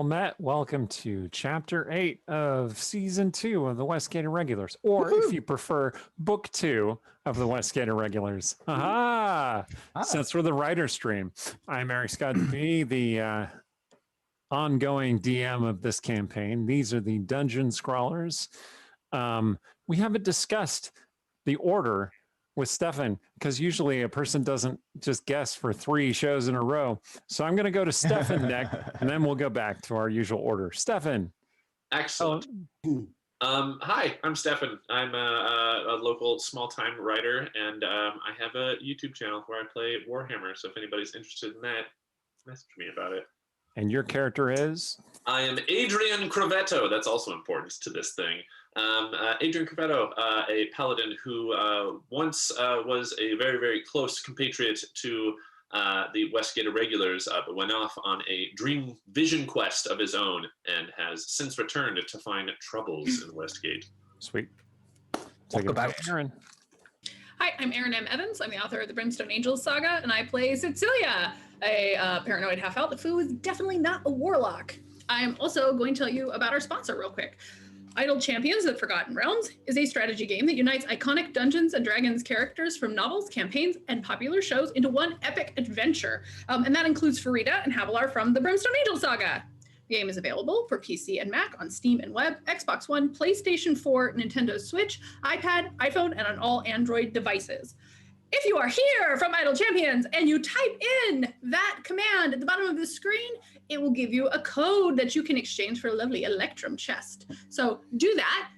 Well met. Welcome to Chapter 8 of Season 2 of the Westgate Irregulars, or if you prefer, Book 2 of the Westgate Irregulars. Aha! Since we're the writer stream, I'm Eric Scott B, the ongoing DM of this campaign. These are the Dungeon Scrawlers. We haven't discussed the order with Stefan, because usually a person doesn't just guess for 3 shows in a row. So I'm going to go to Stefan next, and then we'll go back to our usual order. Stefan. Excellent. Hi, I'm Stefan. I'm a local small-time writer, and I have a YouTube channel where I play Warhammer. So if anybody's interested in that, message me about it. And your character is? I am Adrian Crovetto. That's also important to this thing. Adrian Crovetto, a paladin who once was a very, very close compatriot to the Westgate Irregulars, but went off on a dream vision quest of his own and has since returned to find troubles in Westgate. Sweet. Talk about Aaron. Hi, I'm Erin M. Evans. I'm the author of the Brimstone Angels saga, and I play Cecilia, a paranoid half-elf who is definitely not a warlock. I'm also going to tell you about our sponsor real quick. Untitled Champions of Forgotten Realms is a strategy game that unites iconic Dungeons & Dragons characters from novels, campaigns, and popular shows into one epic adventure. And that includes Farida and Havilar from the Brimstone Angel saga. The game is available for PC and Mac on Steam and Web, Xbox One, PlayStation 4, Nintendo Switch, iPad, iPhone, and on all Android devices. If you are here from Idle Champions and you type in that command at the bottom of the screen, it will give you a code that you can exchange for a lovely Electrum chest. So do that.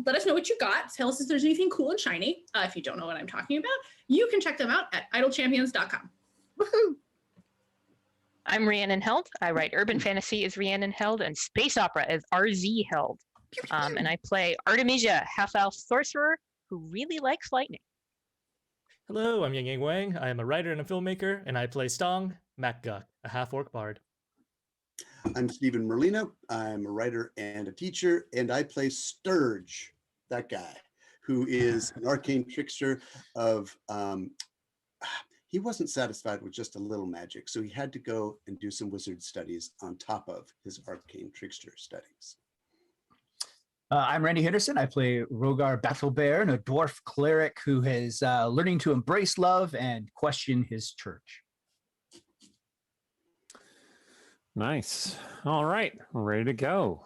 Let us know what you got. Tell us if there's anything cool and shiny. If you don't know what I'm talking about, you can check them out at idlechampions.com. Woohoo! I'm Rhiannon Held. I write urban fantasy as Rhiannon Held and space opera as RZ Held. And I play Arnemijia, half-elf sorcerer who really likes lightning. Hello, I'm Yang Yang Wang. I am a writer and a filmmaker, and I play Stong Makguk, a half-orc bard. I'm Stephen Merlino. I'm a writer and a teacher, and I play Sturge, that guy, who is an arcane trickster of, he wasn't satisfied with just a little magic, so he had to go and do some wizard studies on top of his arcane trickster studies. I'm Randy Henderson. I play Rogar Battlebear, a dwarf cleric who is learning to embrace love and question his church. Nice. All right, we're ready to go.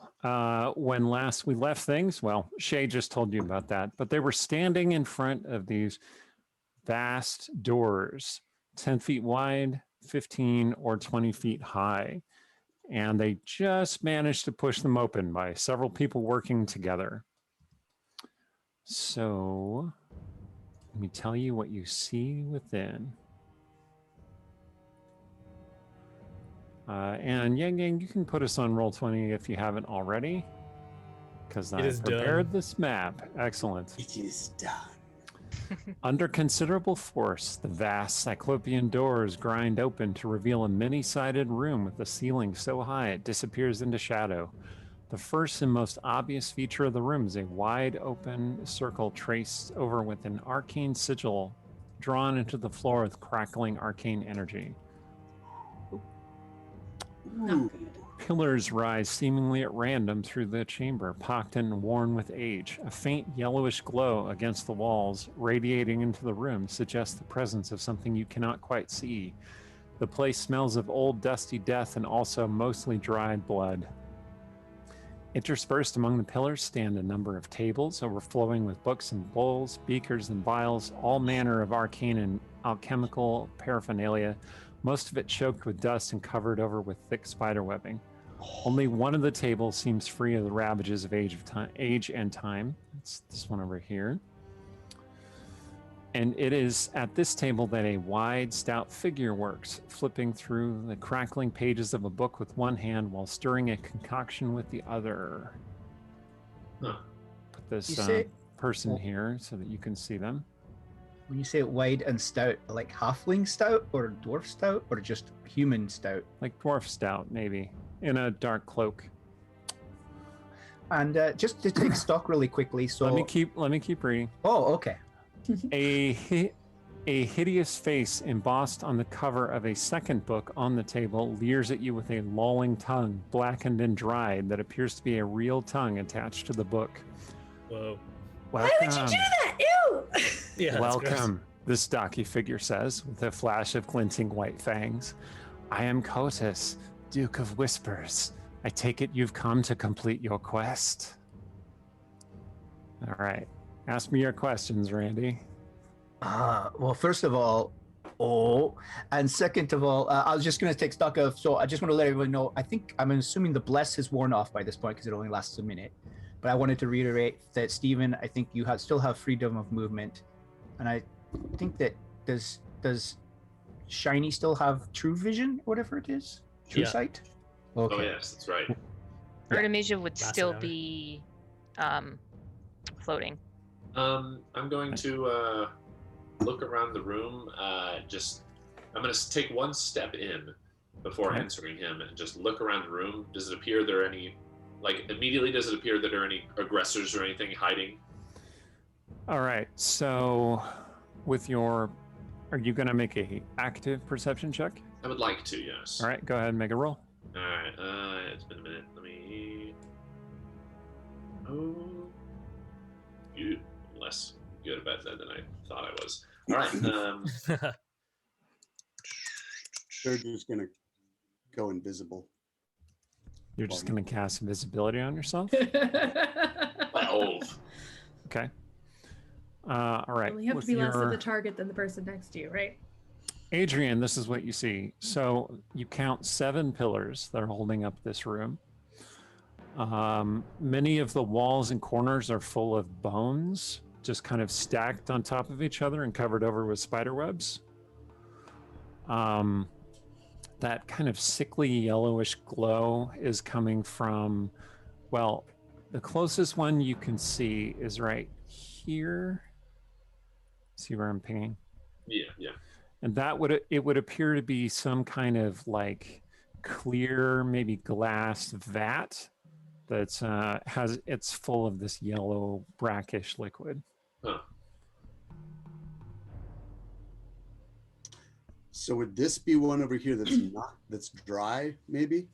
When last we left things, well, Shay just told you about that, but they were standing in front of these vast doors, 10 feet wide, 15 or 20 feet high. And they just managed to push them open by several people working together. So let me tell you what you see within. And Yang Yang, you can put us on Roll20 if you haven't already, because I prepared this map. Excellent. It is done. Under considerable force, the vast cyclopean doors grind open to reveal a many-sided room with a ceiling so high it disappears into shadow. The first and most obvious feature of the room is a wide open circle traced over with an arcane sigil drawn into the floor with crackling arcane energy. Ooh. Pillars rise seemingly at random through the chamber, pocked and worn with age. A faint yellowish glow against the walls, radiating into the room, suggests the presence of something you cannot quite see. The place smells of old, dusty death and also mostly dried blood. Interspersed among the pillars stand a number of tables, overflowing with books and bowls, beakers and vials, all manner of arcane and alchemical paraphernalia, most of it choked with dust and covered over with thick spider webbing. Only one of the tables seems free of the ravages of age and time. It's this one over here. And it is at this table that a wide, stout figure works, flipping through the crackling pages of a book with one hand while stirring a concoction with the other. Huh. Put this person here so that you can see them. When you say wide and stout, like halfling stout or dwarf stout or just human stout? Like dwarf stout, maybe, in a dark cloak. And just to take stock really quickly, so let me keep reading. Oh, okay. A A hideous face embossed on the cover of a second book on the table leers at you with a lolling tongue, blackened and dried, that appears to be a real tongue attached to the book. Whoa. Why would you do that? Ew! Yeah. that's gross. Welcome, this stocky figure says, with a flash of glinting white fangs. I am Kotis, Duke of Whispers. I take it you've come to complete your quest. All right. Ask me your questions, Randy. Well, first of all, and second of all, I was just going to take stock of, so I just want to let everyone know, I'm assuming the bless has worn off by this point because it only lasts a minute. But I wanted to reiterate that, Stephen, I think you still have freedom of movement. And I think that, does Shiny still have true vision, whatever it is? True Yeah. sight? Oh Okay. yes, that's right. Artemisia would Last still hour. be floating. I'm going to look around the room. I'm going to take one step in before Okay. answering him and just look around the room. Does it appear there are any, immediately does it appear that there are any aggressors or anything hiding? All right. So, are you going to make a active perception check? I would like to, yes. All right. Go ahead and make a roll. All right. It's been a minute. Oh, you less good about that than I thought I was. All right. They're just gonna go invisible. You're just going to cast invisibility on yourself? 12. Okay. All right. Well, you have With to be less of your- the target than the person next to you, right? Adrian, this is what you see. So you count 7 pillars that are holding up this room. Many of the walls and corners are full of bones, just kind of stacked on top of each other and covered over with spider webs. That kind of sickly yellowish glow is coming from, well, the closest one you can see is right here. See where I'm pinging? Yeah. And it would appear to be some kind of like clear, maybe glass vat that's it's full of this yellow brackish liquid. Huh. So would this be one over here that's dry, maybe?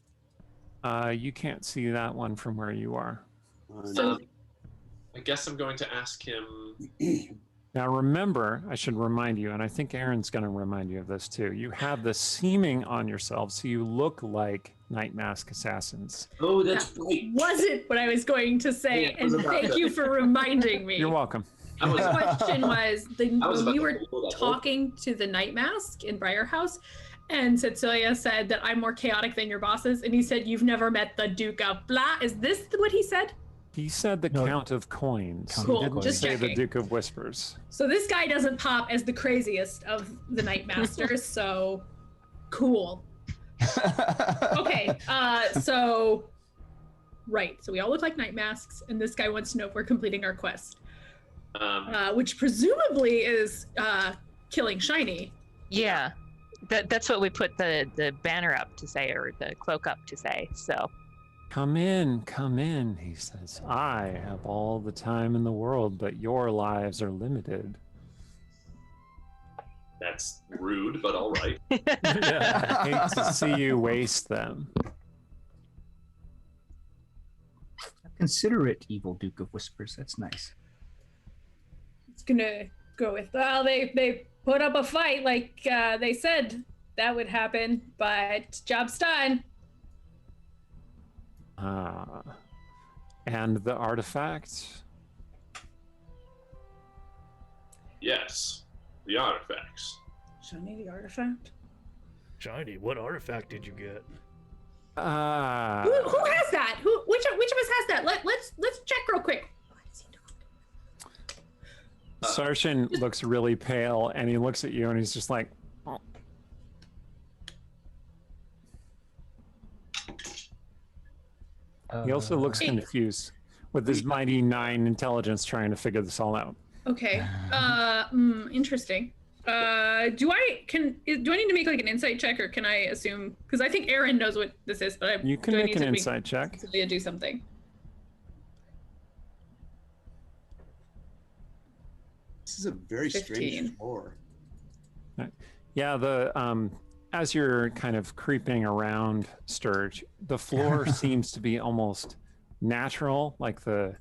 You can't see that one from where you are. I guess I'm going to ask him. Now remember, I should remind you, and I think Aaron's going to remind you of this too. You have the seaming on yourselves, so you look like Night Mask assassins. Oh, that's right. Wasn't what I was going to say, Yeah, I was and about thank to- you for reminding me. You're welcome. I was, My question was, I was when about we to were pull that whole- talking to the Night Mask in Briar House, and Cecilia said that I'm more chaotic than your bosses, and he said you've never met the Duke of Blah. Is this what he said? He said the No. Count of Coins. Cool, He didn't just say the checking. Duke of Whispers. So this guy doesn't pop as the craziest of the Night Masters, so cool. Okay, so we all look like Night Masks, and this guy wants to know if we're completing our quest, which presumably is killing Shiny. Yeah, that's what we put the banner up to say, or the cloak up to say. So Come in, he says. I have all the time in the world, but your lives are limited. That's rude, but all right. Yeah. I hate to see you waste them. Considerate, evil Duke of Whispers. That's nice. It's gonna go with, well, they put up a fight like they said that would happen, but job's done. And the artifact? Yes, the artifacts. Shiny the artifact. Shiny, what artifact did you get? Who has that? Which of us has that? Let's check real quick. Sarshan looks really pale, and he looks at you, and he's just like, oh. He also looks Hey. confused with his mighty 9 intelligence trying to figure this all out. Okay. Interesting. Do I need to make like an insight check, or can I assume? Because I think Aaron knows what this is, but You can do I make need an to insight check. Cecilia do something. This is a very 15. strange floor. Yeah, the as you're kind of creeping around Sturge, the floor seems to be almost natural, like the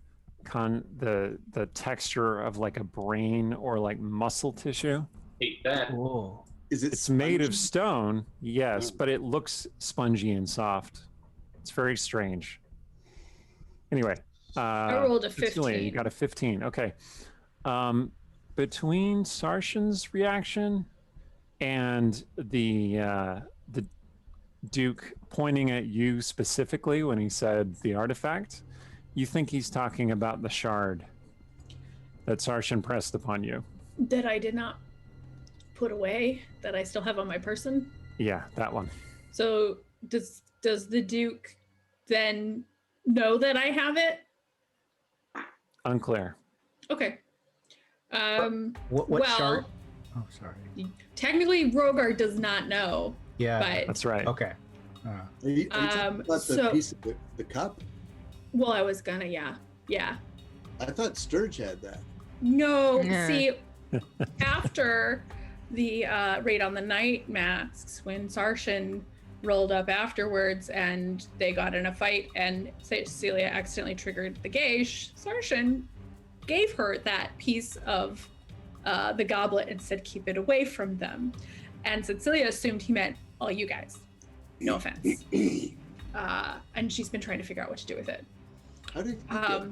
texture of like a brain or like muscle tissue. Hate that. Whoa. Is it It's made of spongy? stone, yes, Oh. but it looks spongy and soft. It's very strange. Anyway, I rolled a Cecilia, you 15. got a 15. Okay. Between Sarshan's reaction and the Duke pointing at you specifically when he said the artifact, you think he's talking about the shard that Sarshan pressed upon you. That I did not put away, that I still have on my person. Yeah, that one. So does the Duke then know that I have it? Unclear. Okay. What well, shard? Oh, sorry. Technically, Rogar does not know, Yeah. but That's right. Okay. Are you talking about the so- piece of the cup? well, I was gonna, yeah. I thought Sturge had that. No, Yeah. see, after the raid on the night masks, when Sarshan rolled up afterwards and they got in a fight and Cecilia accidentally triggered the gauge, Sarshan gave her that piece of the goblet and said, keep it away from them. And Cecilia assumed he meant all you guys. No offense. And she's been trying to figure out what to do with it. How did you get?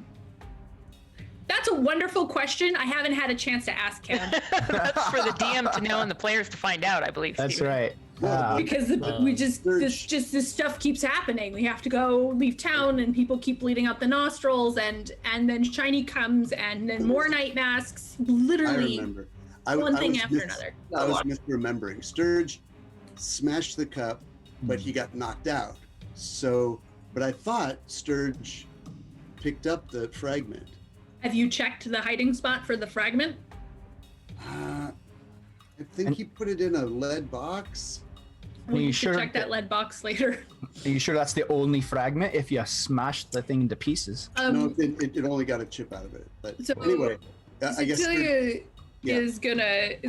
That's a wonderful question. I haven't had a chance to ask him. That's for the DM to know and the players to find out, I believe. That's Steven. right. Well, Because we just this stuff keeps happening. We have to go leave town, and people keep bleeding out the nostrils, and then Shiny comes, and then more night masks. I Literally remember. one thing was after another. I was misremembering. Sturge smashed the cup, but he got knocked out. So, but I thought Sturge picked up the fragment. Have you checked the hiding spot for the fragment? I think he put it in a lead box. Are you We sure should check that that- lead box later. Are you sure that's the only fragment if you smashed the thing into pieces? No, it only got a chip out of it. But So- anyway, I guess Sturge, Cecilia yeah. is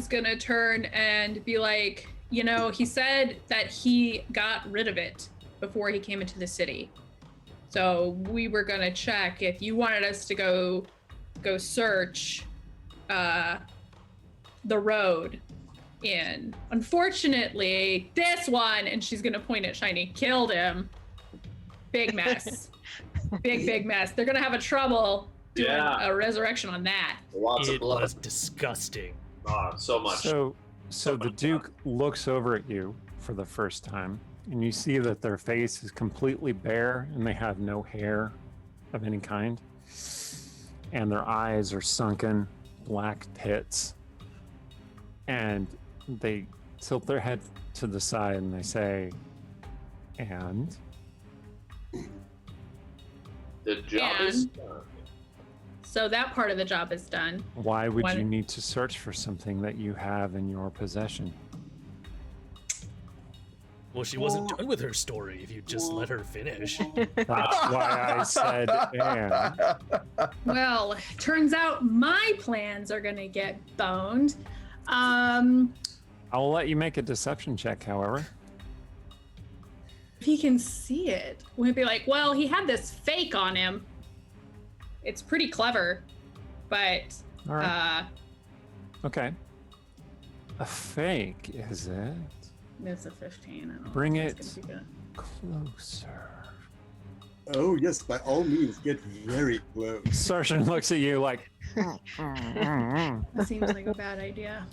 gonna turn and be like, you know, he said that he got rid of it before he came into the city. So we were gonna check if you wanted us to go search the road in. Unfortunately, this one, and she's gonna point at Shiny, killed him. Big mess. big mess. They're gonna have a trouble doing Yeah. a resurrection on that. Lots of It blood. was disgusting. So much. So the Duke looks over at you for the first time, and you see that their face is completely bare and they have no hair of any kind. And their eyes are sunken, black pits. And they tilt their head to the side and they say, and? The job is And- done. So that part of the job is done. Why would Why- you need to search for something that you have in your possession? Well, she wasn't done with her story if you just let her finish. That's why I said, and. Well, turns out my plans are gonna get boned. I will let you make a deception check, however. If he can see it, we'd be like, well, he had this fake on him. It's pretty clever, but All right. Okay. A fake, is it? it's a 15. I don't know Bring if it it's gonna be good. closer. Oh yes, by all means, get very close. Sarshan looks at you like, That seems like a bad idea.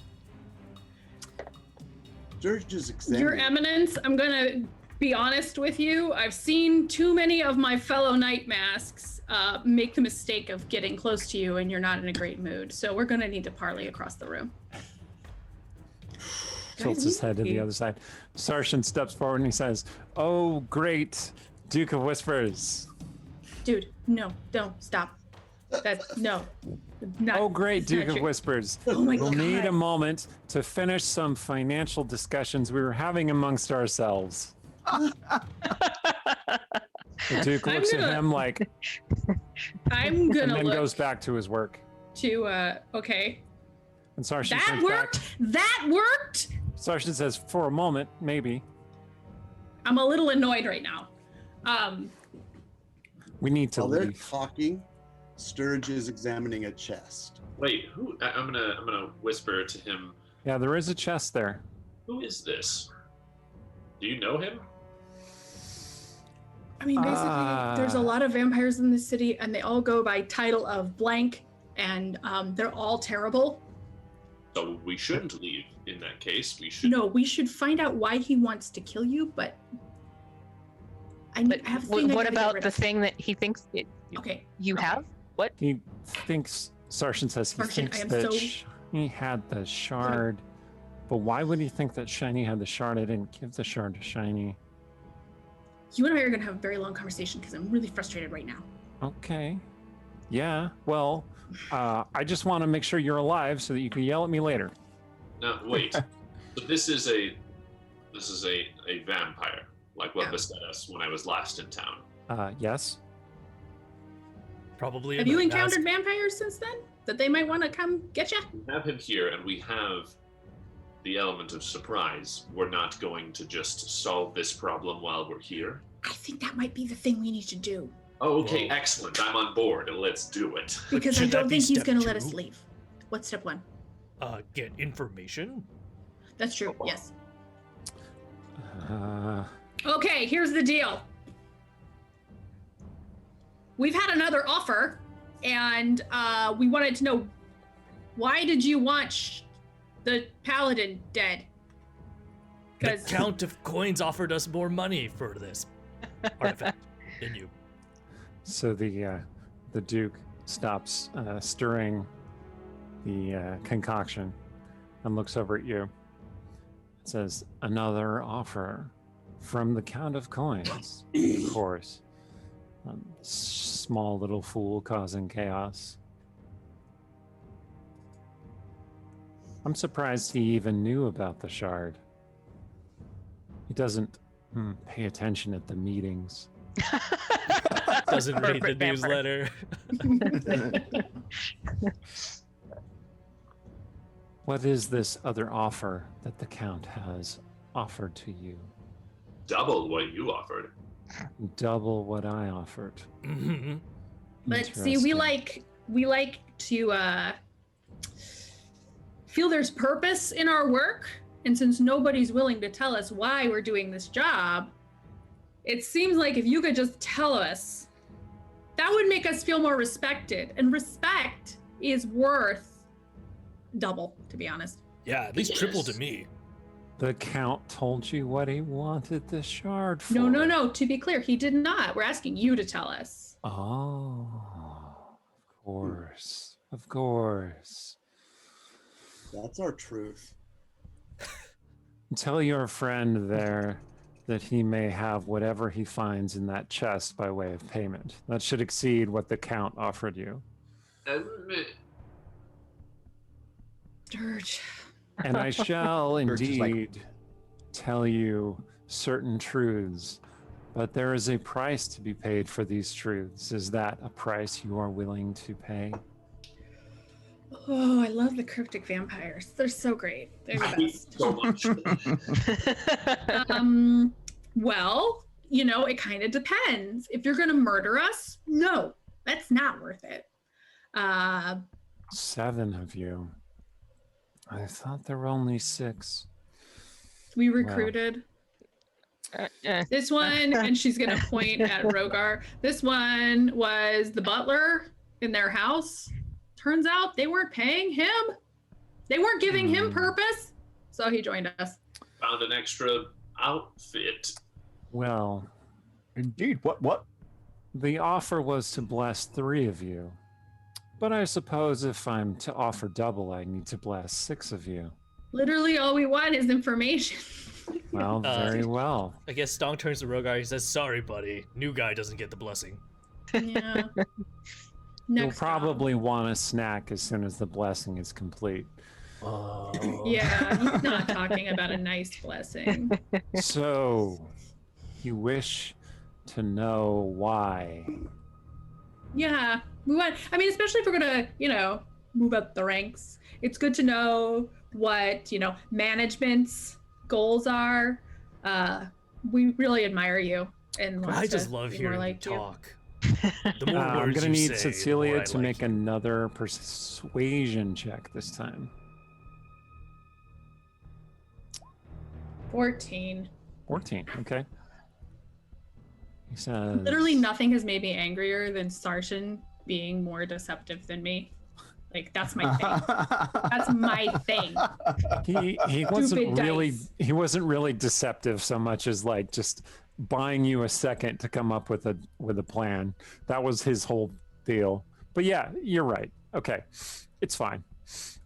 Sturge is examining. Your Eminence, I'm gonna be honest with you. I've seen too many of my fellow night masks make the mistake of getting close to you, and you're not in a great mood. So we're gonna need to parley across the room. tilts his head to the other side. Sarshan steps forward and he says, "Oh, great Duke of Whispers. Dude, no, don't stop. No. Not, Oh, great it's not Duke of true. Whispers. Oh my We'll God. need a moment to finish some financial discussions we were having amongst ourselves." The Duke I'm looks at gonna- him like, I'm and gonna then look goes back to his work. to okay. And Sarshan That turns back. worked. That worked. Sargent says, for a moment, maybe. I'm a little annoyed right now. We need to While they're leave. talking, Sturge is examining a chest. Wait, who? I'm gonna whisper to him. Yeah, there is a chest there. Who is this? Do you know him? I mean, basically, there's a lot of vampires in the city, and they all go by title of blank, and they're all terrible. So we shouldn't leave in that case. We should. No, we should find out why he wants to kill you, but But I have a what, thing I what gotta get about rid the of. thing that he thinks Okay. you have? What? He thinks, Sargent says, he Sargent, thinks I am that so- Shiny had the shard. But why would he think that Shiny had the shard? I didn't give the shard to Shiny. You and I are gonna have a very long conversation because I'm really frustrated right now. Okay. Yeah, well, I just want to make sure you're alive so that you can yell at me later. No, wait. So this is a vampire, like what Yeah. beset us when I was last in town. Yes? Probably. Have in you a encountered mask. vampires since then? That they might want to come get you? We have him here, and we have the element of surprise. We're not going to just solve this problem while we're here. I think that might be the thing we need to do Oh, okay, Whoa. excellent. I'm on board. Let's do it. because I should that don't be think he's step gonna let us 2? leave. What's step 1? Get information. That's true. Yes. Uh, Okay, here's the deal. We've had another offer, and we wanted to know, why did you want the paladin dead? The Because Count of Coins offered us more money for this artifact than you. so the Duke stops stirring the concoction and looks over at you. It says, another offer from the Count of Coins, of course. Small little fool causing chaos. I'm surprised he even knew about the shard. He doesn't pay attention at the meetings. Doesn't read the Corporate vampire. newsletter. What is this other offer that the Count has offered to you? Double what you offered. Double what I offered. Mhm. but see, we Interesting. like to feel there's purpose in our work, and since nobody's willing to tell us why we're doing this job, it seems like if you could just tell us, that would make us feel more respected, and respect is worth double, to be honest. Yeah, at least triple to Yes. me. The Count told you what he wanted the shard for. No, to be clear, he did not. We're asking you to tell us. Oh, of course. Of course. That's our truth. Tell your friend there that he may have whatever he finds in that chest by way of payment. That should exceed what the Count offered you. Dirge. And I shall Birch is like- indeed tell you certain truths, but there is a price to be paid for these truths. Is that a price you are willing to pay? Oh, I love the cryptic vampires. They're so great. They're I the hate best. so much. Well, it kind of depends. If you're going to murder us, no, that's not worth it. 7 of you. I thought there were only 6. We recruited this one, and she's going to point at Rogar. This one was the butler in their house. Turns out they weren't paying him. They weren't giving him purpose. So he joined us. Found an extra outfit. Well, Indeed. What? the offer was to bless 3 of you. But I suppose if I'm to offer double, I need to bless 6 of you. Literally all we want is information. Well, very well. I guess Stong turns to Rogar. He says, "Sorry, buddy. New guy doesn't get the blessing." Yeah. You'll Next probably want a snack as soon as the blessing is complete. Oh. job. Yeah, he's not talking about a nice blessing. So, you wish to know why? Yeah, we want. I mean, especially if we're gonna, move up the ranks. It's good to know what, management's goals are. We really admire you. And I just love hearing you talk. The more I'm words going to you need say, the more Cecilia I to like make you. another persuasion check this time. 14. 14, okay. He says... Literally nothing has made me angrier than Sarshan being more deceptive than me. Like, that's my thing. That's my thing. He wasn't Stupid really dice. he wasn't really deceptive so much as like just buying you a second to come up with a plan. That was his whole deal. But yeah, you're right. Okay. It's fine.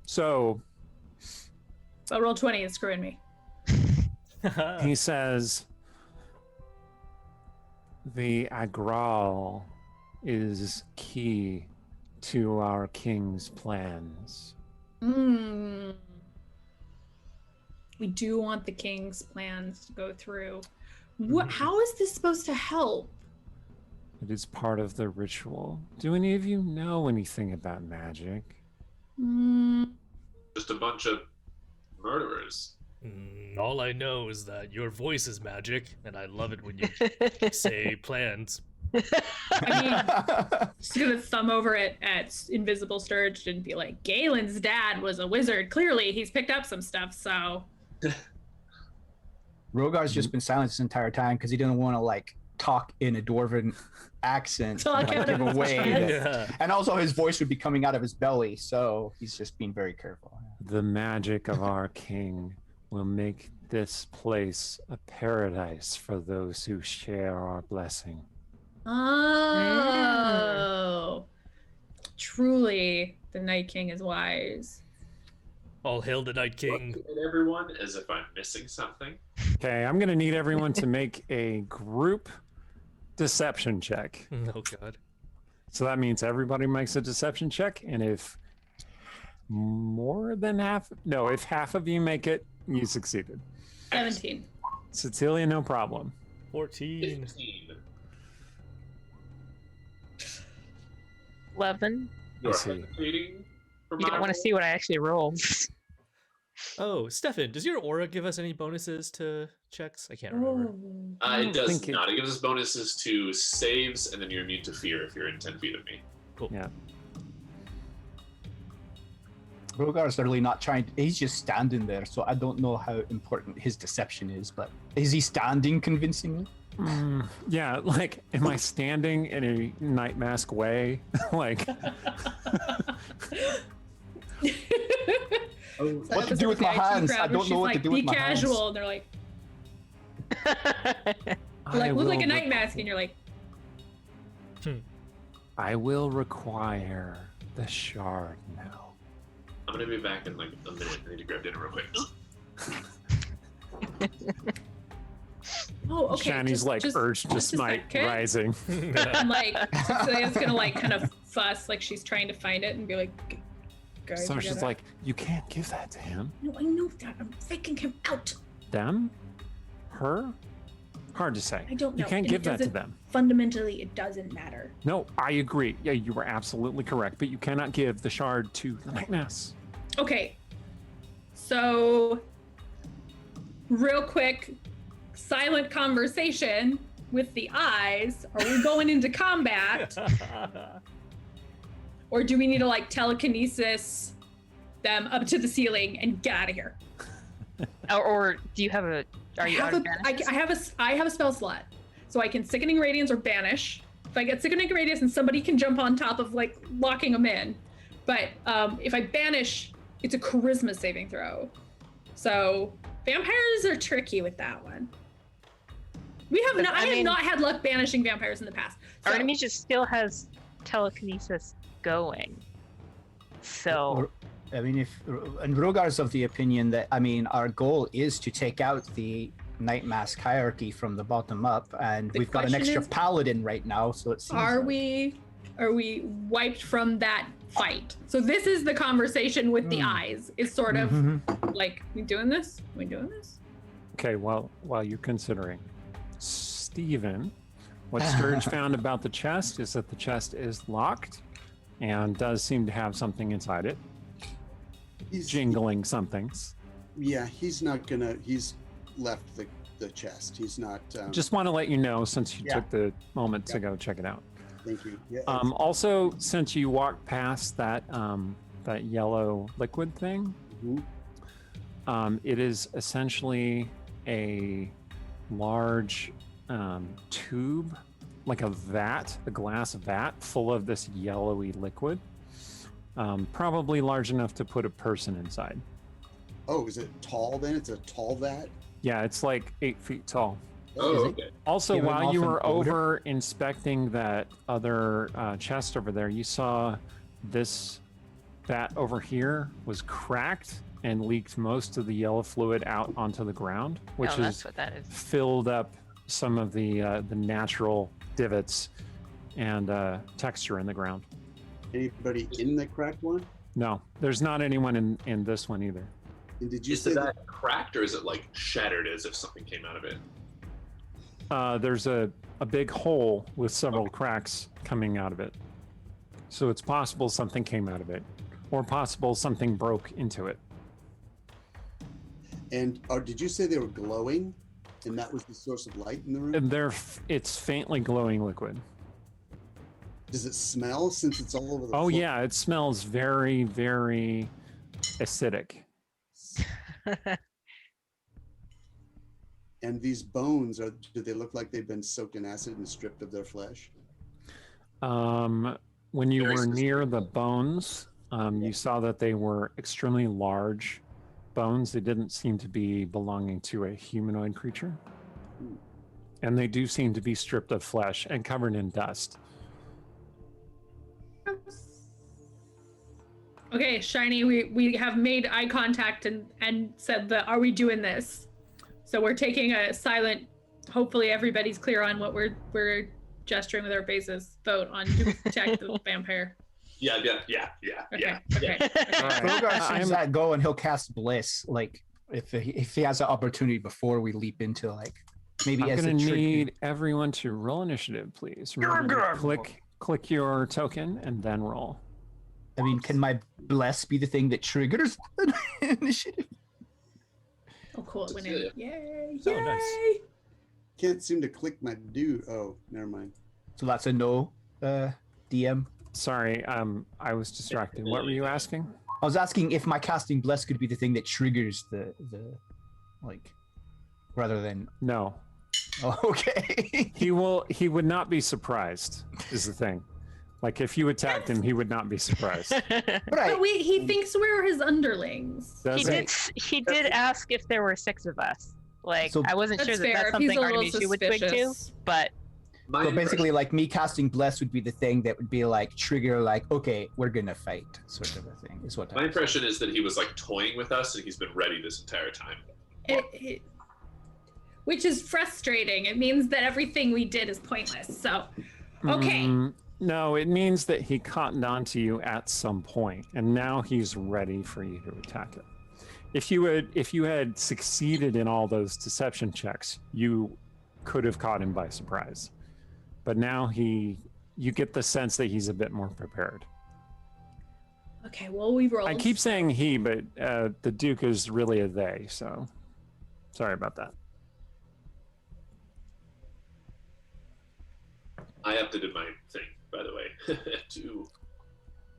So But roll 20 is screwing me. he says the Agral is key to our king's plans. We do want the king's plans to go through. How is this supposed to help? It is part of the ritual. Do any of you know anything about magic? Just a bunch of murderers. All I know is that your voice is magic, and I love it when you say plans. I mean, just gonna thumb over it at Invisible Sturge and be like, Galen's dad was a wizard. Clearly, he's picked up some stuff, so. Rogar's just been silent this entire time because he didn't want to like talk in a dwarven accent, Talk and, out like, give of his away. chest. Yeah. And also, his voice would be coming out of his belly, so he's just being very careful. The magic of our king will make this place a paradise for those who share our blessing. Oh. Truly, the Night King is wise. All hail the Night King. Looking at everyone as if I'm missing something. Okay, I'm going to need everyone to make a group deception check. Oh god. So that means everybody makes a deception check, and if if half of you make it, you succeeded. 17. Cecilia, no problem. 14. 15. 11. You're see. hesitating for You don't want to see what I actually rolled. Oh, Stefan, does your aura give us any bonuses to checks? I can't remember. It does think it- not. It gives us bonuses to saves, and then you're immune to fear if you're in 10 feet of me. Yeah. Rogar's really not trying. He's just standing there, so I don't know how important his deception is. But is he standing convincingly? Yeah, like, am I standing in a night mask way? Like, What to do with my hands? I don't know what to do with my hands. Be casual, and they're like, look like a night mask, and you're like, I will require the shard now. I'm gonna be back in like a minute. I need to grab dinner real quick. oh, okay. Shani's like urge to just a smite second. rising. And like, Cecilia's gonna like kind of fuss, like she's trying to find it, and be like, guys, So we she's gotta-" like, you can't give that to him. No, I know that. I'm faking him out. Them? Her? Hard to say. I don't know. You can't and give it that to doesn't- them. Fundamentally, it doesn't matter. No, I agree. Yeah, you were absolutely correct. But you cannot give the shard to the night mass. Okay. So, real quick, silent conversation with the eyes. Are we going into combat? Or do we need to like telekinesis them up to the ceiling and get out of here? Or do you have a? Are you out of banish? I have a spell slot, so I can sickening radiance or banish. If I get sickening radiance, and somebody can jump on top of like locking them in. But if I banish, it's a charisma saving throw. So vampires are tricky with that one. I have not had luck banishing vampires in the past. So, Arnemijia still has telekinesis going. So I mean, and Rogar's of the opinion that, I mean, our goal is to take out the Night Mask hierarchy from the bottom up, and The we've got an question extra is, paladin right now, so it seems. are like- we wiped from that fight? So this is the conversation with the eyes. It's sort of like, we doing this? We doing this? Okay, while you're considering, Steven, what Sturge found about the chest is that the chest is locked and does seem to have something inside it. He's jingling somethings. Yeah, he's not gonna. He's left the chest. He's not. Just want to let you know since you Yeah. took the moment to Yeah. go check it out. Thank you. Yeah. Also, since you walked past that that yellow liquid thing, Mhm. it is essentially a large tube, like a vat, a glass vat full of this yellowy liquid. Probably large enough to put a person inside. Oh, is it tall then? It's a tall vat? Yeah, it's like 8 feet tall. Oh, Is it? okay. Also, Giving while off you an were odor? over inspecting that other chest over there, you saw this vat over here was cracked and leaked most of the yellow fluid out onto the ground, which Oh, is that's what that is. filled up some of the natural divots and texture in the ground. Anybody in the cracked one? No, there's not anyone in this one either. And did you Is say that? that cracked or is it like shattered as if something came out of it? There's a big hole with several cracks coming out of it. So it's possible something came out of it, or possible something broke into it. And did you say they were glowing, and that was the source of light in the room? And it's faintly glowing liquid. Does it smell since it's all over the Oh floor? yeah, it smells very, very acidic. And these bones do they look like they've been soaked in acid and stripped of their flesh? When you Very were specific. near the bones, you saw that they were extremely large bones. They didn't seem to be belonging to a humanoid creature. And they do seem to be stripped of flesh and covered in dust. Okay, Shiny, we have made eye contact and said that are we doing this? So we're taking a silent, hopefully everybody's clear on what we're gesturing with our faces, vote on to protect the vampire. Yeah. Okay. All right. Rogar I'm- sees that go and he'll cast Bliss, like if he has an opportunity before we leap into like maybe I'm as going a to trick. need everyone to roll initiative, please. Remember to click your token and then roll. I mean, can my Bless be the thing that triggers the initiative? Oh, cool. It went in. Yay! Oh, Yay! nice. Can't seem to click my dude. Oh, never mind. So that's a no, DM. Sorry, I was distracted. What were you asking? I was asking if my casting Bless could be the thing that triggers the like, rather than. No. Oh, okay. He would not be surprised, is the thing. Like if you attacked him, he would not be surprised. Right. But he thinks we're his underlings. Does he he? did. He did ask if there were 6 of us. Like So- I wasn't sure That's that fair. that's If he's something a little Artemisia would twig to, suspicious. but My So impression- basically, like me casting Bless would be the thing that would be like trigger, like okay, we're gonna fight, sort of a thing. Is what. my impression is that he was like toying with us and he's been ready this entire time. Which is frustrating. It means that everything we did is pointless. So, okay. No, it means that he cottoned onto you at some point, and now he's ready for you to attack him. If you had succeeded in all those deception checks, you could have caught him by surprise. But now you get the sense that he's a bit more prepared. Okay, well, we rolled. I keep saying he, but the Duke is really a they, so sorry about that. I have to do my thing, by the way.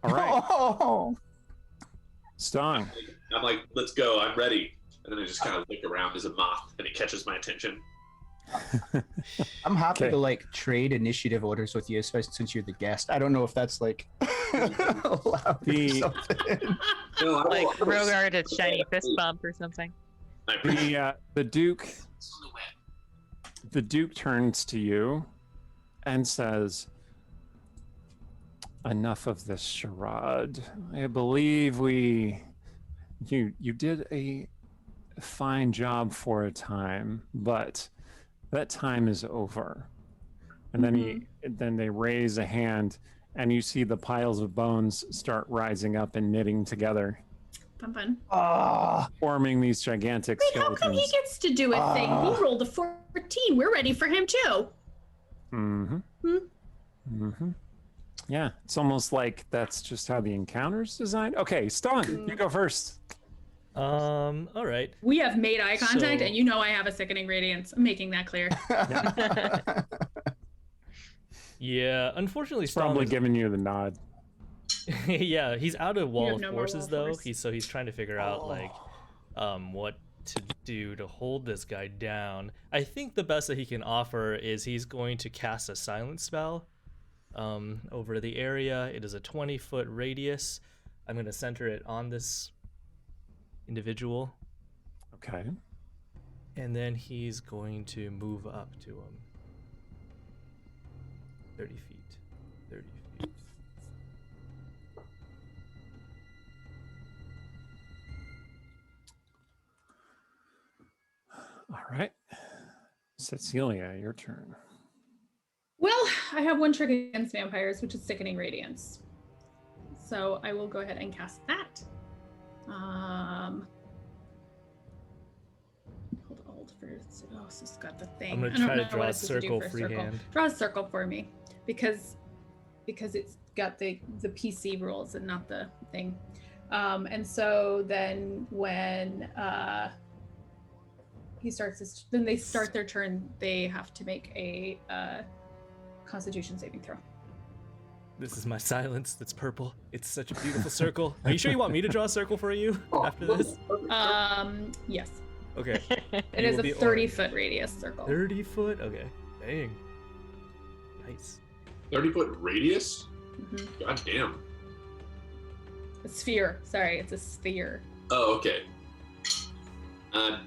All right, Oh, Stong. I'm like, let's go. I'm ready. And then I just kind of look around as a moth, and it catches my attention. I'm happy Okay. to like trade initiative orders with you, especially since you're the guest. I don't know if that's like allowed or The- something. No, I like will- Rogar did shiny fist bump or something. I appreciate The Duke turns to you and says, "Enough of this charade. I believe you did a fine job for a time, but that time is over." And then they raise a hand, and you see the piles of bones start rising up and knitting together, Fun. Ah, forming these gigantic Wait, how come he skeletons. gets to do a thing? He rolled a 14. We're ready for him too. Yeah, it's almost like that's just how the encounter's designed. Okay, Stone, you go first. All right. We have made eye contact, So- and you know I have a sickening radiance. I'm making that clear. Yeah, unfortunately, It's probably Stong giving you the nod. yeah, he's out of wall have of no more forces wall though. force. He's trying to figure out like what to do to hold this guy down. I think the best that he can offer is he's going to cast a silence spell over the area. It is a 20-foot radius. I'm going to center it on this individual, Okay. and then he's going to move up to him. 30 feet. 30 feet. All right. Cecilia, your turn. Well, I have one trick against vampires, which is sickening radiance. So I will go ahead and cast that. Hold for. Oh, this has got the thing. I'm gonna I don't try to know draw what a it's supposed to do circle for a circle. freehand. Draw a circle for me, because it's got the PC rules and not the thing. And so then when then they start their turn, they have to make a Constitution saving throw. This is my silence that's purple. It's such a beautiful circle. Are you sure you want me to draw a circle for you after this? Yes. Okay. It You is will a be 30-foot radius circle. 30 foot? Okay. Dang. Nice. 30-foot radius? Mhm. God damn. A sphere. Sorry, it's a sphere. Oh, okay.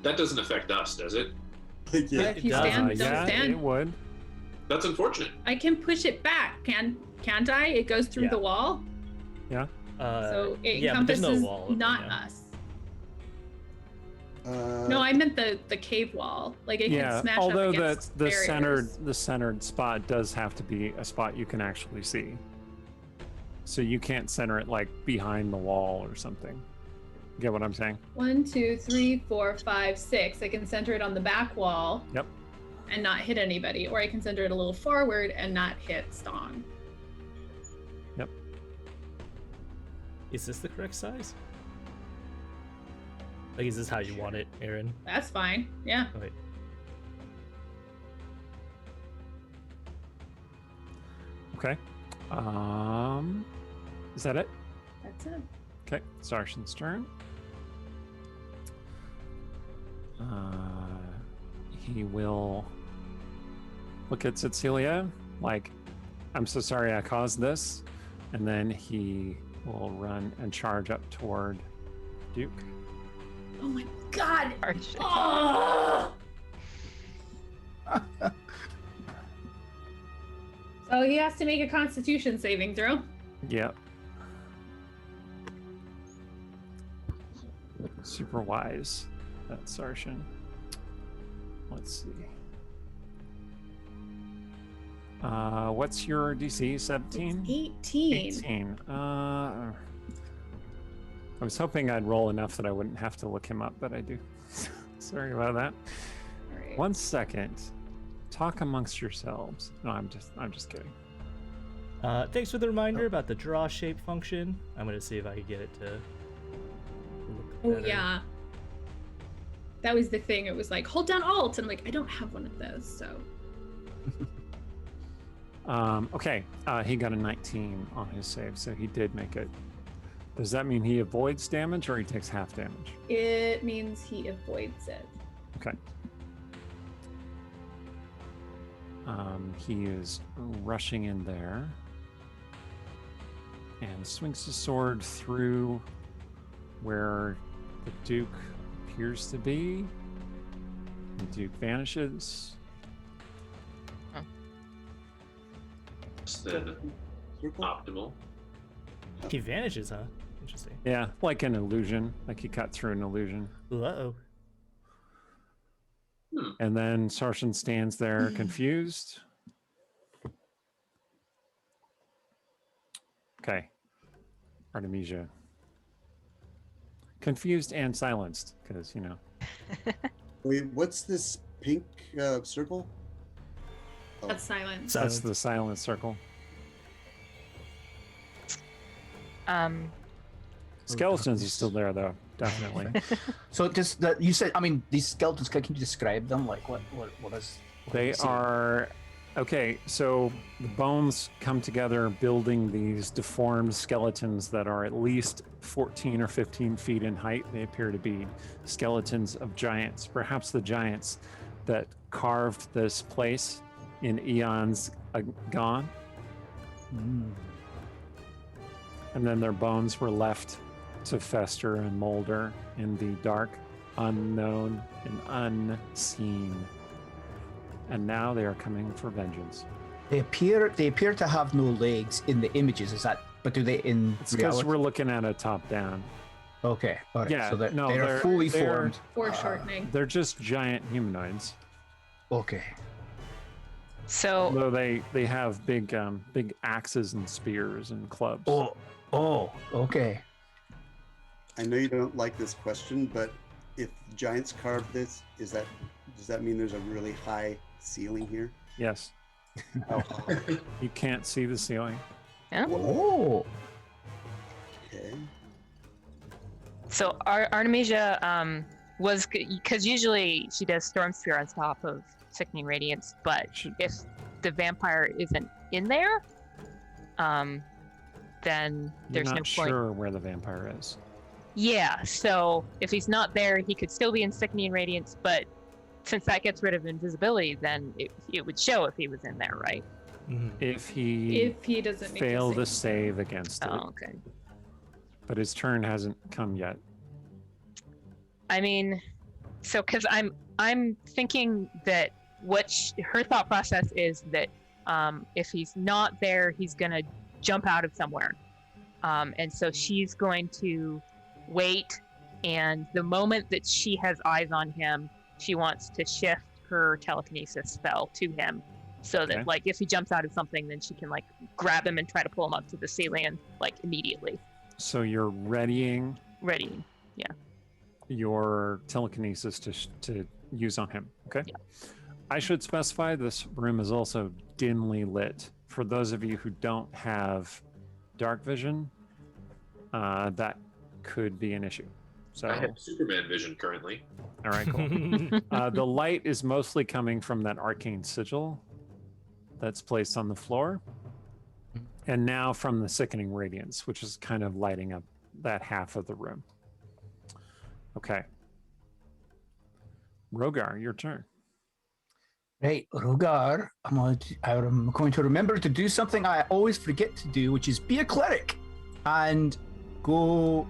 That doesn't affect us, does it? Yeah. If you does. stand, don't yeah, stand. it would. That's unfortunate. I can push it back. Can't I? It goes through Yeah. the wall, Yeah. so it yeah, but there's encompasses no wall. not yeah. us. No, I meant the cave wall. Like it Yeah. can smash Although up against the barriers. centered spot does have to be a spot you can actually see. So you can't center it like behind the wall or something. Get what I'm saying? 1, 2, 3, 4, 5, 6. I can center it on the back wall. Yep. And not hit anybody, or I can center it a little forward and not hit Stong. Yep. Is this the correct size? Like, is this how you want it, Aaron? That's fine. Yeah. Oh, wait. Okay. Is that it? That's it. Okay. Sarshan's turn. He will look at Cecilia like, I'm so sorry I caused this. And then he will run and charge up toward Duke. Oh my god. Arch- Oh! So he has to make a Constitution saving throw. Yep. Super wise, that Sarshan. Let's see. What's your DC? 17? 18. 18. I was hoping I'd roll enough that I wouldn't have to look him up, but I do. Sorry about that. All right. 1 second. Talk amongst yourselves. No, I'm just kidding. Thanks for the reminder about the draw shape function. I'm gonna see if I can get it to look Oh better. yeah. That was the thing. It was like hold down Alt, and I'm like, I don't have one of those, so. Okay, he got a 19 on his save, so he did make it. Does that mean he avoids damage or he takes half damage? It means he avoids it. Okay. He is rushing in there and swings his sword through where the Duke appears to be. The Duke vanishes. Less than Circle? optimal. He vanishes, huh? Interesting. Yeah, like an illusion, like he cut through an illusion. Uh-oh. And then Sarshan stands there confused. Okay. Artemisia. Confused and silenced, because, you know. Wait, what's this pink circle? Oh, That's silence. That's the silent circle. Um, Skeletons are still there, though. definitely. So just that you said, I mean, these skeletons. Can you describe them? Like what is? What They you see? are okay. So the bones come together, building these deformed skeletons that are at least 14 or 15 feet in height. They appear to be skeletons of giants, perhaps the giants that carved this place in eons gone. Mm. And then their bones were left to fester and molder in the dark, unknown, and unseen. And now they are coming for vengeance. They appear to have no legs in the images. Is that? But do they in It's because reality? we're looking at it top down. Okay. All right. Yeah, So they're, no, they're fully they're- formed. Foreshortening. They're just giant humanoids. Okay. So Although they have big axes and spears and clubs. Oh. Okay. I know you don't like this question, but if giants carved this, does that mean there's a really high ceiling here? Yes. Oh, You can't see the ceiling. Oh. okay. So Arnemisia was, because usually she does Storm Sphere on top of Sickening Radiance, but Should- if the vampire isn't in there, then You're there's not no point. sure where the vampire is. Yeah, so if he's not there, he could still be in Sickening Radiance, but since that gets rid of invisibility, then it would show if he was in there, right? Mhm. If he If he doesn't make failed a to save. save against it, Oh, okay. but his turn hasn't come yet. I mean, so because I'm thinking that her thought process is that if he's not there, he's gonna jump out of somewhere, and so she's going to wait, and the moment that she has eyes on him, she wants to shift her telekinesis spell to him, so that Okay. like if he jumps out of something, then she can like grab him and try to pull him up to the ceiling like immediately. So you're readying Ready? your telekinesis to use on him. Okay. Yeah. I should specify this room is also dimly lit. For those of you who don't have dark vision, that could be an issue. So, I have Superman vision currently. all right, cool. The light is mostly coming from that arcane sigil that's placed on the floor, and now from the sickening radiance, which is kind of lighting up that half of the room. Okay. Rogar, your turn. Right, Rogar. I'm going to remember to do something I always forget to do, which is be a cleric, and go.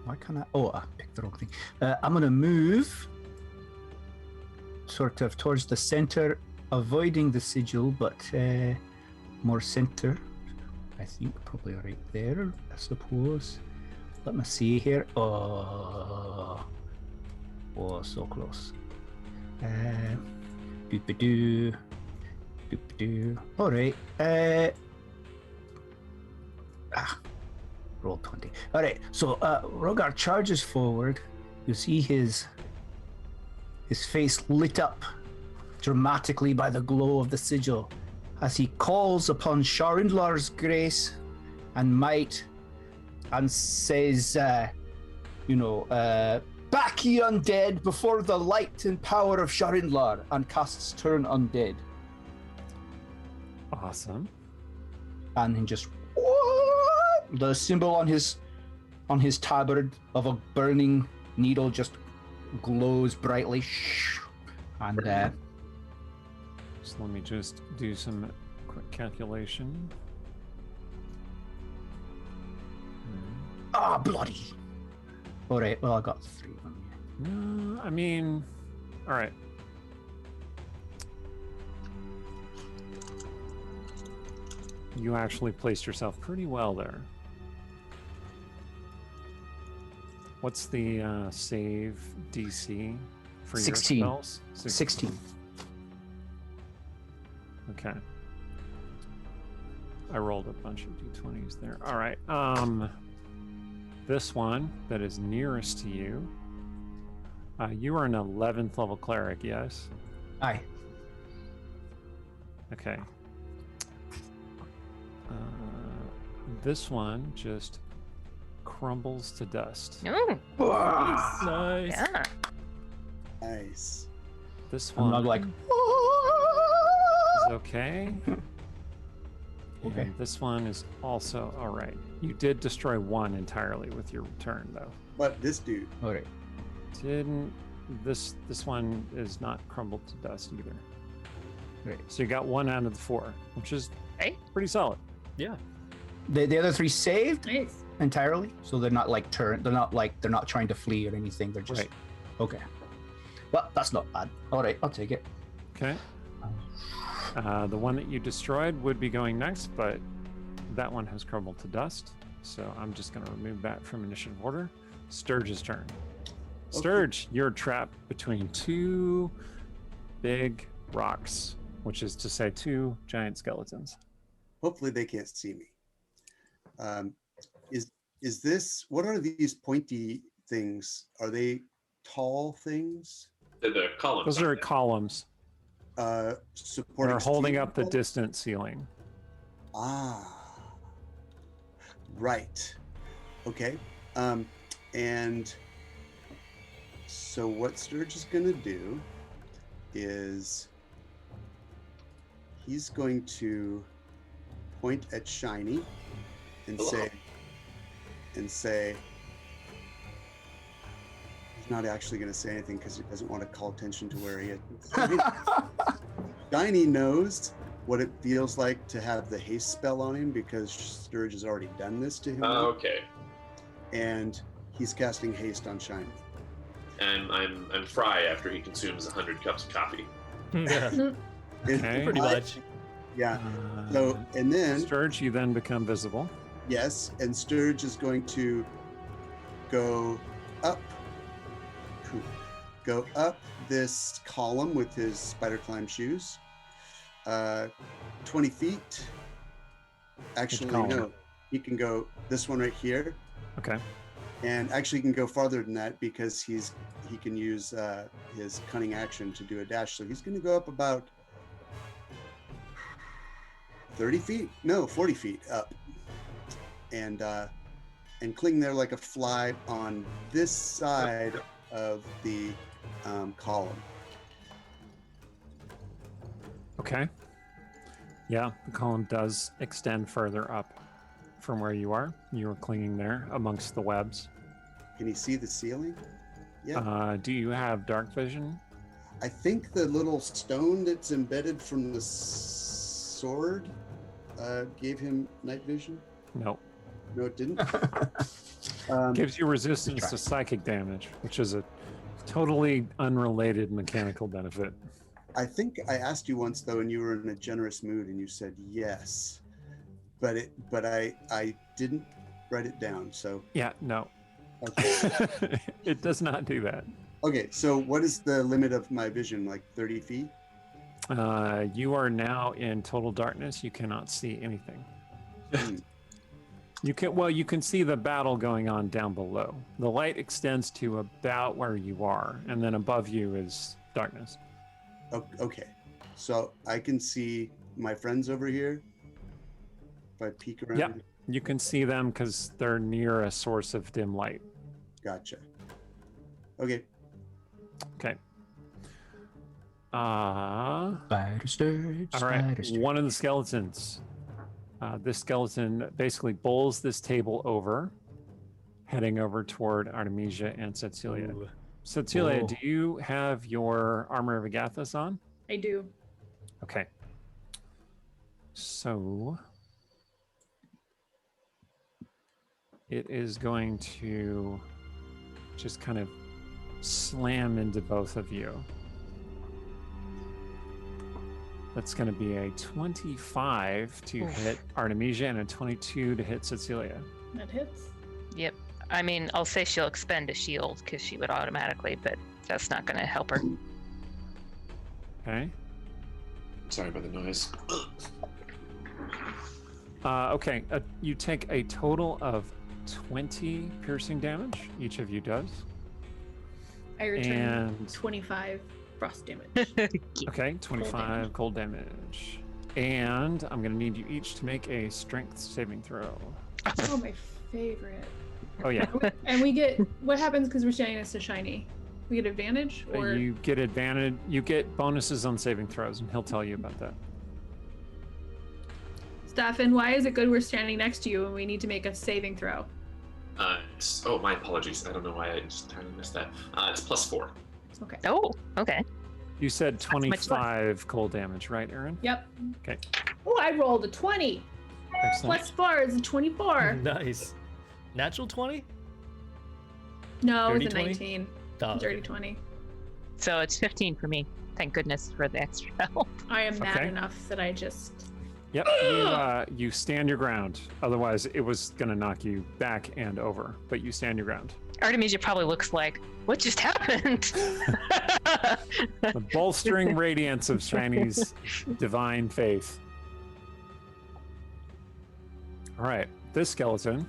Why can't I? Oh, I picked the wrong thing. I'm going to move sort of towards the center, avoiding the sigil, but more center. I think probably right there, I suppose. Let me see here. Oh, so close. Doop-a-doo. Doop-a-doo. All right. Roll 20. All right. So Rogar charges forward. You see his face lit up dramatically by the glow of the sigil as he calls upon Sharindlar's grace and might and says, back ye undead before the light and power of Sharindlar, and casts Turn Undead. Awesome. And then just the symbol on his tabard of a burning needle just glows brightly. And So let me just do some quick calculation. bloody. All right. Well, I got 3 on you. No, I mean, all right. You actually placed yourself pretty well there. What's the save DC for 16. your spells? 16. Okay. I rolled a bunch of d20s there. All right. This one that is nearest to you. You are an 11th level cleric, yes? Aye. Okay. This one just crumbles to dust. Ooh, Nice. yeah. Nice. This I'm one not like. is okay. Okay. And this one is also all right. You did destroy one entirely with your turn, though. But this dude, All right. Didn't this one is not crumbled to dust either. Right. So you got 1 out of the 4, which is Hey. pretty solid. Yeah. The other 3 saved Nice. entirely, so they're not like they're not trying to flee or anything. They're just Right. okay. Well, that's not bad. All right, I'll take it. Okay. The one that you destroyed would be going next, but that one has crumbled to dust. So I'm just going to remove that from initiative order. Sturge's turn. Sturge, you're trapped between 2 big rocks, which is to say 2 giant skeletons. hopefully they can't see me. Is this, what are these pointy things? Are they tall things? The columns. Those are aren't they? columns. Supporting They're holding steel up the poles? distant ceiling. Ah, right. Okay. And so what Sturge is going to do is he's going to point at Shiny and Hello. say, he's not actually going to say anything because he doesn't want to call attention to where he is. Shiny knows what it feels like to have the haste spell on him because Sturge has already done this to him. Okay. And he's casting haste on Shiny. And I'm Fry after he consumes 100 cups of coffee. Yeah. Okay. Pretty much. Yeah. So, and then, Sturge, you then become visible. yes, and Sturge is going to go up, this column with his spider climb shoes. 20 feet. Actually, column? no. He can go this one right here. Okay. And actually he can go farther than that because he can use his cunning action to do a dash. So he's going to go up about 30 feet, no, 40 feet up, and cling there like a fly on this side of the column. Okay. Yeah, the column does extend further up from where you are. You are clinging there amongst the webs. Can he see the ceiling? Yeah. Do you have dark vision? I think the little stone that's embedded from the sword gave him night vision. No. No, it didn't. Gives you resistance to psychic damage, which is a totally unrelated mechanical benefit. I think I asked you once though, and you were in a generous mood, and you said yes, but I didn't write it down. So Yeah, no. okay. It does not do that. Okay, so what is the limit of my vision? Like 30 feet? You are now in total darkness. You cannot see anything. Hmm. You can see the battle going on down below. The light extends to about where you are, and then above you is darkness. Okay, so I can see my friends over here if I peek around. Yep. You can see them because they're near a source of dim light. Gotcha. Okay. Okay. Spider Sturge. All right. Spider Sturge. One of the skeletons. This skeleton basically bowls this table over, heading over toward Arnemijia and Cecilia. Ooh. Cecilia, Whoa. do you have your Armor of Agathis on? I do. Okay. So it is going to just kind of slam into both of you. That's going to be a 25 to hit Artemisia and a 22 to hit Cecilia. That hits. Yep. I mean, I'll say she'll expend a shield because she would automatically, but that's not going to help her. Okay. Sorry about the noise. Okay. You take a total of 20 piercing damage. Each of you does. I return And 25 frost damage. okay, 25 cold damage. And I'm going to need you each to make a strength saving throw. Oh, my favorite. Oh yeah. And we get, what happens because we're standing next to Shiny? We get advantage or? You get advantage. You get bonuses on saving throws, and he'll tell you about that. Stefan, why is it good we're standing next to you and we need to make a saving throw? Oh, my apologies. I don't know why I just entirely missed that. It's +4. Okay. Oh, okay. You said much less. 25 cold damage, right, Aaron? Yep. Okay. Oh, I rolled a 20. Excellent. +4 is a 24. Nice. Natural 20? No, it was Dirty a 20? 19. Oh, Dirty okay. 20. So it's 15 for me. Thank goodness for the extra help. I am mad Okay. enough that I just. Yep. You stand your ground. Otherwise, it was gonna knock you back and over. But you stand your ground. Artemisia probably looks like, what just happened? The bolstering radiance of Shiny's divine faith. All right. This skeleton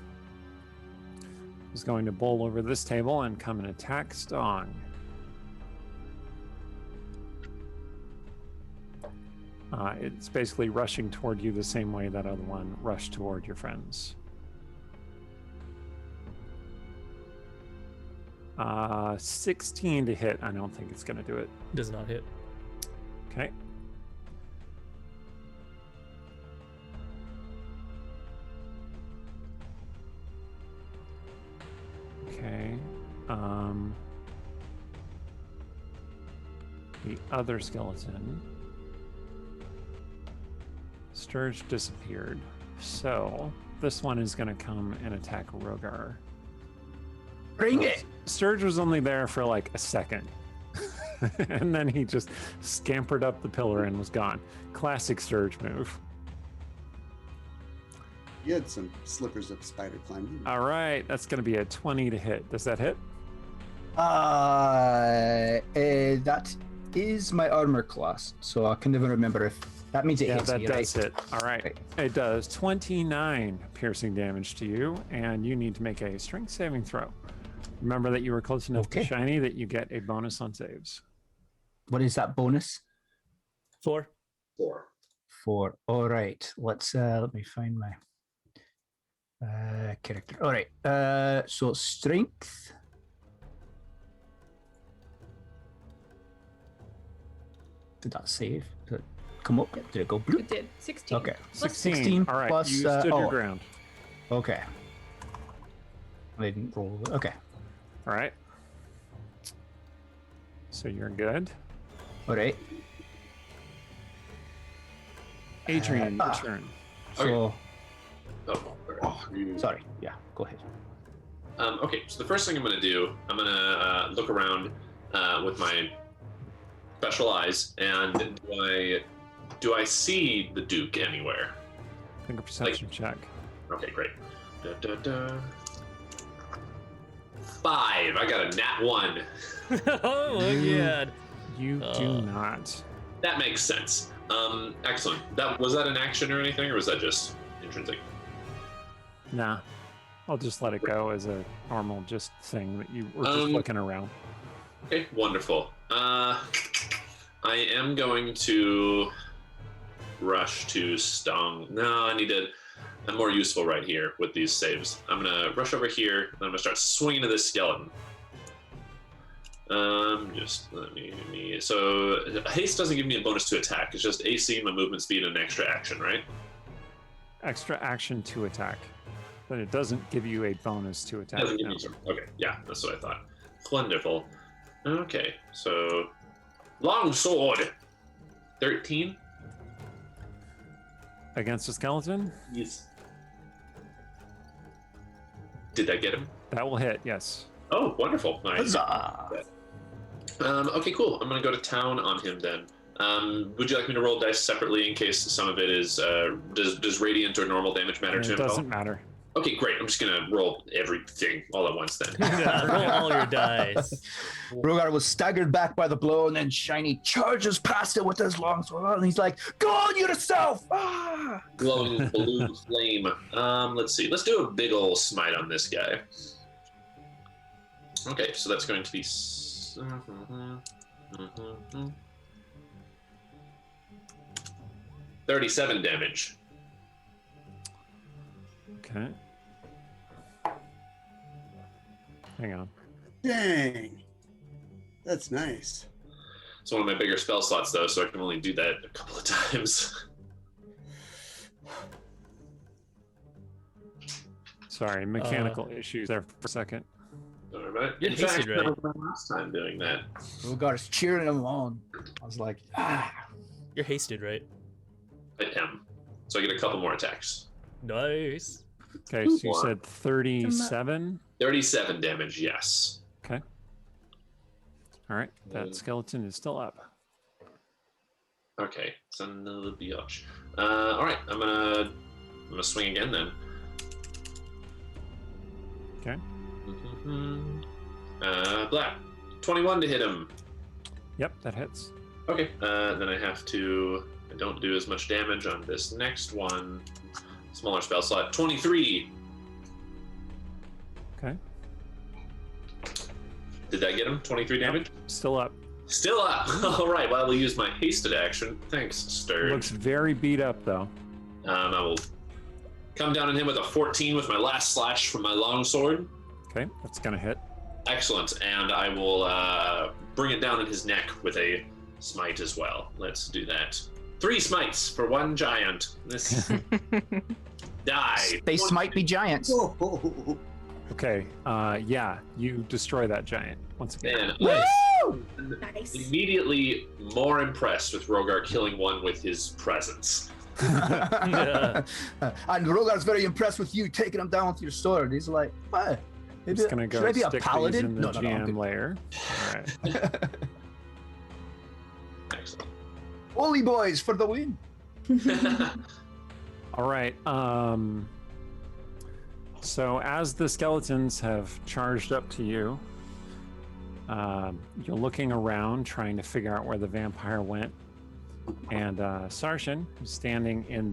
is going to bowl over this table and come and attack Stong. It's basically rushing toward you the same way that other one rushed toward your friends. 16 to hit. I don't think it's going to do it. Does not hit. Okay. Okay. The other skeleton. Sturge disappeared. So this one is going to come and attack Rogar. Bring it. Sturge was only there for like a second. And then he just scampered up the pillar and was gone. Classic Sturge move. You had some slippers of spider climbing. All right, that's going to be a 20 to hit. Does that hit? That is my armor class, so I can never remember if that means it Yeah, hits that me, does right? hit. All right. Right. It does 29 piercing damage to you, and you need to make a strength saving throw. Remember that you were close enough to Okay. Shiny that you get a bonus on saves. What is that bonus? 4. 4. 4. All right. Let me find my character. All right. So strength. Did that save? Did it come up? Did it go blue? It did. 16. Okay. Plus 16 All right, plus, you stood your oh. ground. Okay. I didn't roll. Okay. All right. So you're good. All right. Adrian, your Ah. turn. So Oh, sorry. Yeah. Go ahead. Okay, so the first thing I'm going to do, I'm going to look around with my special eyes, and do I see the Duke anywhere? Make a perception check. Okay, great. 5. I got a nat 1. Oh, yeah. You do not. That makes sense. Excellent. Was that an action or anything, or was that just intrinsic? Nah. I'll just let it go as a normal just thing that you were just looking around. Okay, wonderful. I am going to rush to Stong. No, I'm more useful right here with these saves. I'm gonna rush over here, and I'm gonna start swinging to this skeleton. Just let me. So haste doesn't give me a bonus to attack. It's just AC, my movement speed, and an extra action, right? Extra action to attack. But it doesn't give you a bonus to attack. Doesn't give no. me some. Okay, yeah, that's what I thought. Wonderful. Okay, so long sword. 13. Against a skeleton? Yes. Did that get him? That will hit, yes. Oh, wonderful. Nice. Huzzah! Okay, cool. I'm gonna go to town on him then. Would you like me to roll dice separately in case some of it is does radiant or normal damage matter to It him? at all? doesn't matter. Okay, great. I'm just gonna roll everything all at once then. Yeah, roll all your dice. Rogar was staggered back by the blow, and then Shiny charges past it with his long sword, and he's like, "Go on yourself!" Ah! Glowing blue flame. Let's see. Let's do a big ol' smite on this guy. Okay, so that's going to be 37 damage. Okay. Hang on. Dang. That's nice. It's one of my bigger spell slots, though, so I can only do that a couple of times. Sorry, mechanical issues there for a second. Don't worry about it. You're In fact, hasted, right? that was my last time doing that. Rugar's cheering him on. I was like, You're hasted, right? I am. So I get a couple more attacks. Nice. Okay, so you said 37. 37 damage, yes. Okay. All right, that skeleton is still up. Okay, son of a biatch. All right, I'm gonna swing again then. Okay. Black. 21 to hit him. Yep, that hits. Okay, then I don't do as much damage on this next one. Smaller spell slot. 23. Okay. Did that get him? 23 damage? Still up. Still up. All right, well, I will use my hasted action. Thanks, Sturge. Looks very beat up though. I will come down on him with a 14 with my last slash from my longsword. Okay, that's gonna hit. Excellent, and I will bring it down in his neck with a smite as well. Let's do that. 3 smites for 1 giant. This die. they might be giants. Oh, Okay, yeah, you destroy that giant once again. Man, Nice. immediately more impressed with Rogar killing one with his presence. And Rogar's very impressed with you taking him down with your sword. He's like, what? I'm just gonna go Should I be a stick these paladin? in the I'm GM good. layer. All right. Excellent. Holy boys for the win. All right. So as the skeletons have charged up to you, you're looking around trying to figure out where the vampire went, and Sarshan, who's standing in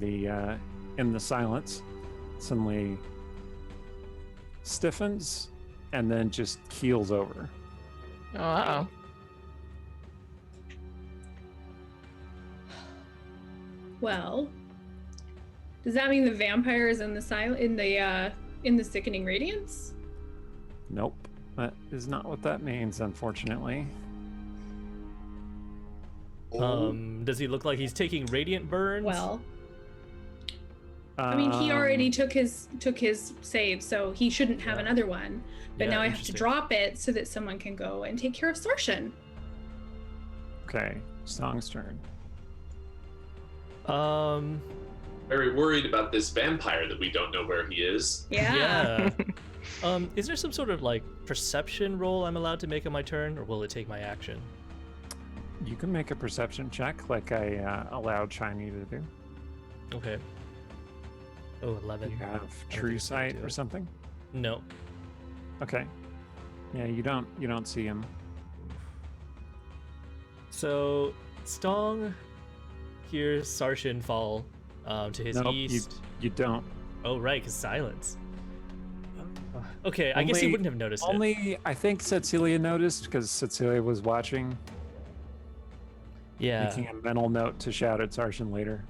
the silence, suddenly stiffens and then just keels over. Oh, uh-oh. Well, does that mean the vampire is in the in the sickening radiance? Nope, that is not what that means, unfortunately. Does he look like he's taking radiant burns? Well, I mean, he already took his save, so he shouldn't have another one. But Yeah, now I have to interesting. drop it so that someone can go and take care of Sarshan. Okay, Song's turn. Very worried about this vampire that we don't know where he is. Yeah. Yeah. Is there some sort of like perception roll I'm allowed to make on my turn, or will it take my action? You can make a perception check like I allowed Shiny to do. Okay. Oh, 11. You have think true it's gonna sight do or it. something? No. Okay. Yeah, you don't see him. So Stong hears Sarshan fall to his Nope, east. you don't. Oh, right, because silence. Okay, I guess he Only- wouldn't have noticed it. Only I think Cecilia noticed because Cecilia was watching, Yeah. making a mental note to shout at Sarshan later.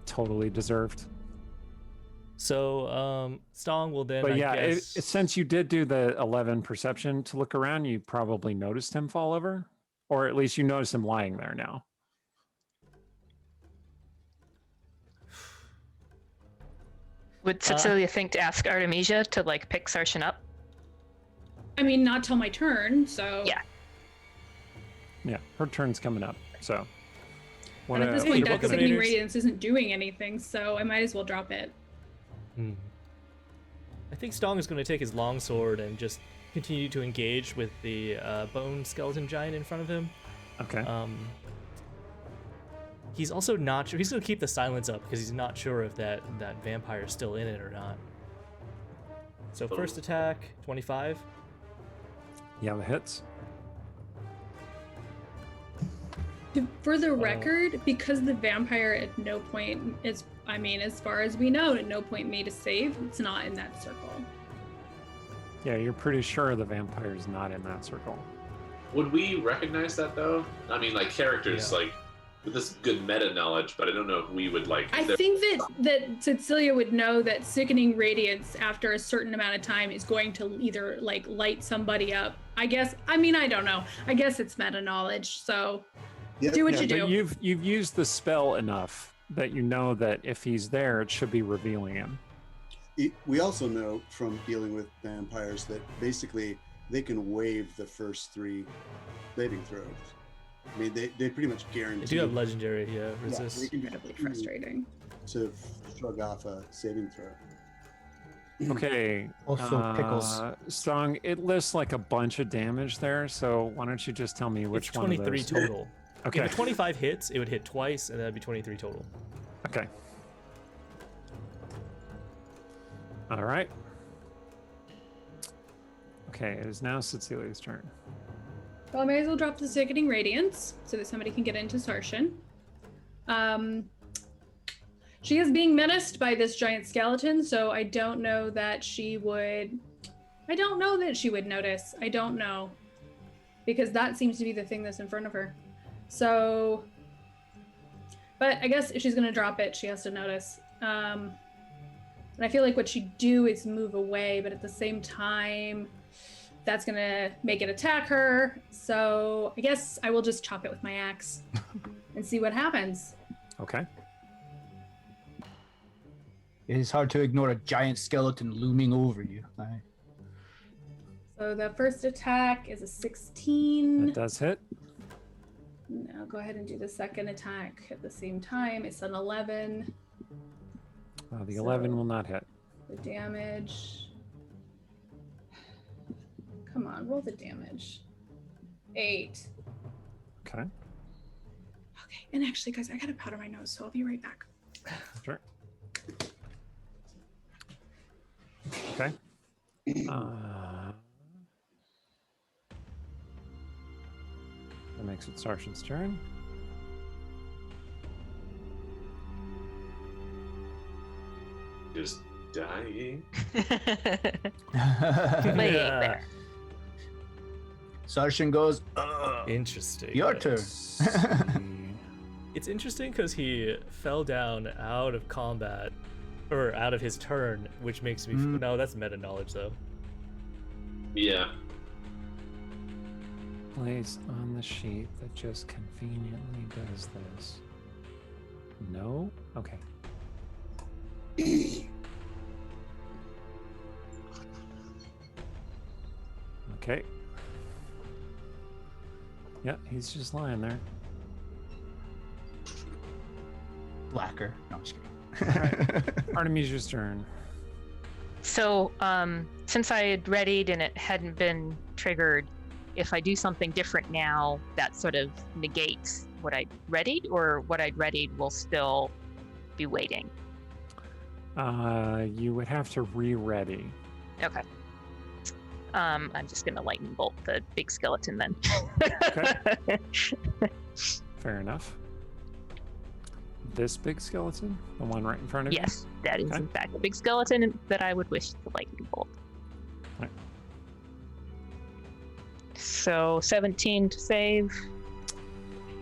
Totally deserved. So Stong will then. But I yeah, guess... since you did do the 11 perception to look around, you probably noticed him fall over, or at least you noticed him lying there now. Would Cecilia think to ask Artemisia to like pick Sarshan up? I mean, not till my turn, so. Yeah. Yeah, her turn's coming up, so. But at this Hey, point, you're that welcome, sickening Raiders. radiance isn't doing anything, so I might as well drop it. I think Stong is going to take his longsword and just continue to engage with the bone skeleton giant in front of him. Okay. He's also not sure. He's going to keep the silence up because he's not sure if that vampire is still in it or not. So first attack, 25. Yeah, the hits. For the record, because the vampire at no point is, I mean, as far as we know, at no point made a save, it's not in that circle. Yeah, you're pretty sure the vampire's not in that circle. Would we recognize that though? I mean, like characters, Yeah. like this good meta knowledge, but I don't know if we would like. I think that Cecilia would know that sickening radiance after a certain amount of time is going to either like light somebody up. I guess. I mean, I don't know. I guess it's meta knowledge. So do what you do. But you've used the spell enough that you know that if he's there, it should be revealing him. We also know from dealing with vampires that basically they can waive the first 3 saving throws. I mean, they pretty much guarantee. They do have legendary, resist. they can Incredibly frustrating. to shrug off a saving throw. Okay. Also pickles. Strong. It lists like a bunch of damage there, so why don't you just tell me which It's one of 23 those? total. Okay. If 25 hits, it would hit twice, and that'd be 23 total. Okay. All right. Okay, it is now Cecilia's turn. Well, I may as well drop the sickening radiance so that somebody can get into Sarshan. She is being menaced by this giant skeleton, so I don't know that she would. I don't know that she would notice. I don't know, because that seems to be the thing that's in front of her. So, but I guess if she's gonna drop it, she has to notice. And I feel like what she'd do is move away, but at the same time, that's gonna make it attack her. So I guess I will just chop it with my axe and see what happens. Okay. It is hard to ignore a giant skeleton looming over you. So the first attack is a 16. That does hit. Now go ahead and do the second attack at the same time. It's an 11. The 11 will not hit. The damage. Come on, roll the damage. 8. Okay. Okay, and actually, guys, I gotta powder my nose, so I'll be right back. Sure. Okay. That makes it Sarshan's turn. Just dying. Way better. Sarshan goes, Interesting. your turn. It's interesting because he fell down out of combat, or out of his turn, which makes me. No, that's meta knowledge though. Yeah. Place on the sheet that just conveniently does this. No? Okay. Okay. Yeah, he's just lying there. Blacker. No, I'm just kidding. Arnemisia's turn. So, since I had readied and it hadn't been triggered, if I do something different now, that sort of negates what I readied, or what I'd readied will still be waiting? You would have to re-ready. Okay. I'm just gonna lightning bolt the big skeleton then. Okay. Fair enough. This big skeleton? The one right in front of you? Yes, that is Okay. in fact a big skeleton that I would wish to lightning bolt. Right. So 17 to save.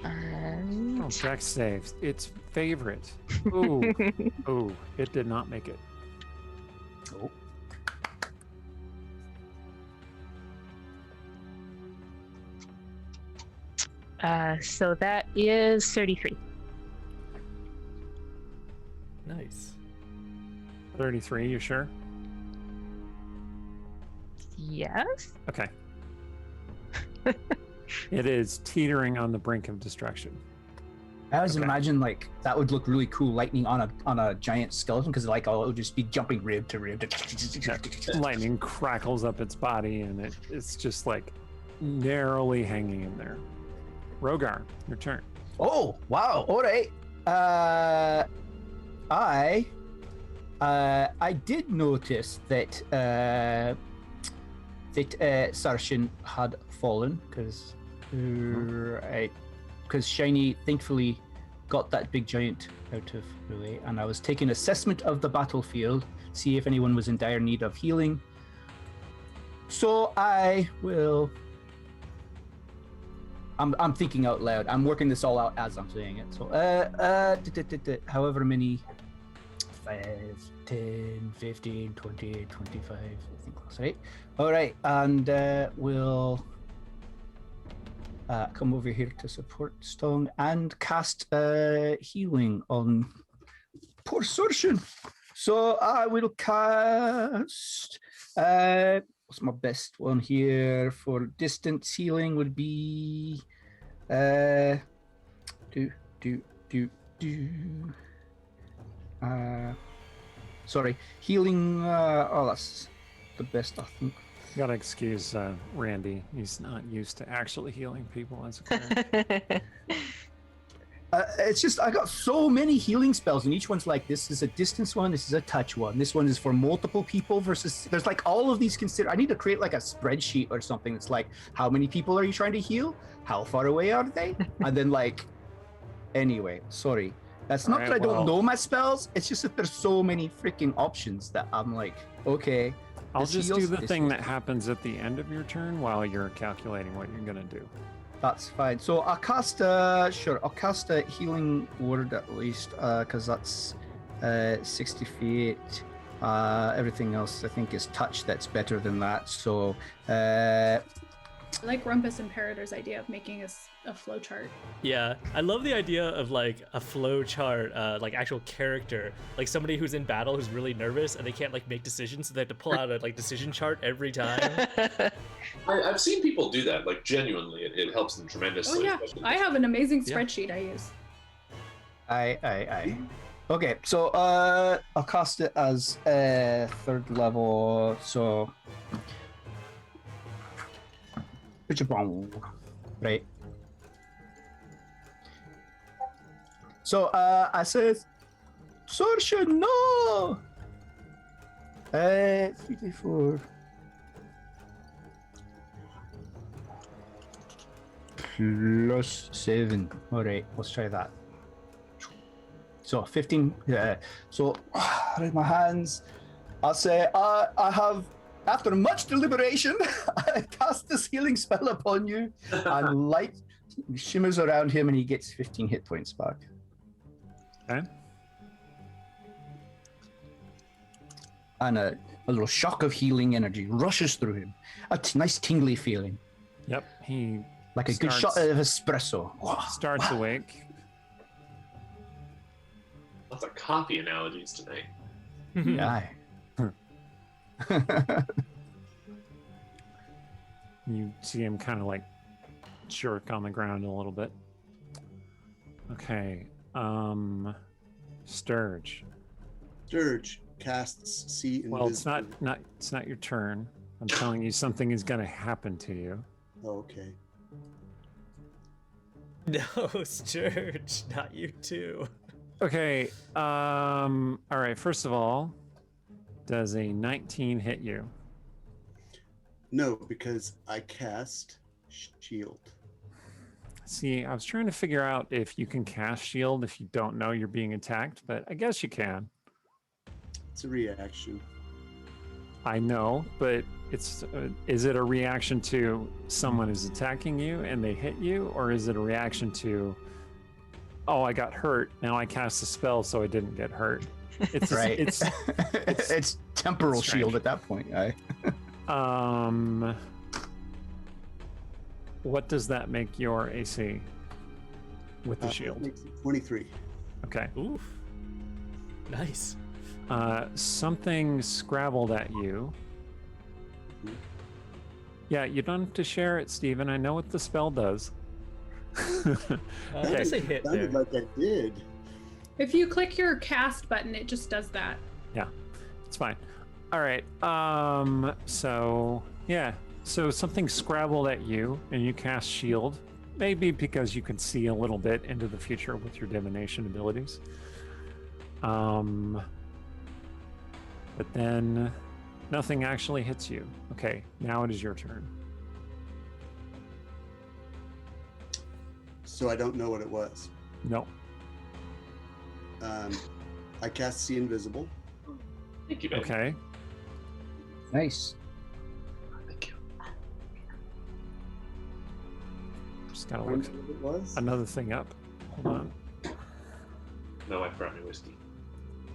Oh, Dex saves. Its favorite. Ooh. Ooh, it did not make it. Oh. So that is 33. Nice. 33, you sure? Yes. Okay. It is teetering on the brink of destruction. I always Okay. imagine like that would look really cool, lightning on a giant skeleton, because like it would just be jumping rib to rib. Lightning crackles up its body, and it's just like narrowly hanging in there. Rogar, your turn. Oh wow! All right. I did notice that Sarshan had fallen because Shiny thankfully got that big giant out of the way, and I was taking assessment of the battlefield, see if anyone was in dire need of healing. So I will I'm thinking out loud. I'm working this all out as I'm saying it. So however many 5, 10, 15, 20, 25, I think that's right. All right, and we'll come over here to support Stone and cast healing on poor Sorshin. So I will cast what's my best one here for distance healing would be sorry, healing that's the best I think. Gotta excuse Randy. He's not used to actually healing people as a cleric. It's just I got so many healing spells, and each one's like this is a distance one, this is a touch one, this one is for multiple people versus there's like all of these I need to create like a spreadsheet or something. It's like how many people are you trying to heal? How far away are they? And then like anyway, sorry. That's not that I don't know my spells. It's just that there's so many freaking options that I'm like, okay. I'll just do the thing that happens at the end of your turn while you're calculating what you're gonna do. That's fine. So I'll cast I'll cast a healing word at least, because that's 60 feet. Everything else I think is touch that's better than that. So I like Rumpus Imperator's idea of making a flow chart. Yeah, I love the idea of like a flow chart, like actual character, like somebody who's in battle who's really nervous and they can't like make decisions, so they have to pull out a like decision chart every time. I've seen people do that, like genuinely, it helps them tremendously. Oh yeah, I have an amazing spreadsheet I use. I okay, so I'll cast it as 3rd level. So right. So I said, Sorsha, no. 3d4 plus 7. All right, let's try that. So 15. So right, my hands. I'll say I have. After much deliberation, I cast this healing spell upon you, and light shimmers around him, and he gets 15 hit points back. Okay. And a little shock of healing energy rushes through him. A nice tingly feeling. Yep, he like a good shot of espresso. starts awake. Lots of coffee analogies tonight. Yeah. You see him kind of like jerk on the ground a little bit. Okay. Sturge. Sturge casts see invisible. Well, it's not your turn. I'm telling you something is going to happen to you. Okay. No, Sturge, not you too. Okay. All right. First of all, does a 19 hit you? No, because I cast shield. See, I was trying to figure out if you can cast shield if you don't know you're being attacked, but I guess you can. It's a reaction. I know, but it's is it a reaction to someone is attacking you and they hit you, or is it a reaction to, oh, I got hurt, now I cast a spell so I didn't get hurt? It's right. It's temporal strange. shield at that point. What does that make your AC with the shield? Makes it 23. Okay. Oof. Nice. Something scrabbled at you. Yeah, you don't have to share it, Steven. I know what the spell does. What does it hit there? Sounded like I did. If you click your cast button, it just does that. Yeah, it's fine. All right. So yeah. So something scrabbled at you, and you cast shield. Maybe because you can see a little bit into the future with your divination abilities. But then nothing actually hits you. Okay, now it is your turn. So I don't know what it was. No. I cast see invisible. Thank you, babe. Okay. Nice. Thank you. Just gotta look It was? another thing up. Hold on. No, I brought me whiskey.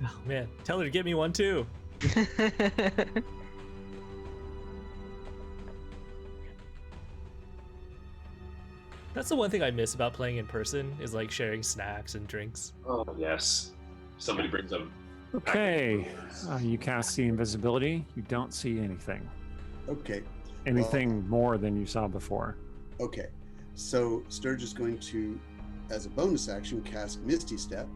Oh man, tell her to get me one too. That's the one thing I miss about playing in person is like sharing snacks and drinks. Oh yes. Somebody brings them. Okay, you cast see invisibility. You don't see anything. Okay. Anything more than you saw before. Okay. So Sturge is going to, as a bonus action, cast Misty Step.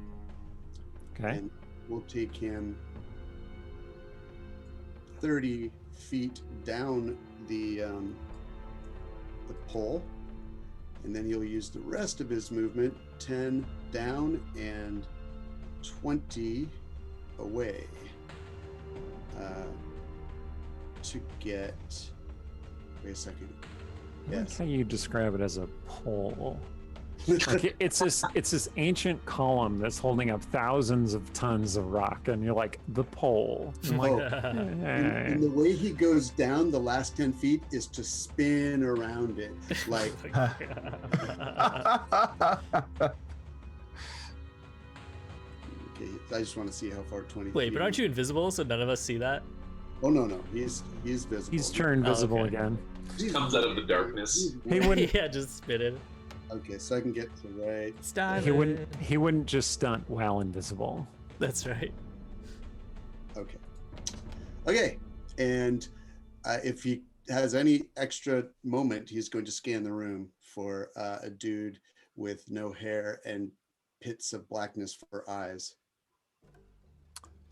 Okay. And we'll take him 30 feet down the pole. And then he'll use the rest of his movement, 10 down and 20 away, to get, wait a second. I like Yes. how you describe it as a pole. Like it's this ancient column that's holding up thousands of tons of rock, and you're like the pole. I'm like, Oh, eh. and the way he goes down the last 10 feet is to spin around it. Like, okay, I just want to see how far 20 Wait, feet but aren't is. you invisible so none of us see that? Oh, no, he's visible. He's turned visible okay. again. Comes out of the darkness. He wouldn't. Yeah, just spin it. Okay, so I can get to right. Stop He wouldn't. He wouldn't just stunt while invisible. That's right. Okay, and if he has any extra moment, he's going to scan the room for a dude with no hair and pits of blackness for eyes.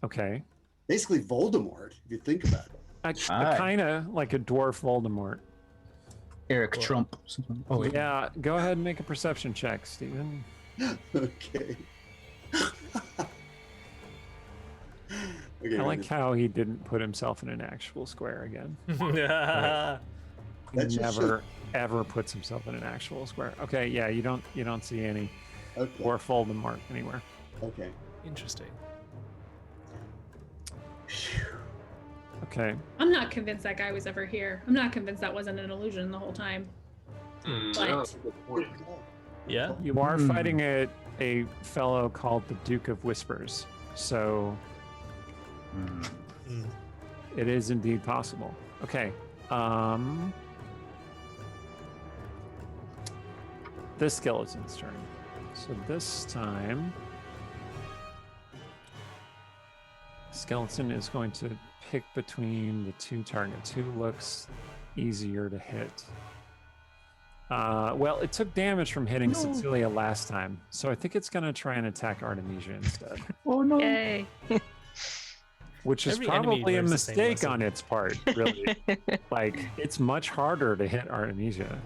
Okay. Basically Voldemort, if you think about it. Aye. Kind of like a dwarf Voldemort. Eric Trump. Something. Oh, wait. Yeah. Go ahead and make a perception check, Steven. Okay. Okay, I like how he didn't put himself in an actual square again. That He just never ever puts himself in an actual square. Okay, yeah, you don't see any okay. dwarf Voldemort anywhere. Okay. Interesting. Okay. I'm not convinced that guy was ever here. I'm not convinced that wasn't an illusion the whole time. Hmm, But- oh, that's a good point. Yeah. You are fighting a fellow called the Duke of Whispers. So Mm. it is indeed possible. Okay. This skeleton's turn. So this time skeleton is going to pick between the two targets. Who looks easier to hit? Well, it took damage from hitting Cecilia last time, so I think it's going to try and attack Artemisia instead, Oh, no. Yay. which is Every enemy probably a learns the same mistake lesson. on its part, really. Like, it's much harder to hit Artemisia.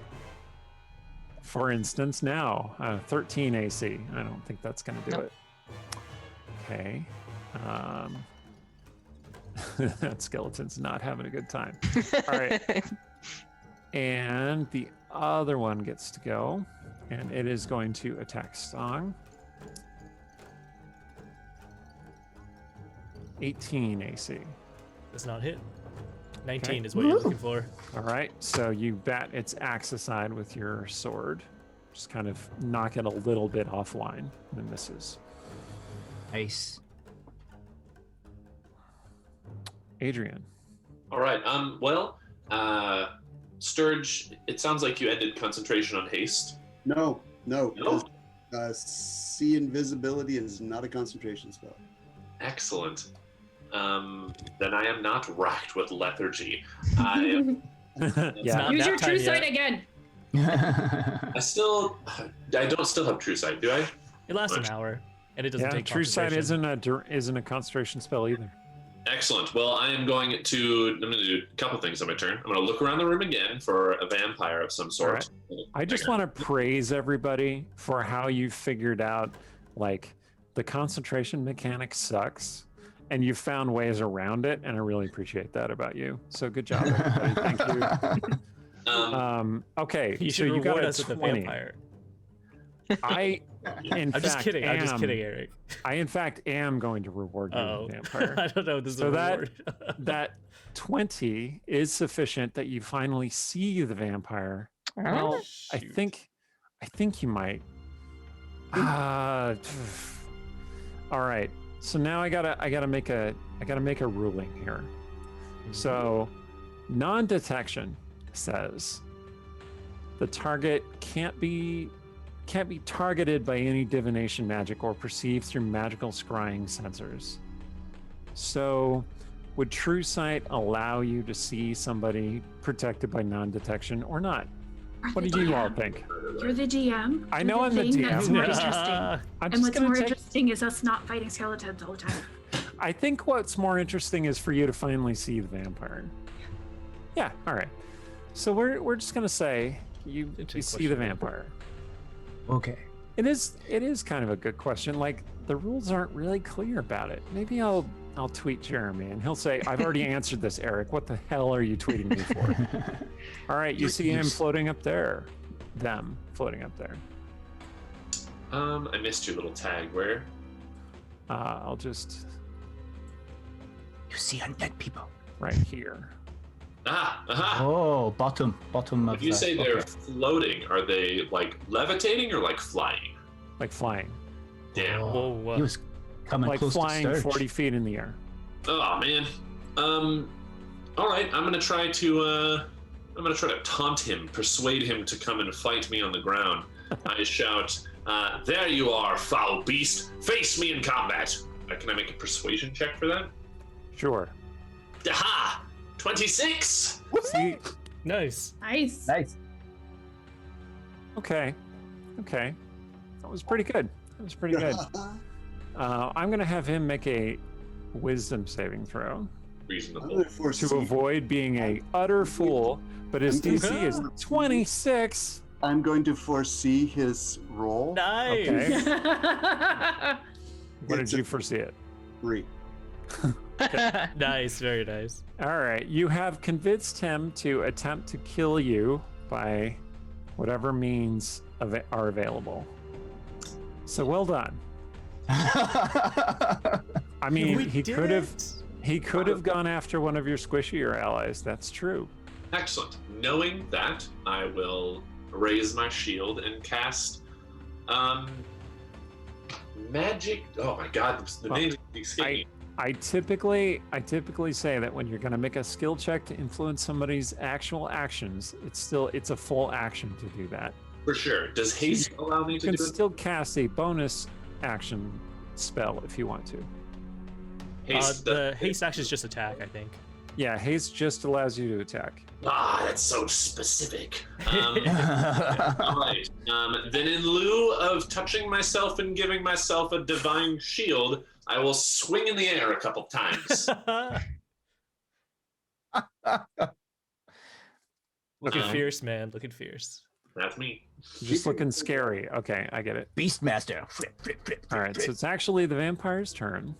For instance, now, 13 AC. I don't think that's going to do Nope. it. Okay. That skeleton's not having a good time. All right. And the other one gets to go, and it is going to attack Song. 18 AC. Does not hit. 19 Okay. is what you're looking for. All right, so you bat its axe aside with your sword. Just kind of knock it a little bit offline, and it misses. Nice. Adrian. All right. Well, Sturge, it sounds like you ended concentration on haste. No. No? See invisibility is not a concentration spell. Excellent. Then I am not racked with lethargy. I Yeah. not Use that your time true yet. sight again. I don't still have true sight, do I? It lasts an hour, and it doesn't Yeah, take True Sight concentration. isn't a concentration spell either. Excellent. Well, I'm going to do a couple things on my turn. I'm going to look around the room again for a vampire of some sort. I just want to praise everybody for how you figured out, like, the concentration mechanic sucks, and you found ways around it, and I really appreciate that about you. So good job, everybody. Thank you. Okay, You so should you got reward a us with a 20. vampire. In I'm just fact, kidding. I'm just kidding, Eric. I, in fact, am going to reward you Oh, with a vampire. I don't know. If this So is a that- reward. That 20 is sufficient that you finally see the vampire. Well, I Shoot. think I think you might. All right. So now I gotta make a ruling here. So, non-detection says the target can't be targeted by any divination magic or perceived through magical scrying sensors. So, would True Sight allow you to see somebody protected by non-detection or not? What do you all think? You're the GM. I know I'm the thing DM. That's more interesting. I'm And just what's gonna more take- interesting is us not fighting skeletons all the time. I think what's more interesting is for you to finally see the vampire. Yeah, all right. So we're just gonna say you see the vampire. Okay. It is kind of a good question. Like the rules aren't really clear about it. Maybe I'll tweet Jeremy and he'll say, "I've already answered this, Eric. What the hell are you tweeting me for?" All right, you see him floating up there. Them floating up there. I missed your little tag. Where? I'll just You see undead people. right here. Aha! Oh, bottom of If you the- say they're okay. floating, are they like levitating or like flying? Like flying. Damn. Whoa, He was coming Like close flying to Sturge. 40 feet in the air. Oh man. All right. I'm gonna try to taunt him, persuade him to come and fight me on the ground. I shout, "There you are, foul beast! Face me in combat!" Can I make a persuasion check for that? Sure. Aha! 26. See, Nice. Nice. Nice. okay. That was pretty good. I'm gonna have him make a wisdom saving throw I'm Reasonable. gonna foresee- to avoid being a utter fool, but his DC is 26. I'm going to foresee his roll. Nice. Okay. What did It's you a- foresee it? 3. Nice, very nice. All right, you have convinced him to attempt to kill you by whatever means are available. So well done. I mean, We he did could have gone after one of your squishier allies. That's true. Excellent. Knowing that, I will raise my shield and cast magic. Oh my god, the Well, name escaped me. I typically say that when you're going to make a skill check to influence somebody's actual actions, it's a full action to do that. For sure. Does haste allow me You to can do it? still cast a bonus action spell if you want to. Haste. The haste action is just attack, I think. Yeah, haste just allows you to attack. That's so specific. All right. Then, in lieu of touching myself and giving myself a divine shield, I will swing in the air a couple times. Looking Um, fierce, man. Looking fierce. That's me. Just looking scary. Okay, I get it. Beastmaster. Flip. All right, so it's actually the vampire's turn.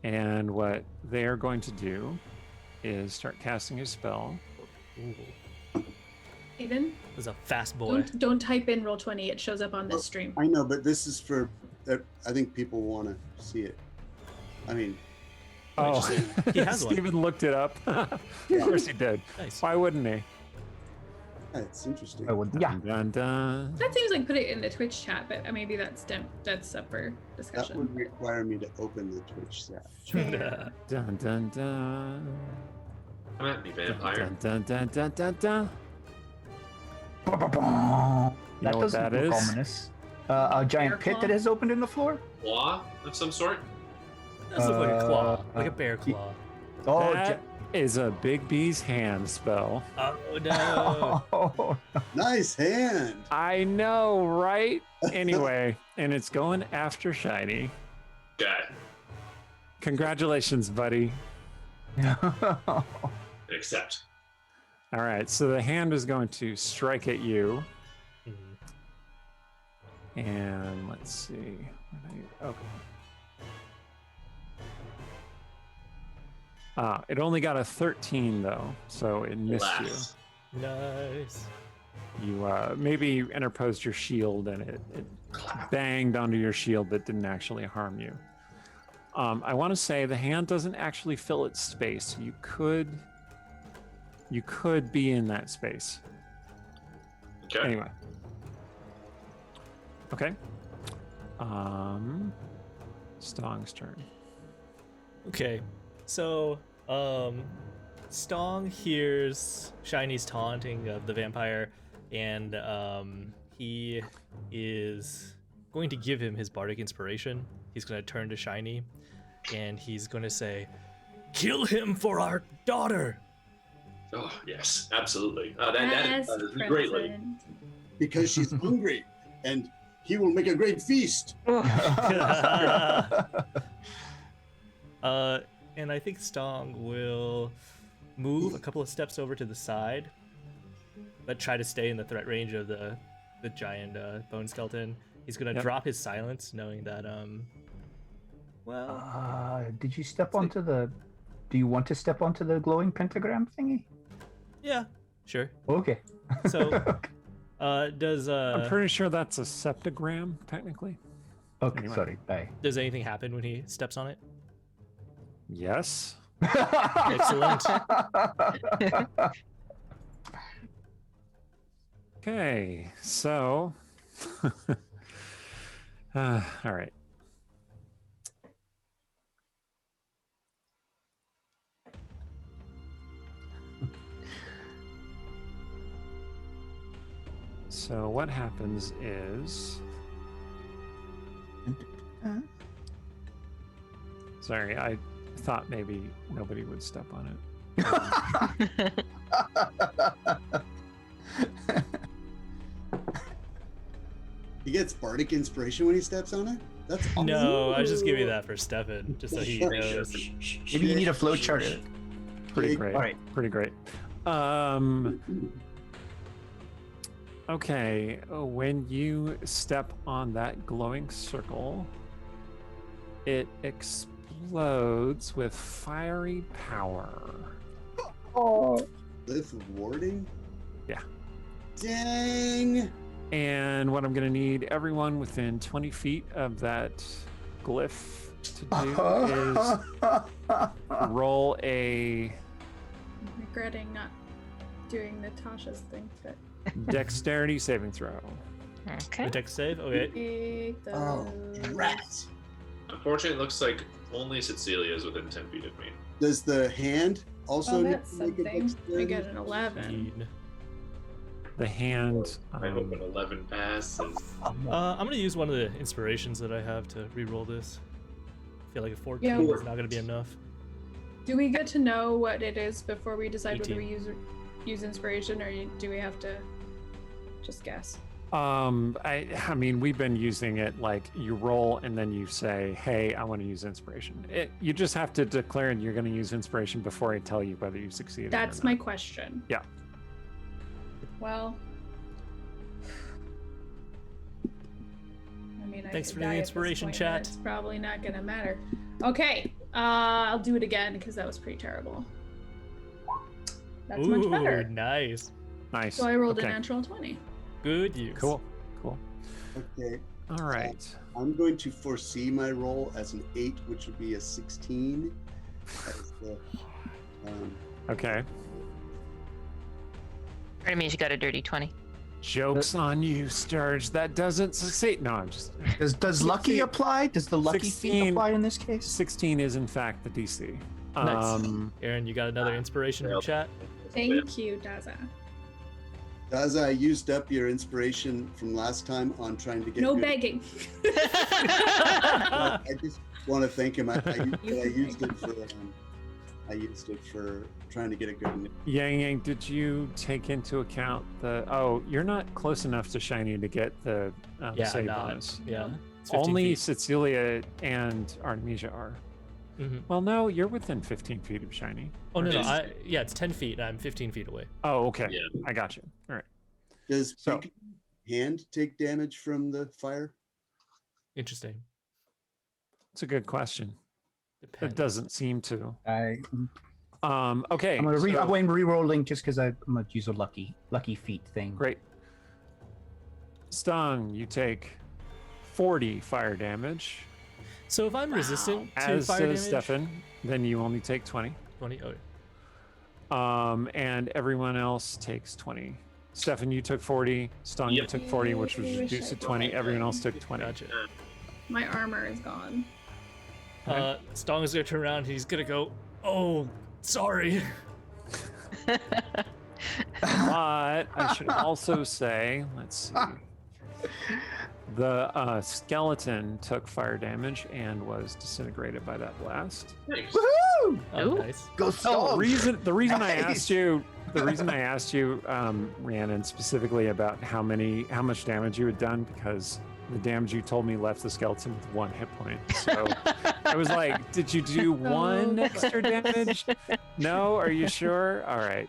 And what they are going to do is start casting a spell. Ooh, Aiden, this is a fast boy. don't type in roll20. It shows up on this stream. I know, but this is for. I think people want to see it. I mean, Oh, He has one. Steven looked it up. Of course he did. Nice. Why wouldn't he? yeah, it's interesting. Yeah. Dun, dun. That seems like put it in the Twitch chat, but maybe that's up for That discussion. would require me to open the Twitch chat. Dun, dun, dun. Come at me, vampire. Dun, dun, dun, dun, dun, dun. That know what doesn't that look is? ominous. A giant Bear pit claw? that has opened in the floor? Claw of some sort? That's like a claw, like a Uh, bear claw. Oh, That is a Big B's hand spell. Oh no! oh, Nice hand. I know, right? Anyway, and it's going after Shiny. Okay. Congratulations, buddy. Accept. All right, so the hand is going to strike at you. Mhm. And let's see. Okay. It only got a 13 though, so it missed Alas. Nice. you. You maybe interposed your shield and it banged onto your shield but didn't actually harm you. I want to say the hand doesn't actually fill its space. You could be in that space. Okay. Anyway, Okay. Stong's turn. Okay, so Stong hears Shiny's taunting of the vampire, and he is going to give him his bardic inspiration. He's going to turn to Shiny, and he's going to say, "Kill him for our daughter." Oh yes, absolutely. That is greatly. Because she's hungry, and he will make a great feast. And I think Stong will move a couple of steps over to the side, but try to stay in the threat range of the giant bone skeleton. He's gonna drop his silence, knowing that did you step onto the? Do you want to step onto the glowing pentagram thingy? yeah, sure. Okay. So does I'm pretty sure that's a septagram, technically. Okay, Anyway. sorry. Bye. does anything happen when he steps on it? Yes. Excellent. Okay, so. All right. So what happens is. Sorry, I thought maybe nobody would step on it. He gets bardic inspiration when he steps on it? That's awesome. No, I was just giving you that for Stefan, just so he knows. Maybe you need a flow chart. Pretty great. All right. Pretty great. Okay, when you step on that glowing circle, it explodes with fiery power. With warding? Yeah. Dang! And what I'm going to need everyone within 20 feet of that glyph to do is roll a I'm regretting not doing Natasha's thing, but dexterity saving throw. Okay. The dex save? Okay. take those. Oh, rat! Unfortunately, it looks like only Cecilia is within 10 feet of me. Does the hand also Oh, need that's to make a something. I dexterity? get an 11. The hand. I hope an 11 passes. I'm gonna use one of the inspirations that I have to re-roll this. I feel like a 14 Yeah. is not gonna be enough. Do we get to know what it is before we decide 18. whether we use inspiration, or do we have to just guess? I mean, we've been using it like you roll and then you say, "Hey, I want to use inspiration." You just have to declare you're going to use inspiration before I tell you whether you succeeded. That's or my not. question. Yeah. Well, I mean, Thanks I for could the die at this inspiration, point, chat. and it's probably not gonna matter. Okay, I'll do it again because that was pretty terrible. That's much Ooh, better. nice. Nice. So I rolled Okay. a natural 20. Good use. Cool. Okay, All right. I'm going to foresee my roll as an 8, which would be a 16. As the, Okay. That means you got a dirty 20. Joke's on you, Sturge. That doesn't succeed. No, I'm just. Does lucky apply? Does the lucky feat 16 apply in this case? 16 is in fact the DC. Nice. Aaron, you got another inspiration from chat? Thank you, Daza. Daza, I used up your inspiration from last time on trying to get No good. begging. I just want to thank him. I used it for trying to get a good. Yang Yang, did you take into account the? Oh, you're not close enough to Shiny to get the Yeah, save not. bonus. Yeah. It's 15 Only feet. Cecilia and Arnemijia are. Mhm. Well, no, you're within 15 feet of Shiny. Oh no, Is- yeah, it's 10 feet. I'm 15 feet away. Oh, okay. Yeah. I got you. All right. Does So- Pink hand take damage from the fire? Interesting. It's a good question. It Depends. doesn't seem to. Okay, Okay. I'm gonna so- I'm going re-rolling just because I'm gonna use a lucky feat thing. Great. Stung, you take 40 fire damage. So if I'm resistant to As fire damage, does Stefan, then you only take 20. 20. Oh, And everyone else takes 20. Stefan, you took 40. Stong, you Yep. took 40, which was I wish reduced to I 20. could. Everyone else took 20. Gotcha. My armor is gone. Stong is gonna turn around. He's gonna go, "Oh, sorry." But I should also say, let's see. The skeleton took fire damage and was disintegrated by that blast. Thanks. Woohoo! Oh, Ooh. nice. Go The Stog. reason I Nice. asked you, Rhiannon, specifically about how much damage you had done, because the damage you told me left the skeleton with 1 hit point. So I was like, did you do 1 extra damage? No, are you sure? All right.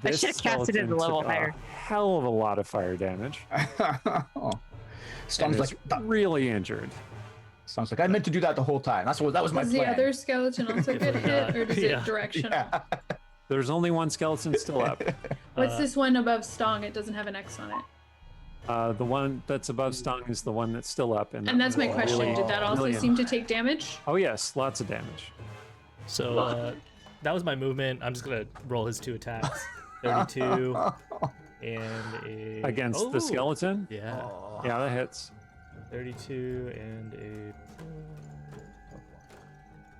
This should've casted it skeleton a level took higher. hell of a lot of fire damage. Sounds and like is really injured. sounds like I meant to do that the whole time. That was my Does plan. the other skeleton also get hit, or does Yeah. it directional? Yeah. There's only 1 skeleton still up. What's this one above Stong? It doesn't have an X on it. The one that's above Stong is the one that's still up, and And that's my one's question. really- Did that also really seem to take damage? Oh yes, lots of damage. So that was my movement. I'm just gonna roll his 2 attacks. 32 and a Against the Oh, skeleton? Yeah, Yeah, that hits. 32 and a.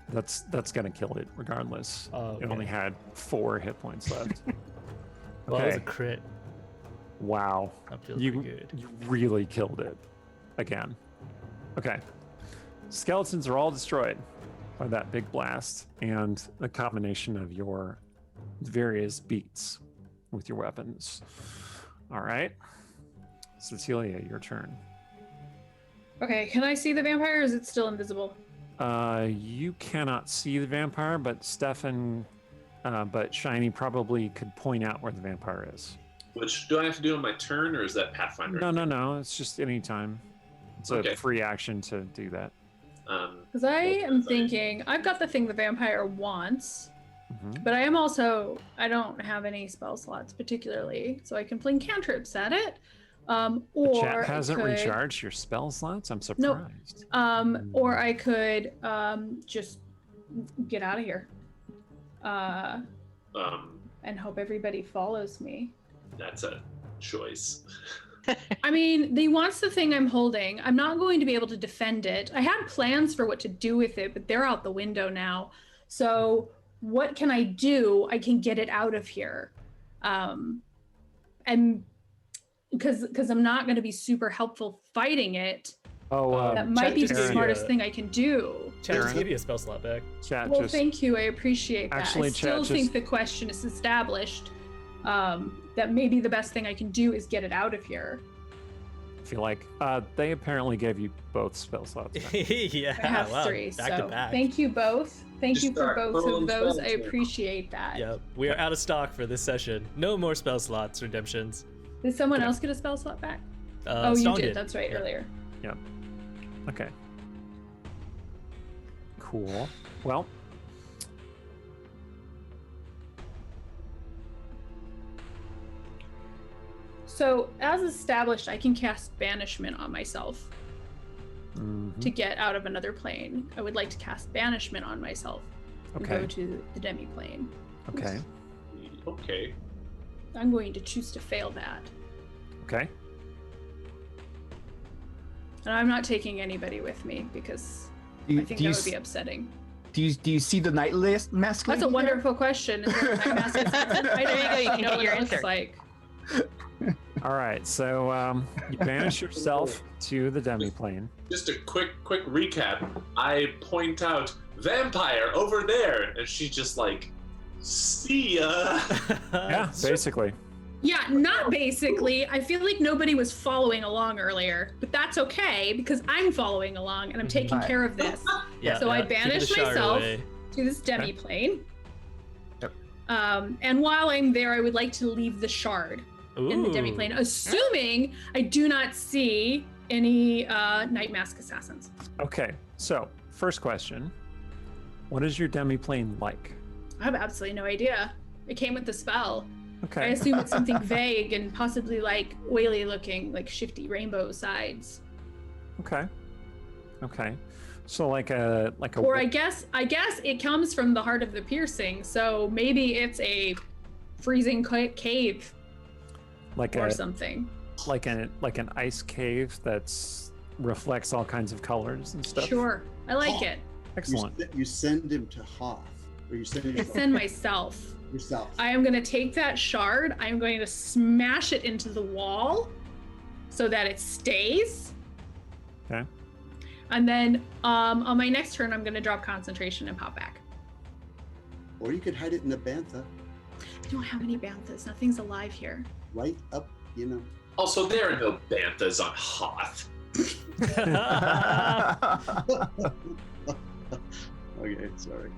That's gonna kill it regardless. Oh, It only okay. had 4 hit points left. Well, that was a Okay. crit. Wow. That feels You pretty good. you really killed it. Again. Okay. Skeletons are all destroyed by that big blast and the combination of your various beats with your weapons. All right. Cecilia, your turn. Okay, can I see the vampire, or is it still invisible? You cannot see the vampire, but Stefan, but Shiny probably could point out where the vampire is. Which do I have to do on my turn, or is that Pathfinder? No. It's just any time. It's Okay. a free action to do that. Because I am thinking, I've got the thing the vampire wants, Mhm. but I don't have any spell slots particularly, so I can fling cantrips at it. The Or chat I hasn't could- recharged your spell slots? I'm Nope. surprised. Or I could just get out of here Um, and hope everybody follows me. that's a choice. I mean, he wants the thing I'm holding. I'm not going to be able to defend it. I had plans for what to do with it, but they're out the window now. So what can I do? I can get it out of here. And because I'm not going to be super helpful fighting it, that might be the just- smartest thing I can do. Chat just Aaron? gave you a spell slot back. Chat Well, just thank you. I appreciate that. Actually, I still chat think just- the question is established. That maybe the best thing I can do is get it out of here. feel like they apparently gave you both spell slots. back. Yeah, I have wow, 3, back so to back. thank you both. Thank Just you for start both throwing of those. spells I now. appreciate that. Yep, we are out of stock for this session. No more spell slots redemptions. Did someone else get a spell slot back? You Stone did. That's right, Yeah. earlier. Okay. Cool. Well, So, as established, I can cast Banishment on myself mhm. to get out of another plane. I would like to cast Banishment on myself and go Okay. to the Demi plane. Okay. Okay. I'm going to choose to fail that. Okay. And I'm not taking anybody with me because Do I you, think do you that would be s- upsetting. do you see the night mask? That's a lady there? wonderful question. Is there a night mask? I don't There you go, you actually can know get what your it looks insert. like. All right. So you banish yourself to the demi plane. Just a quick recap. I point out vampire over there, and she just like, see ya. Yeah, basically. Yeah, not basically. I feel like nobody was following along earlier, but that's okay because I'm following along and I'm taking Alright. care of this Yeah, So I keeping the banish shard myself. away. to this demi plane. Yep. And while I'm there, I would like to leave the shard in the demi Ooh. plane, assuming I do not see any night mask assassins. Okay. So first question: what is your demi plane like? I have absolutely no idea. It came with the spell. I Okay. assume it's something vague and possibly like oily looking, like shifty rainbow sides. Okay. Okay. So like a Or I guess it comes from the heart of the piercing, so maybe it's a freezing cave. Like or a something. like an ice cave that's reflects all kinds of colors and stuff. Sure, I like it. Excellent. You send him to Hoth, or you send him I send myself. yourself. I am going to take that shard. I'm going to smash it into the wall so that it stays. Okay. And then on my next turn, I'm going to drop concentration and pop back. Or you could hide it in the bantha, I don't have any banthas. Nothing's alive here. right up, you know. Also, there are no banthas on Hoth. Okay, sorry.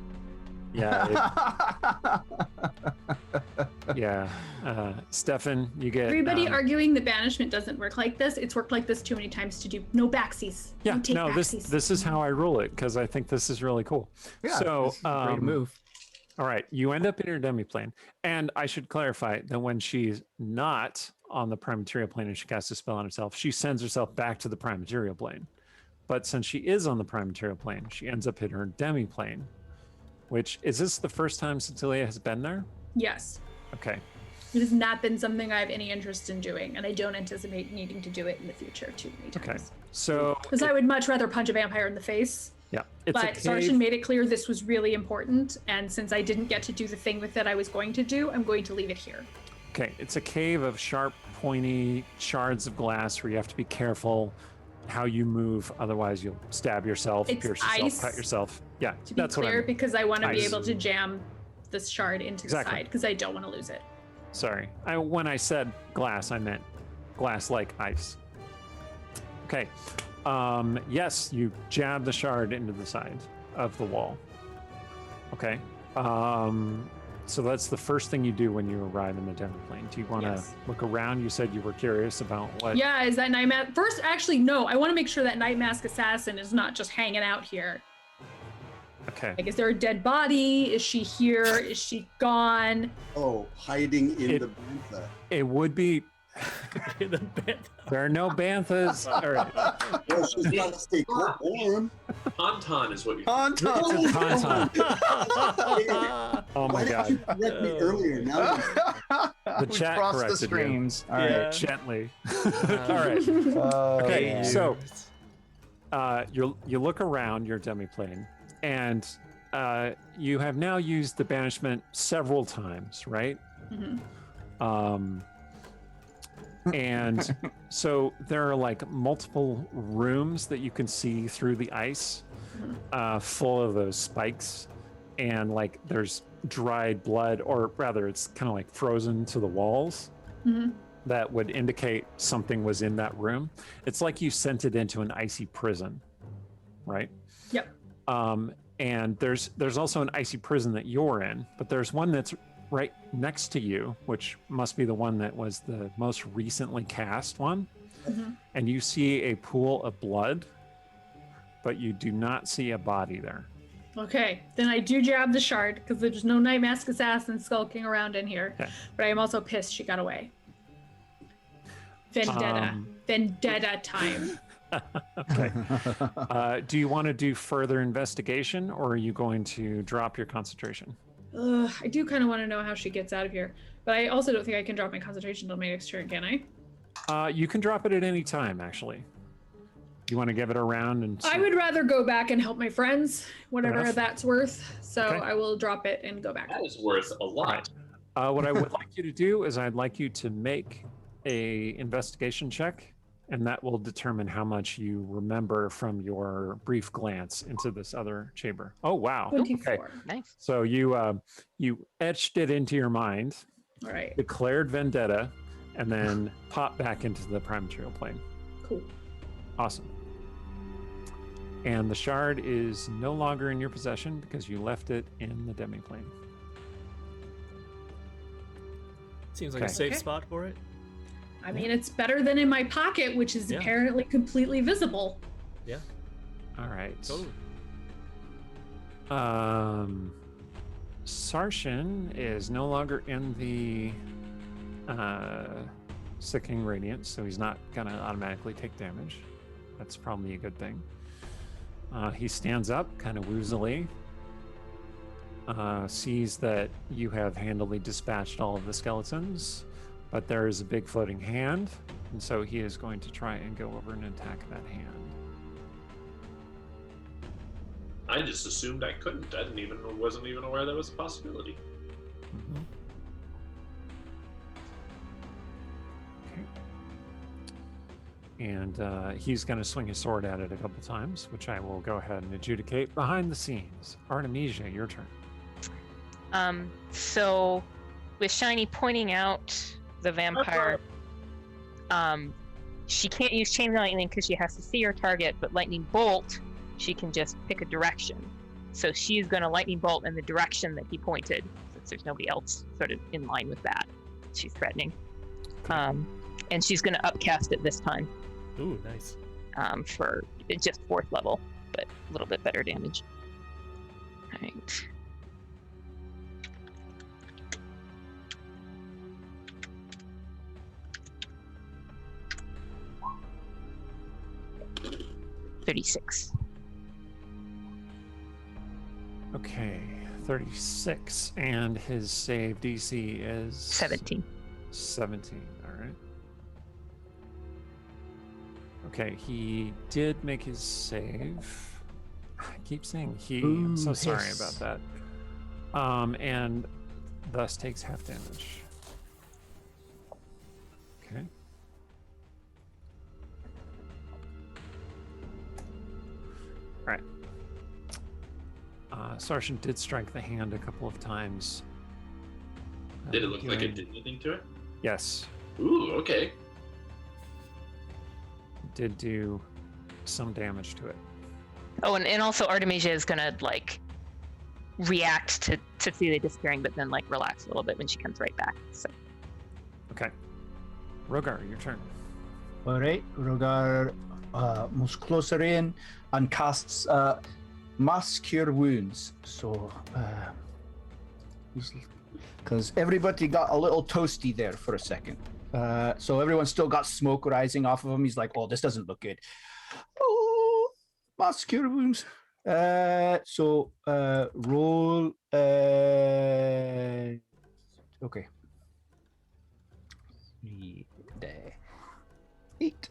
Yeah. Yeah. Stefan, you get. Everybody arguing the banishment doesn't work like this. It's worked like this too many times to do no backsies. Yeah. No take No. backsies. This is how I rule it because I think this is really cool. Yeah, So this is a great move. All right, you end up in your demiplane, and I should clarify that when she's not on the prime material plane and she casts a spell on herself, she sends herself back to the prime material plane. But since she is on the prime material plane, she ends up in her demiplane. Which is this the first time Cecilia has been there? Yes. Okay. It has not been something I have any interest in doing, and I don't anticipate needing to do it in the future too many times. Okay. So Because I would much rather punch a vampire in the face. yeah, it's But a cave. Sarshan made it clear this was really important, and since I didn't get to do the thing with it I was going to do, I'm going to leave it here. Okay, it's a cave of sharp, pointy shards of glass where you have to be careful how you move, otherwise you'll stab yourself, It's pierce yourself, ice. cut yourself. Yeah, To be that's what I clear, mean. because I want to be Ice. able to jam this shard into Exactly. the side, because I don't want to lose it. Sorry, when I said glass, I meant glass like ice. Okay, yes, you jab the shard into the side of the wall. Okay, so that's the first thing you do when you arrive in the demiplane. Do you want to Yes. look around? You said you were curious about what. Yeah, is that Night Mask? First, actually, no. I want to make sure that Night Mask Assassin is not just hanging out here. Okay. Like, is there a dead body? Is she here? Is she gone? Oh, hiding in It- the bantha. It would be. The band- There are no banthas. All right. Well, she's got to stay warm. Tauntaun is what you. It's a tauntaun. Oh Why my didn't you god. correct me earlier? Now The We chat crossed the corrected you. streams. All right. Yeah. Gently. All right. Okay, yeah. so you look around your demiplane, and you have now used the banishment several times, right? Mhm. And so there are like multiple rooms that you can see through the ice, full of those spikes, and like there's dried blood, or rather, it's kind of like frozen to the walls. Mhm. That would indicate something was in that room. It's like you sent it into an icy prison, right? Yep. And there's also an icy prison that you're in, but there's one that's right next to you, which must be the one that was the most recently cast one. Mhm. And you see a pool of blood, but you do not see a body there. Okay, then I do jab the shard because there's no Night Mask Assassin skulking around in here. Okay. But I am also pissed she got away. Vendetta. Vendetta time. Okay. Do you want to do further investigation, or are you going to drop your concentration? I do kind of want to know how she gets out of here. But I also don't think I can drop my concentration until my next turn, can I? You can drop it at any time, actually. You want to give it a round and I would rather go back and help my friends, whatever enough. that's worth. So Okay. I will drop it and go back. That is worth a lot. What I would like you to do is I'd like you to make a investigation check, and that will determine how much you remember from your brief glance into this other chamber. Oh wow! 24. Okay, Nice. so you etched it into your mind, All right. declared vendetta, and then popped back into the prime material plane. Cool. Awesome. And the shard is no longer in your possession because you left it in the demiplane. Seems like a Okay. safe Okay. spot for it. I mean, it's better than in my pocket, which is Yeah. apparently completely visible. Yeah, All right. totally. Sarshan is no longer in the sickening radiance, so he's not gonna automatically take damage. That's probably a good thing. He stands up, kind of woozily, sees that you have handily dispatched all of the skeletons, But there is a big floating hand, and so he is going to try and go over and attack that hand. I just assumed I couldn't. Wasn't even aware that was a possibility. Mhm. Okay. And he's going to swing his sword at it a couple times, which I will go ahead and adjudicate behind the scenes. Arnemijia, your turn. So with Shiny pointing out the vampire, she can't use chain lightning because she has to see her target, but lightning bolt, she can just pick a direction. So she's going to lightning bolt in the direction that he pointed, since there's nobody else sort of in line with that. She's threatening. And she's going to upcast it this time. Ooh, nice. For just 4th level, but a little bit better damage. All right. $36. Okay, 36, and his save DC is 17. 17. All right. Okay, he did make his save. I keep saying he. I'm so sorry hiss. about that. And thus takes half damage. Okay. All right. Sergeant did strike the hand a couple of times. Did it look like it Dealing- did anything to it? Yes, Ooh, okay. did do some damage to it. Oh, and also Artemisia is gonna like react to Celia disappearing, but then like relax a little bit when she comes right back. So Okay. Rogar, your turn. All right, Rogar moves closer in and casts Mass Cure Wounds. So, because everybody got a little toasty there for a second. So everyone still got smoke rising off of him. He's like, "Oh, this doesn't look good." Oh, Mass Cure Wounds. So roll. Okay. 8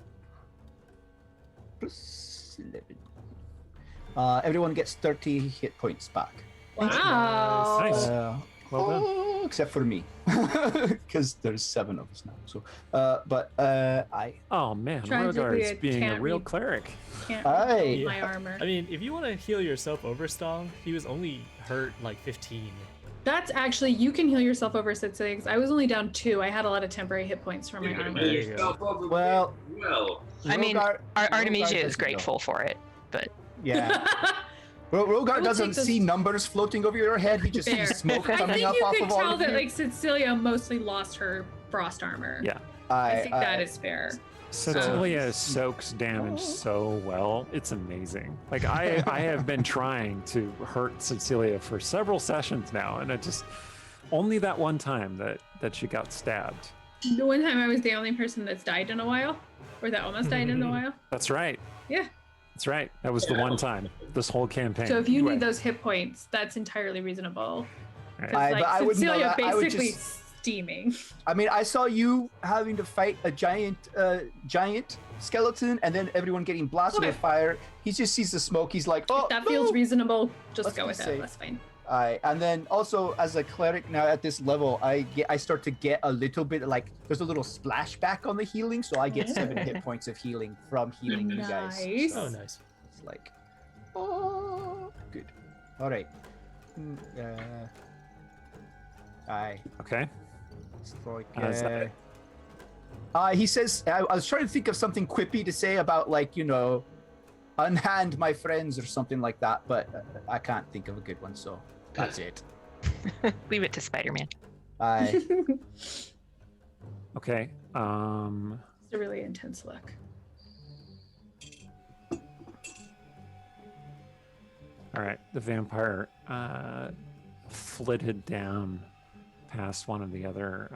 plus 11. Everyone gets 30 hit points back. Wow. Nice. Well done. Oh, except for me, because there's 7 of us now. So, I. Oh man, Tragically, Rogar is I being a can't real read. cleric. Can't Aye. rebuild my armor. I mean, if you want to heal yourself over Stong, he was only hurt like 15. That's actually, you can heal yourself over Cecilia, because I was only down 2. I had a lot of temporary hit points from my You're gonna armor. There heal you go. yourself over Well, well. I mean, Rogar Artemisia doesn't is grateful for it, but Yeah. Rogar will doesn't take those- see numbers floating over your head. He just Fair. sees smoke I coming think up you off could of all tell of that you. like Cecilia mostly lost her frost armor. Yeah. I think that is fair. Cecilia soaks damage so well. It's amazing. Like I have been trying to hurt Cecilia for several sessions now, and it just only that one time that she got stabbed. The one time I was the only person that's died in a while, or that almost died in a while. That's right. Yeah. That's right. That was the one time this whole campaign. So if you Right. need those hit points, that's entirely reasonable. Right. 'Cause, like, but I wouldn't know Cecilia that. I would basically just- steaming. I mean, I saw you having to fight a giant skeleton, and then everyone getting blasted Okay. with fire. He just sees the smoke. He's like, "Oh, That no!" feels reasonable. Just Let's go be with safe. it. That's fine. And then also as a cleric now at this level, I start to get a little bit like there's a little splashback on the healing, so I get 7 hit points of healing from healing you guys. Nice. So Oh, nice. it's like, oh, good. All right. Aye. Okay. It's like, Is that it? he says, I was trying to think of something quippy to say about, like, you know, unhand my friends or something like that, but I can't think of a good one, so that's it. leave it to Spider-Man. Aye. Okay. It's a really intense look. All right. The vampire flitted down past one of the other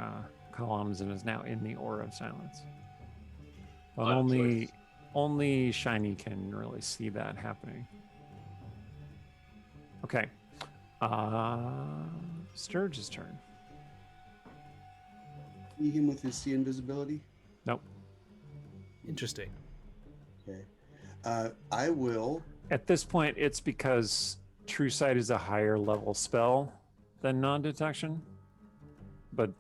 columns and is now in the aura of silence. But Odd choice. only Shiny can really see that happening. Okay. Sturge's turn. see him with his see invisibility? Nope. Interesting. Okay. I will. At this point, it's because True Sight is a higher level spell than non-detection, but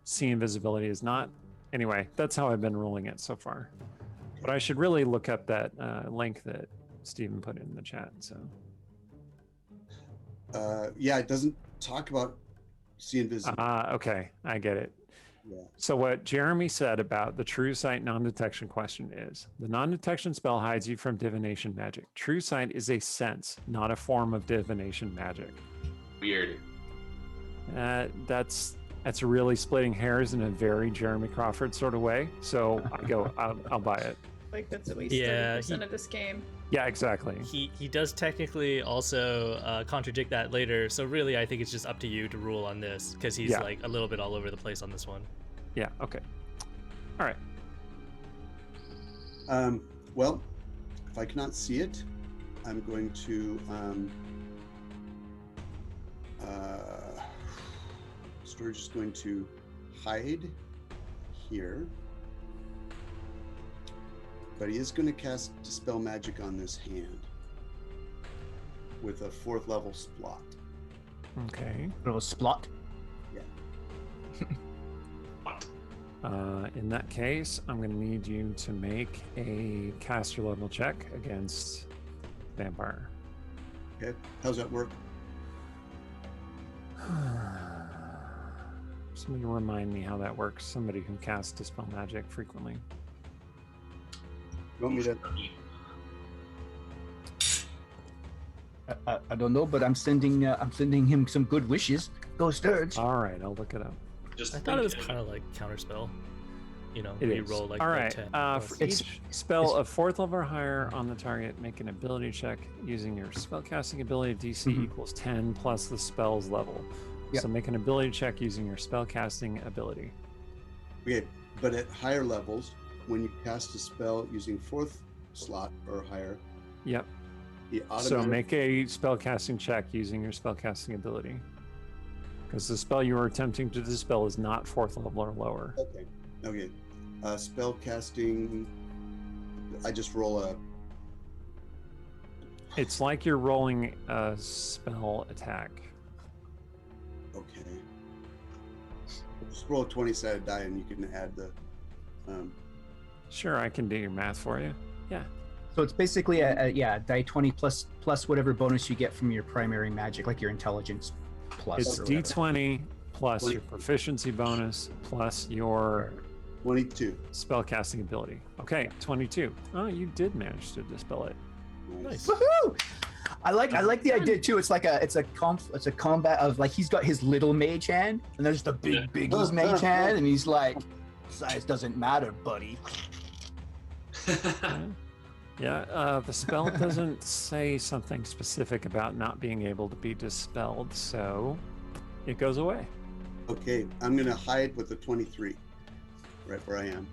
see invisibility is not. Anyway, that's how I've been ruling it so far. But I should really look up that link that Stephen put in the chat. So. Yeah, it doesn't talk about see invisibility. Okay, I get it. Yeah. So what Jeremy said about the True Sight non-detection question is, the non-detection spell hides you from divination magic. True Sight is a sense, not a form of divination magic. Weird. That's really splitting hairs in a very Jeremy Crawford sort of way. So I'll buy it. Like that's at least Yeah, 30% of this game. Yeah, exactly. He does technically also contradict that later, so really I think it's just up to you to rule on this, because he's like a little bit all over the place on this one. Yeah, okay. All right. Well, if I cannot see it, I'm going to Storage is going to hide here. But he is going to cast Dispel Magic on this hand with a 4th level Splot. Okay. Little splot. In that case, I'm going to need you to make a caster level check against Vampire. Okay, how's that work? Somebody remind me how that works. Somebody who casts Dispel Magic frequently. You want me to? I don't know, but I'm sending him some good wishes. Go Sturge. All right, I'll look it up. Just I thought it was kind of like counterspell. You know, It you is. roll like all a right. 10. For It's- each spell of 4th level or higher on the target, make an ability check using your spellcasting ability. DC equals 10 plus the spell's level. Yep. So make an ability check using your spellcasting ability. Okay, but at higher levels, when you cast a spell using 4th slot or higher, Yep. the So automatic. make a spellcasting check using your spellcasting ability. Because the spell you are attempting to dispel is not 4th level or lower. Okay. Spell casting. I just roll a. It's like you're rolling a spell attack. Okay. Just roll a 20-sided die, and you can add the. Sure, I can do your math for you. Yeah. So it's basically a die 20 plus whatever bonus you get from your primary magic, like your intelligence plus. It's or whatever. D20 plus your proficiency bonus plus your 22. spellcasting ability. Okay, 22. Oh, you did manage to dispel it. Nice. Woohoo! I like the idea too. It's like it's a combat of like he's got his little mage hand and there's the big mage hand and he's like, size doesn't matter, buddy. Yeah, the spell doesn't say something specific about not being able to be dispelled, so it goes away. Okay, I'm gonna hide with the 23, right where I am.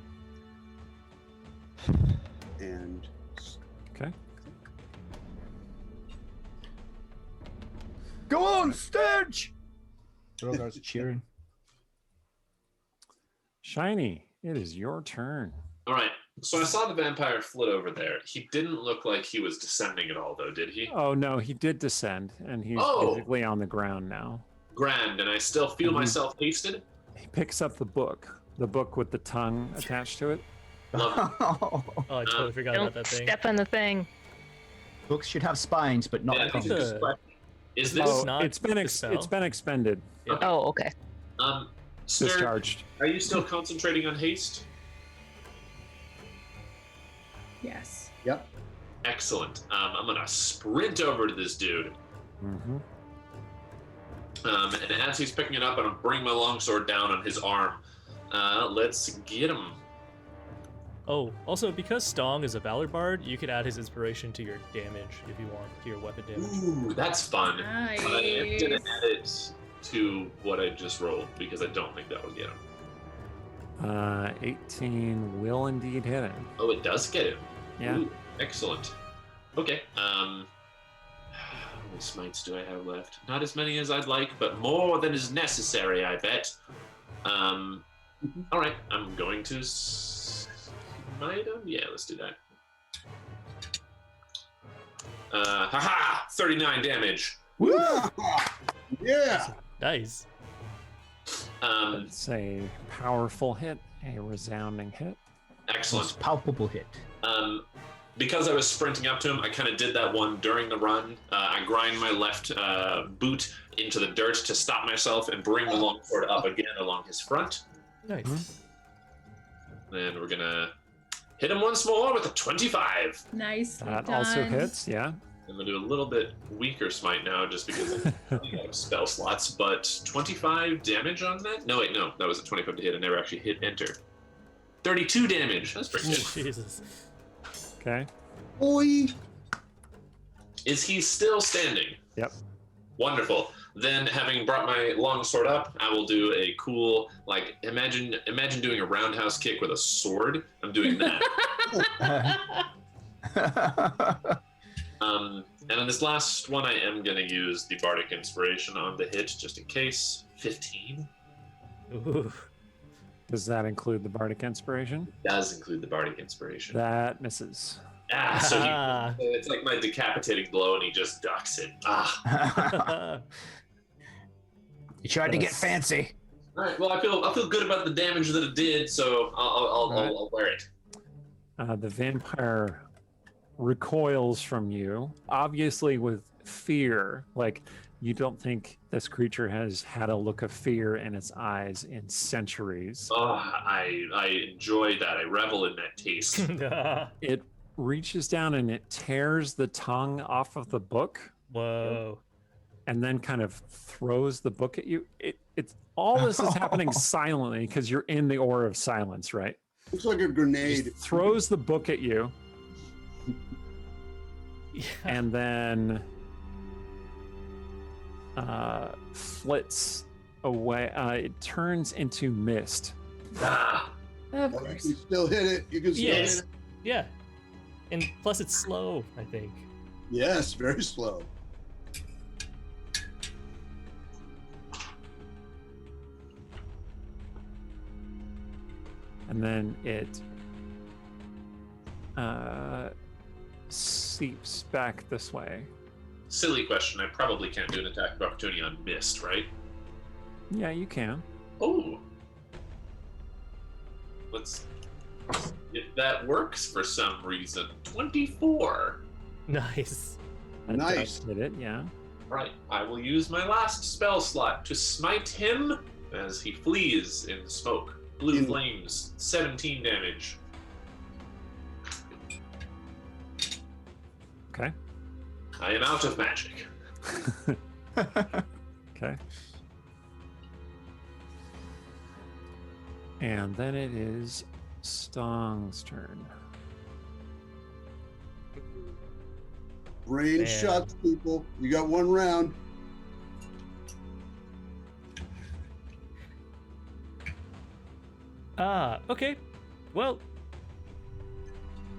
And Okay. Go on, Sturge! Drogar's cheering. Shiny, it is your turn. All right. So I saw the vampire flit over there. He didn't look like he was descending at all, though, did he? Oh no, he did descend, and he's Oh! physically on the ground now. Grand, and I still feel Mhm. myself hasted. He picks up the book with the tongue attached to it. Love it. Oh, I totally forgot Don't about that thing. step on the thing. Books should have spines, but not Yeah, tongues. these are- Is This this is not it's been dispel? it's been expended, Oh, okay. Sir, discharged. are you still concentrating on haste? Yes. yep. Excellent. I'm gonna sprint over to this dude. Mm-hmm. And as he's picking it up, I'm gonna bring my longsword down on his arm. Let's get him. Oh, also, because Stong is a Valor Bard, you could add his inspiration to your damage if you want, to your weapon damage. Ooh, that's fun. Nice. But I am gonna add it to what I just rolled because I don't think that would get him. 18 will indeed hit him. Oh, it does get him. Yeah. Ooh, excellent. Okay. How many smites do I have left? Not as many as I'd like, but more than is necessary, I bet. All right, I'm going to smite him. Yeah, let's do that. Haha! 39 damage. Woo! Yeah. Nice. It's a powerful hit, a resounding hit. Excellent. Most palpable hit. Because I was sprinting up to him, I kind of did that one during the run. I grind my left boot into the dirt to stop myself and bring the longsword up again along his front. Nice. Then we're gonna hit him once more with a 25. Nice. That also hits, yeah. I'm gonna do a little bit weaker smite now just because I have spell slots, but 25 damage on that? No, wait, no, that was a 25 to hit. I never actually hit enter. 32 damage. That's pretty good. Jesus. Okay. Boy. Is he still standing? Yep. Wonderful. Then, having brought my longsword up, I will do a cool, like, imagine doing a roundhouse kick with a sword. I'm doing that. And on this last one, I am going to use the Bardic Inspiration on the hit, just in case. 15. Ooh. Does that include the Bardic Inspiration? It does include the Bardic Inspiration. That misses. So it's like my decapitating blow, and he just ducks it. You tried to get fancy. All right. Well, I feel good about the damage that it did, so I'll wear it. The vampire recoils from you, obviously with fear. Like, you don't think this creature has had a look of fear in its eyes in centuries. Oh, I enjoy that. I revel in that taste. It reaches down and it tears the tongue off of the book. Whoa. And then kind of throws the book at you. It's all this is happening silently because you're in the aura of silence, right? Looks like a grenade. Just throws the book at you, Yeah. and then flits away. It turns into mist. Ah, Of Oh, you course. can still hit it. You can still Yes. hit it. Yeah. And plus it's slow, I think. Yes, very slow. And then it seeps back this way. silly question. I probably can't do an attack of opportunity on mist, right? Yeah, you can. Oh. Let's. If that works for some reason, 24. Nice. That Nice. does hit it, yeah. Right. I will use my last spell slot to smite him as he flees in the smoke. Blue flames, 17 damage. Okay. I am out of magic. Okay. And then it is Stong's turn. Brain Man. shots, people. You got one round. Okay. Well,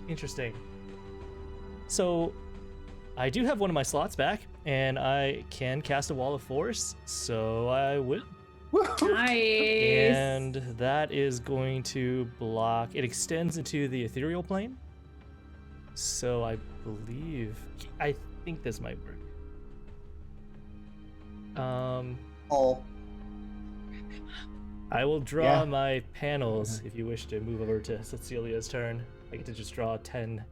interesting. So, I do have one of my slots back, and I can cast a Wall of Force, so I would. Nice. And that is going to block. It extends into the ethereal plane. So I think this might work. Oh, I will draw Yeah. my panels if you wish to move over to Cecilia's turn. I get to just draw 10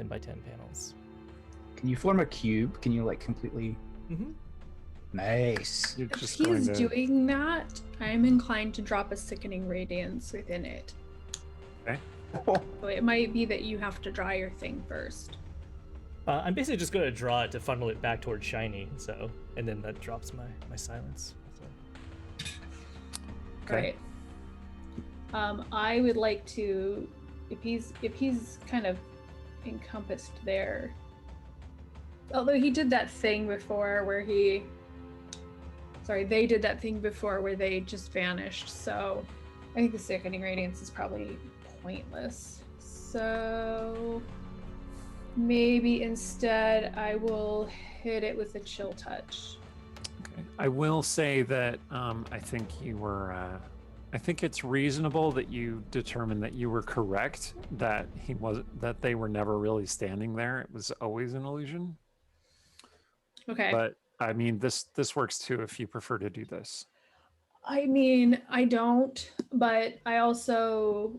by 10 panels. Can you form a cube? Can you like completely? Mm-hmm. Nice. You're If just he's going to... doing that, I'm inclined to drop a sickening radiance within it. So it might be that you have to draw your thing first. I'm basically just going to draw it to funnel it back towards shiny, and then that drops my silence. So. Okay. Right. I would like to, if he's kind of encompassed there. Although he did that thing before where they did that thing before where they just vanished. So I think the sickening radiance is probably pointless. So maybe instead I will hit it with a chill touch. Okay. I will say that I think you were I think it's reasonable that you determined that you were correct, that they were never really standing there. It was always an illusion. Okay. But I mean, this works too if you prefer to do this. I mean, I don't, but I also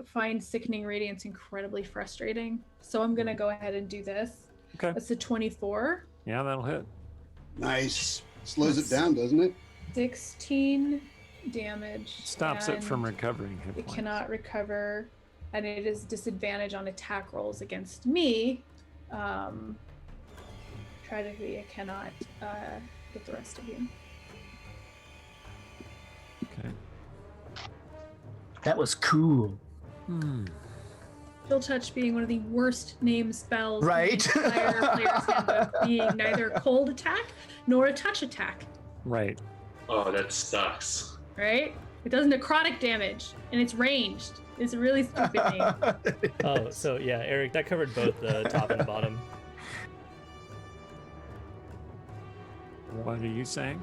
find sickening radiance incredibly frustrating. So I'm gonna go ahead and do this. Okay. That's a 24. Yeah, that'll hit. Nice. Slows it down, doesn't it? 16 damage. Stops it from and recovering hit It points. cannot recover, and it is disadvantage on attack rolls against me. Tragically, I cannot get the rest of you. Okay. That was cool. Chill Touch being one of the worst named spells Right. in the entire player's handbook, being neither cold attack nor a touch attack. Right. Oh, that sucks. Right? It does necrotic damage, and it's ranged. It's a really stupid name. Oh, so yeah, Eric, that covered both the top and bottom. What are you saying?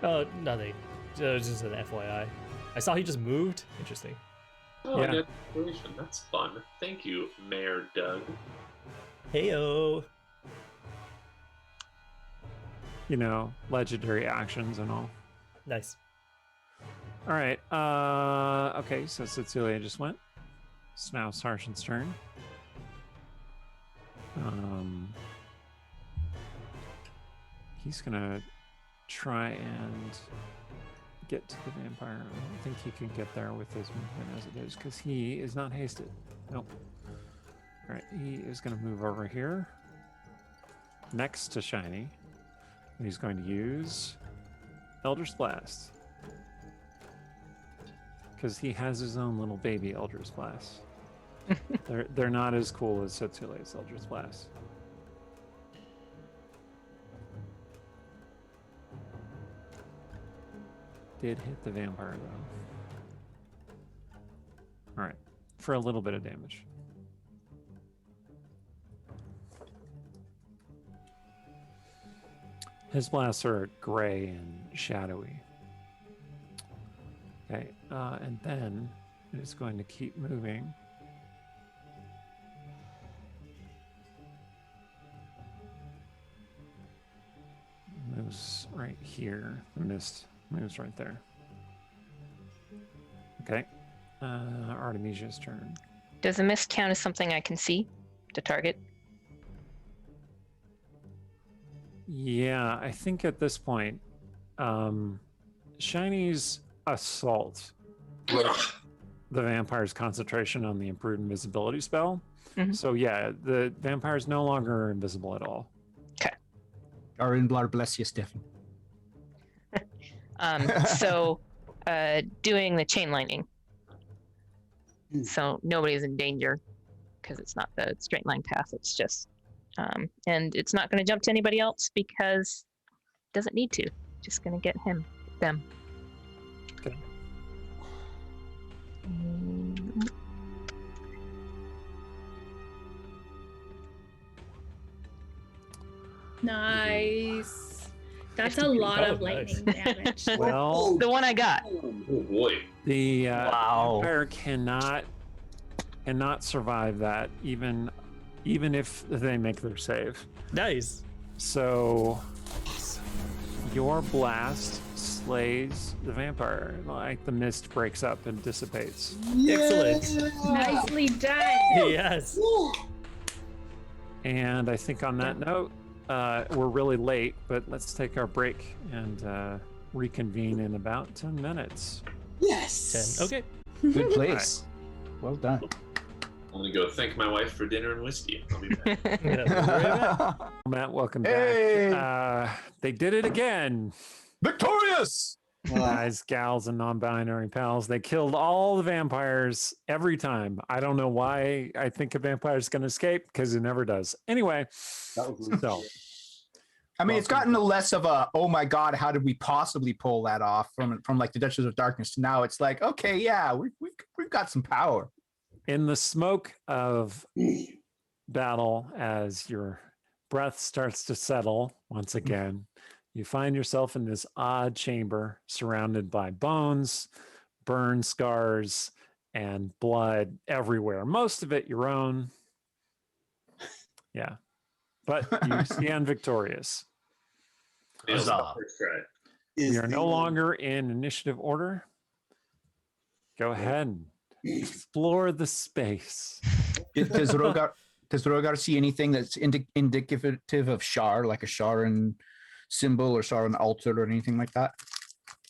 Oh, nothing. It was just an FYI. I saw he just moved. Interesting. Oh, Yeah. declaration. That's fun. Thank you, Mayor Doug. Heyo. You know, legendary actions and all. Nice. All right. Okay, so Cecilia just went. It's now Sergeant's turn. He's gonna try and get to the vampire. I don't think he can get there with his movement as it is, because he is not hasted. Nope. All right, he is gonna move over here next to Shiny. And he's going to use Eldritch Blast. Because he has his own little baby Eldritch Blast. They're not as cool as Cecilia's Eldritch Blast. Did hit the vampire though. Alright. For a little bit of damage. His blasts are gray and shadowy. Okay, and then it is going to keep moving. Moves right here. The mist moves right there. Okay, Artemisia's turn. Does a mist count as something I can see to target? Yeah, I think at this point, Shiny's assault with the vampire's concentration on the improved invisibility spell. Mhm. So yeah, the vampire's no longer invisible at all. Arinblar bless you, Stefan. So, doing the chain lightning. Hmm. So nobody's in danger because it's not the straight line path. It's just, and it's not going to jump to anybody else because it doesn't need to. Just going to get them. Okay. Nice. That's a Oh, lot of nice. lightning damage. Well, The one I got. Oh boy. the Wow. vampire cannot survive that, even if they make their save. Nice. So your blast slays the vampire. Like the mist breaks up and dissipates. Excellent. Nicely done. Yes. And I think on that note, we're really late, but let's take our break and reconvene in about 10 minutes. Yes. 10. Okay. Good place. Well done. I'm gonna go thank my wife for dinner and whiskey. I'll be back. Yeah. Matt, welcome Hey! back. They did it again. Victorious! Guys, gals, and non-binary pals. They killed all the vampires every time. I don't know why I think a vampire is going to escape, because it never does. Anyway, That was rude. so I mean, it's gotten a less of a, oh my God, how did we possibly pull that off from like the Duchess of Darkness to now it's like, okay, yeah, we've got some power. in the smoke of battle, as your breath starts to settle once again, you find yourself in this odd chamber surrounded by bones, burn scars and blood everywhere. Most of it your own. Yeah. But you stand victorious. Nails Huzzah. the first try. We are no longer in initiative order. Go ahead and explore the space. Does Rogar see anything that's indicative of Shar, like a Sharan symbol or Sharan altar or anything like that?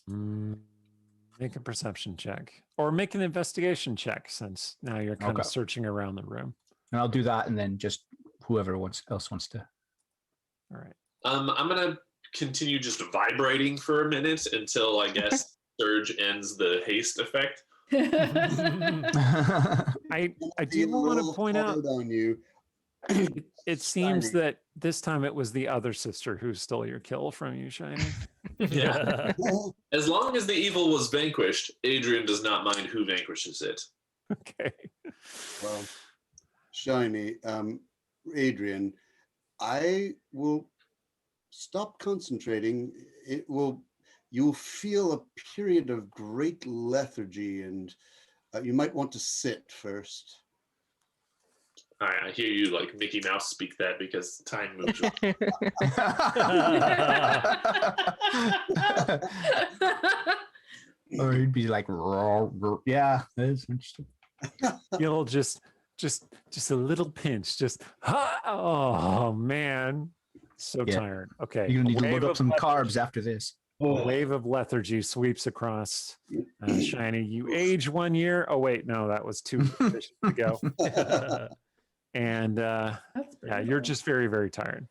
Make a perception check. Or make an investigation check, since now you're kind of searching around the room. And I'll do that, and then just whoever else wants to. All right. I'm gonna continue just vibrating for a minute until I guess Surge ends the haste effect. I do want to point out on you. it seems that this time it was the other sister who stole your kill from you, Shiny. Yeah. As long as the evil was vanquished, Adrian does not mind who vanquishes it. Okay. Well, Shiny, Adrian, I will stop concentrating. You'll feel a period of great lethargy, and you might want to sit first. All right, I hear you like Mickey Mouse speak that because time moves. Or he'd be like, yeah, that's interesting. You'll just a little pinch. Just oh man, so tired. Okay, You're gonna need to Wave load up of some lethargy. carbs after this. A wave of lethargy sweeps across Shiny. You age 1 year. Oh wait, no, that was 2 sessions ago. And That's yeah, pretty you're cool. just very, very tired.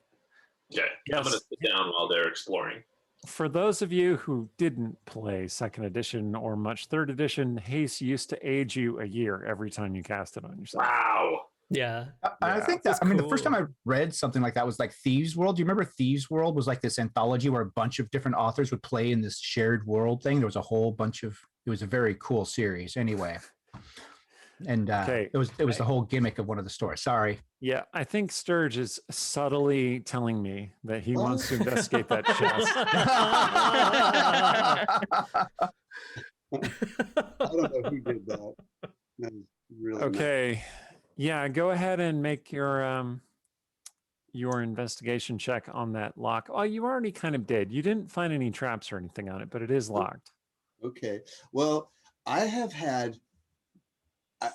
Okay, I'm gonna sit down while they're exploring. For those of you who didn't play second edition or much third edition, haste used to age you a year every time you cast it on yourself. Wow. Yeah. I think that, that's the first time cool. I read something like that was like Thieves World. Do you remember Thieves World was like this anthology where a bunch of different authors would play in this shared world thing? There was a whole bunch of, it was a very cool series anyway. And Okay. it was the whole gimmick of one of the stories. Sorry. Yeah, I think Sturge is subtly telling me that he wants to investigate that chest. I don't know who did that. That was really Okay. Yeah, go ahead and make your investigation check on that lock. Oh, you already kind of did. You didn't find any traps or anything on it, but it is locked. Okay. Well, I have had.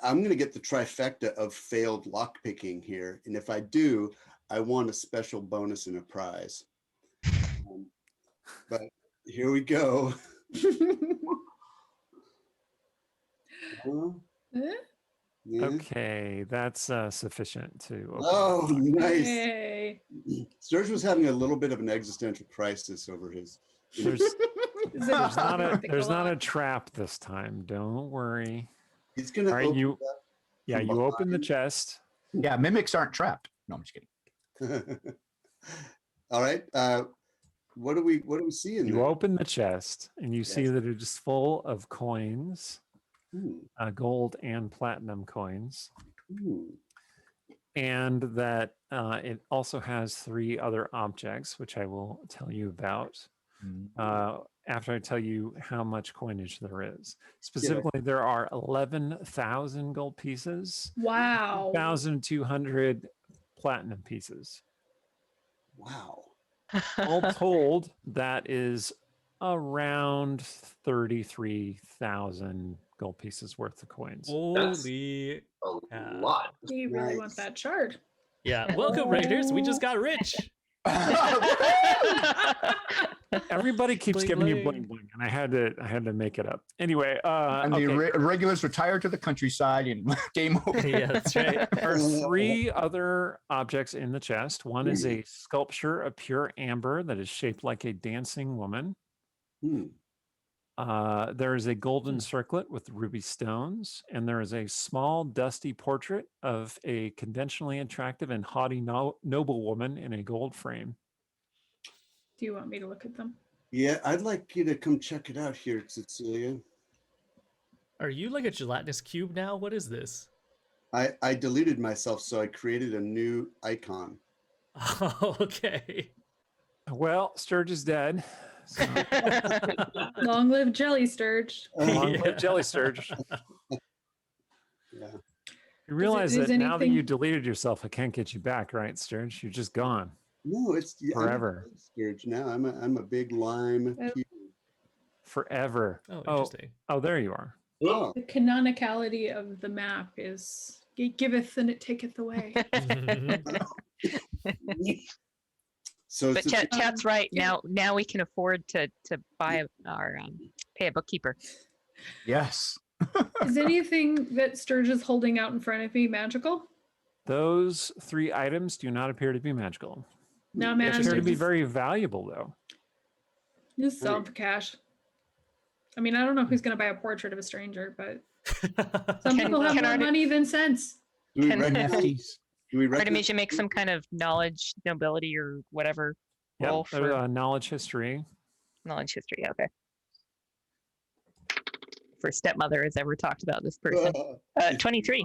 I'm going to get the trifecta of failed lockpicking here, and if I do, I want a special bonus and a prize. But here we go. Yeah. Okay, that's sufficient to open. Oh, nice. Yay. Sturge was having a little bit of an existential crisis over his. There's Is it not a think there's not a lot? trap this time. Don't worry. He's going to. All right, you from you open the behind. chest. Yeah, mimics aren't trapped. No, I'm just kidding. All right. What do we see in You there? open the chest and you see Yes. that it is full of coins, Ooh, gold and platinum coins, ooh. and that it also has 3 other objects, which I will tell you about after I tell you how much coinage there is. Specifically, there are 11,000 gold pieces, Wow. 1,200 platinum pieces. Wow. All told, that is around 33,000 gold pieces worth of coins. Holy. A Yeah. lot. We really Nice. want that shard. Yeah. Welcome, Raiders. We just got rich. Everybody keeps Bling, giving you bling. bling bling, and I had to make it up. Anyway, And the okay. regulars retired to the countryside and game over. Yeah, that's right. There are 3 other objects in the chest. One is a sculpture of pure amber that is shaped like a dancing woman. Hmm. There is a golden circlet with ruby stones, and there is a small dusty portrait of a conventionally attractive and haughty noble woman in a gold frame. Do you want me to look at them? Yeah, I'd like you to come check it out here, Cecilia. Are you like a gelatinous cube now? What is this? I deleted myself, so I created a new icon. Oh, okay. Well, Sturge is dead. So, Long live Jelly Sturge. long live Jelly Sturge. Yeah. You realize is that now that anything- you deleted yourself, I can't get you back, right, Sturge? You're just gone No, it's forever. I'm a Sturge now. I'm a big lime. Oh. cube. Forever. Oh, interesting. Oh, there you are. Oh, The canonicality of the map is it giveth and it taketh away. so But it's Chat's right. Now we can afford to buy our pay a bookkeeper. Yes. Is anything that Sturge is holding out in front of me magical? Those 3 items do not appear to be magical. No, They man. appear to be very valuable, though. Just sell them for cash. I mean, I don't know who's going to buy a portrait of a stranger, but some people have more money than sense. do we Can- recognize- NFTs. do we recognize- Artemisia make some kind of knowledge, nobility, or whatever roll Yeah, for knowledge history. knowledge history. Okay. First stepmother has ever talked about this person. 23.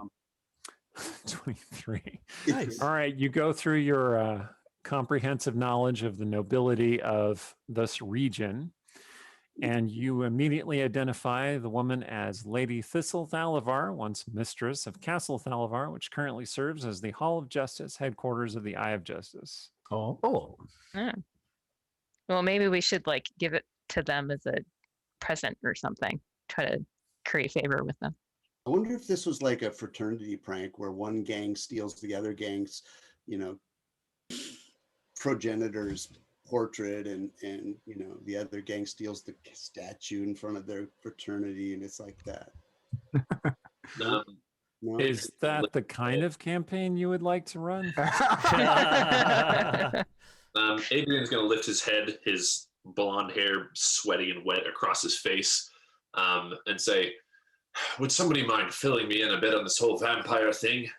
23. Nice. All right, you go through your comprehensive knowledge of the nobility of this region, and you immediately identify the woman as Lady Thistle Thalavar, once mistress of Castle Thalavar, which currently serves as the Hall of Justice, headquarters of the Eye of Justice. Oh. Well, maybe we should like give it to them as a present or something. Try to curry favor with them. I wonder if this was like a fraternity prank where one gang steals the other gang's, progenitor's portrait, and the other gang steals the statue in front of their fraternity, and it's like that. Um, No? Is that the kind of campaign you would like to run? Adrian's going to lift his head, his blonde hair sweaty and wet across his face, and say, "Would somebody mind filling me in a bit on this whole vampire thing?"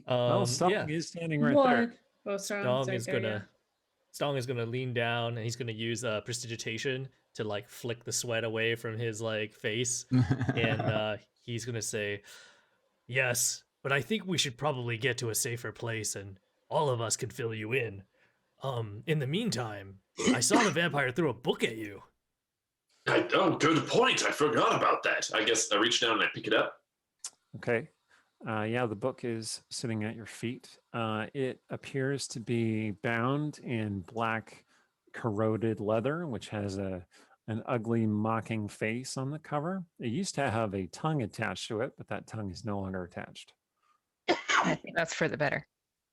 Well, Stong yeah. is standing right What? there. Oh, Strong's Stong right is there, gonna Stong is gonna lean down and he's gonna use prestidigitation to like flick the sweat away from his like face, and he's gonna say, "Yes, but I think we should probably get to a safer place, and all of us can fill you in. In the meantime, I saw the vampire throw a book at you." Oh, good point. I forgot about that. I guess I reach down and I pick it up. Okay. Yeah, the book is sitting at your feet. It appears to be bound in black corroded leather, which has an ugly mocking face on the cover. It used to have a tongue attached to it, but that tongue is no longer attached. I think that's for the better.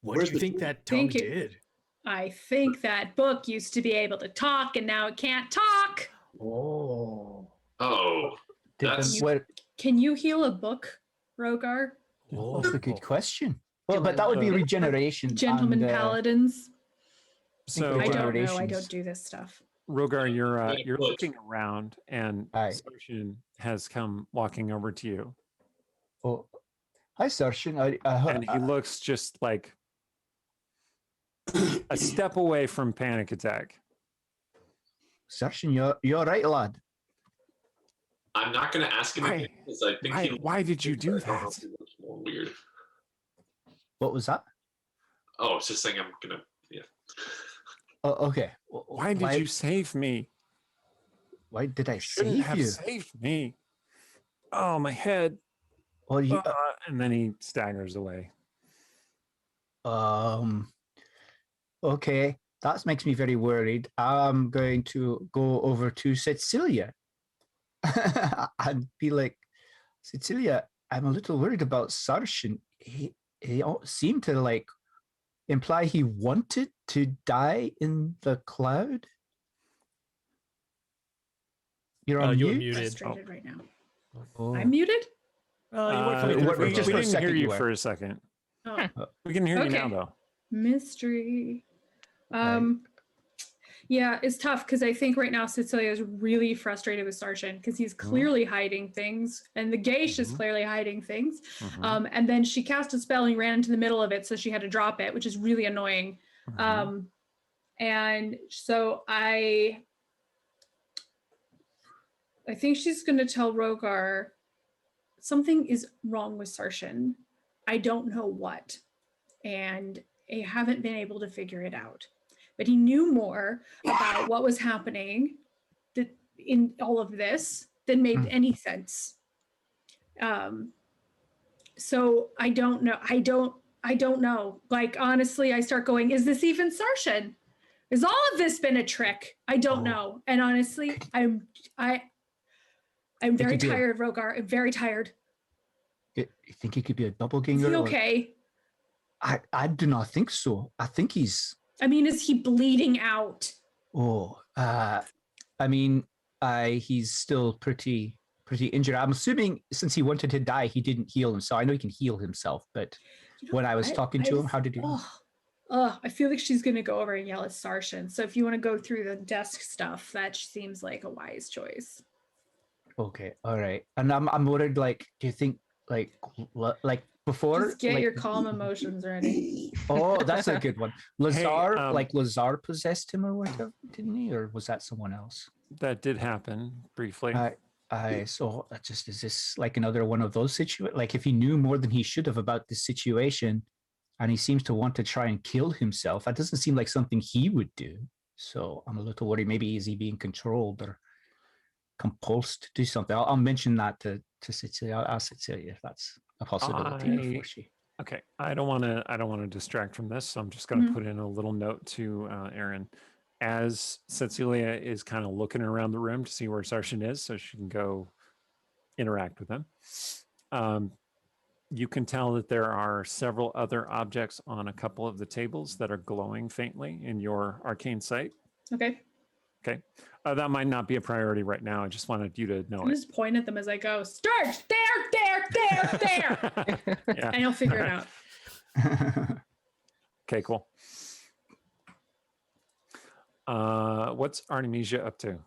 What Where's do you the think that tongue Thank you. did? I think that book used to be able to talk and now it can't talk. Oh. Oh, that's Can you heal a book, Rogar? Oh, that's a good question. Well, Do but I that would be look- regeneration. Gentlemen and, paladins? So, I don't know. I Generations. don't do this stuff. Rogar, you're Yeah, but- looking around, and Aye. Sarshan has come walking over to you, Oh, hi, Sarshan. and he looks just like a step away from panic attack. Sarshan, you're all right, lad. I'm not going to ask him Why? again because I think Why did you do I don't know that? if he looks more weird. What was that? Oh, it's just saying I'm going to. Yeah. Oh, okay. Why did you save me? Why did I Shouldn't save have you? saved me. Oh, my head. Well, you, And then he staggers away. Okay, that makes me very worried. I'm going to go over to Cecilia and be like, Cecilia, I'm a little worried about Sarshan. He seemed to like imply he wanted to die in the cloud. You're on You were mute? muted. Frustrated right now. Oh. I'm muted? You weren't coming through we're for a just we for a moment. didn't hear second you you were. for a second. Oh, We can hear you now, Okay. though. mystery. Yeah, it's tough because I think right now Cecilia is really frustrated with Sarshan because he's clearly hiding things, and the Geish is clearly hiding things. Mhm. And then she cast a spell and ran into the middle of it, so she had to drop it, which is really annoying. Mhm. And so I think she's going to tell Rogar something is wrong with Sarshan. I don't know what, and I haven't been able to figure it out. but he knew more about what was happening in all of this than made any sense. So I don't know. I don't know. Like, honestly, I start going, is this even Sarshan? Has all of this been a trick? I don't know. And honestly, I'm very tired, Rogar. I'm very tired. You think he could be a doppelganger? Is he okay? I do not think so. I think he's... I mean, is he bleeding out? He's still pretty injured. I'm assuming since he wanted to die, he didn't heal himself. I know he can heal himself, but when I was talking to him, how did he... I feel like she's going to go over and yell at Sarshan. So if you want to go through the desk stuff, that seems like a wise choice. Okay, all right. And I'm worried, like, do you think, like before... Just get your calm emotions ready. Oh, that's a good one. Lazar, Lazar possessed him or whatever, didn't he? Or was that someone else? That did happen briefly. So is this like another one of those situations? Like if he knew more than he should have about this situation and he seems to want to try and kill himself, that doesn't seem like something he would do. So I'm a little worried. Maybe is he being controlled or compulsed to do something? I'll mention that to Cecilia. I'll ask Cecilia if that's a possibility before she... Okay, I don't want to distract from this, so I'm just going to put in a little note to Aaron. As Cecilia is kind of looking around the room to see where Sarshan is so she can go interact with him. You can tell that there are several other objects on a couple of the tables that are glowing faintly in your arcane sight. Okay. That might not be a priority right now. I just wanted you to know I just point at them as I go, Starch, there. Yeah. And I'll figure it out. Okay, cool. What's Arnemijia up to?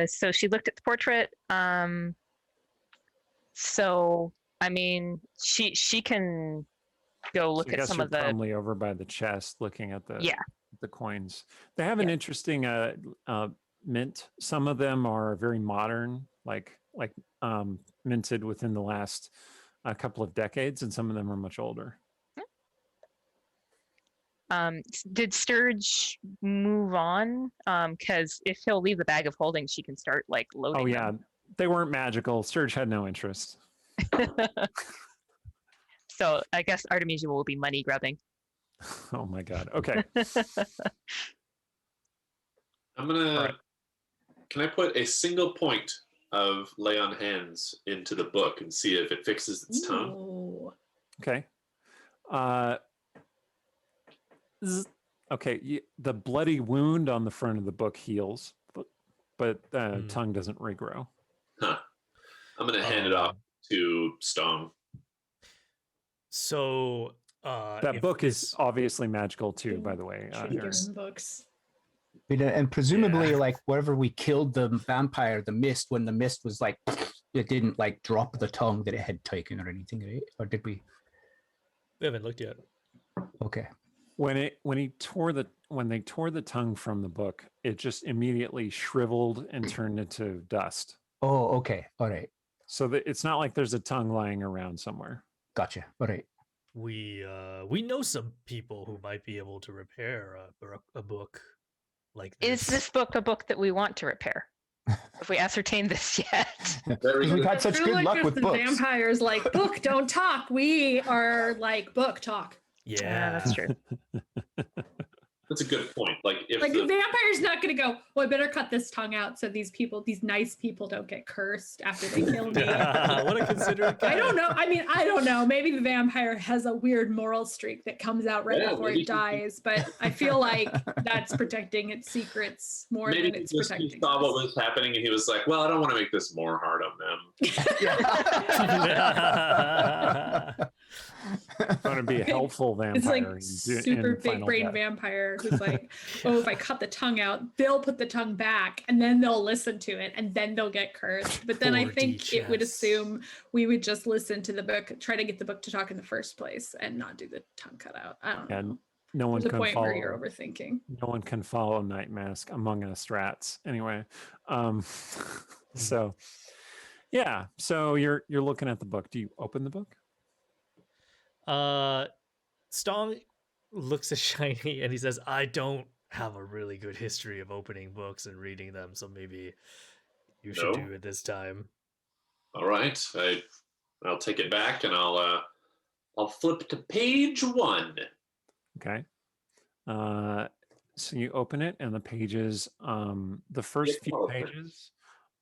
So she looked at the portrait. So I mean, she can go look at some of the... Probably over by the chest, looking at the coins. They have an interesting mint. Some of them are very modern, like minted within the last couple of decades, and some of them are much older. Did Sturge move on? Because if he'll leave the bag of holding, she can start like loading. Oh yeah, them. They weren't magical. Sturge had no interest. So I guess Artemisia will be money grubbing. Oh my god. Okay. Can I put a single point of lay on hands into the book and see if it fixes its tongue? Ooh. Okay. Okay. The bloody wound on the front of the book heals, but tongue doesn't regrow. Huh. I'm gonna hand it off to Stone. So that book is obviously magical too, by the way. Books. And presumably, like wherever we killed the vampire, the mist, when the mist was like, it didn't like drop the tongue that it had taken or anything, right? Or did we? We haven't looked yet. Okay. When they tore the tongue from the book, it just immediately shriveled and turned into dust. Oh, okay. All right. So it's not like there's a tongue lying around somewhere. Gotcha. All right. We know some people who might be able to repair a book like this. Is this book a book that we want to repair? Have we ascertained this yet? We've had such good luck with books. Vampires like book, don't talk. We are like book, talk. Yeah, that's true. That's a good point. Like if the vampire's not going to go, well, I better cut this tongue out so these nice people don't get cursed after they kill me. What a considerate guy. I don't know. I mean, I don't know. Maybe the vampire has a weird moral streak that comes out right before it dies, but I feel like that's protecting its secrets more than it's protecting. He saw what was happening and he was like, well, I don't want to make this more hard on them. I'm going to be a helpful vampire. It's like super big brain vampire who's like, oh, if I cut the tongue out, they'll put the tongue back and then they'll listen to it and then they'll get cursed. But then I think it would assume we would just listen to the book, try to get the book to talk in the first place and not do the tongue cut out. I don't know. No one There's can a point follow. where you're overthinking. No one can follow Night Mask among us rats. Anyway, so yeah. So you're looking at the book. Do you open the book? Stong, looks at Shiny and he says, I don't have a really good history of opening books and reading them, so maybe you should No? do it this time. All right, I'll take it back and I'll flip to page 1. Okay. So you open it, and the pages, the first few pages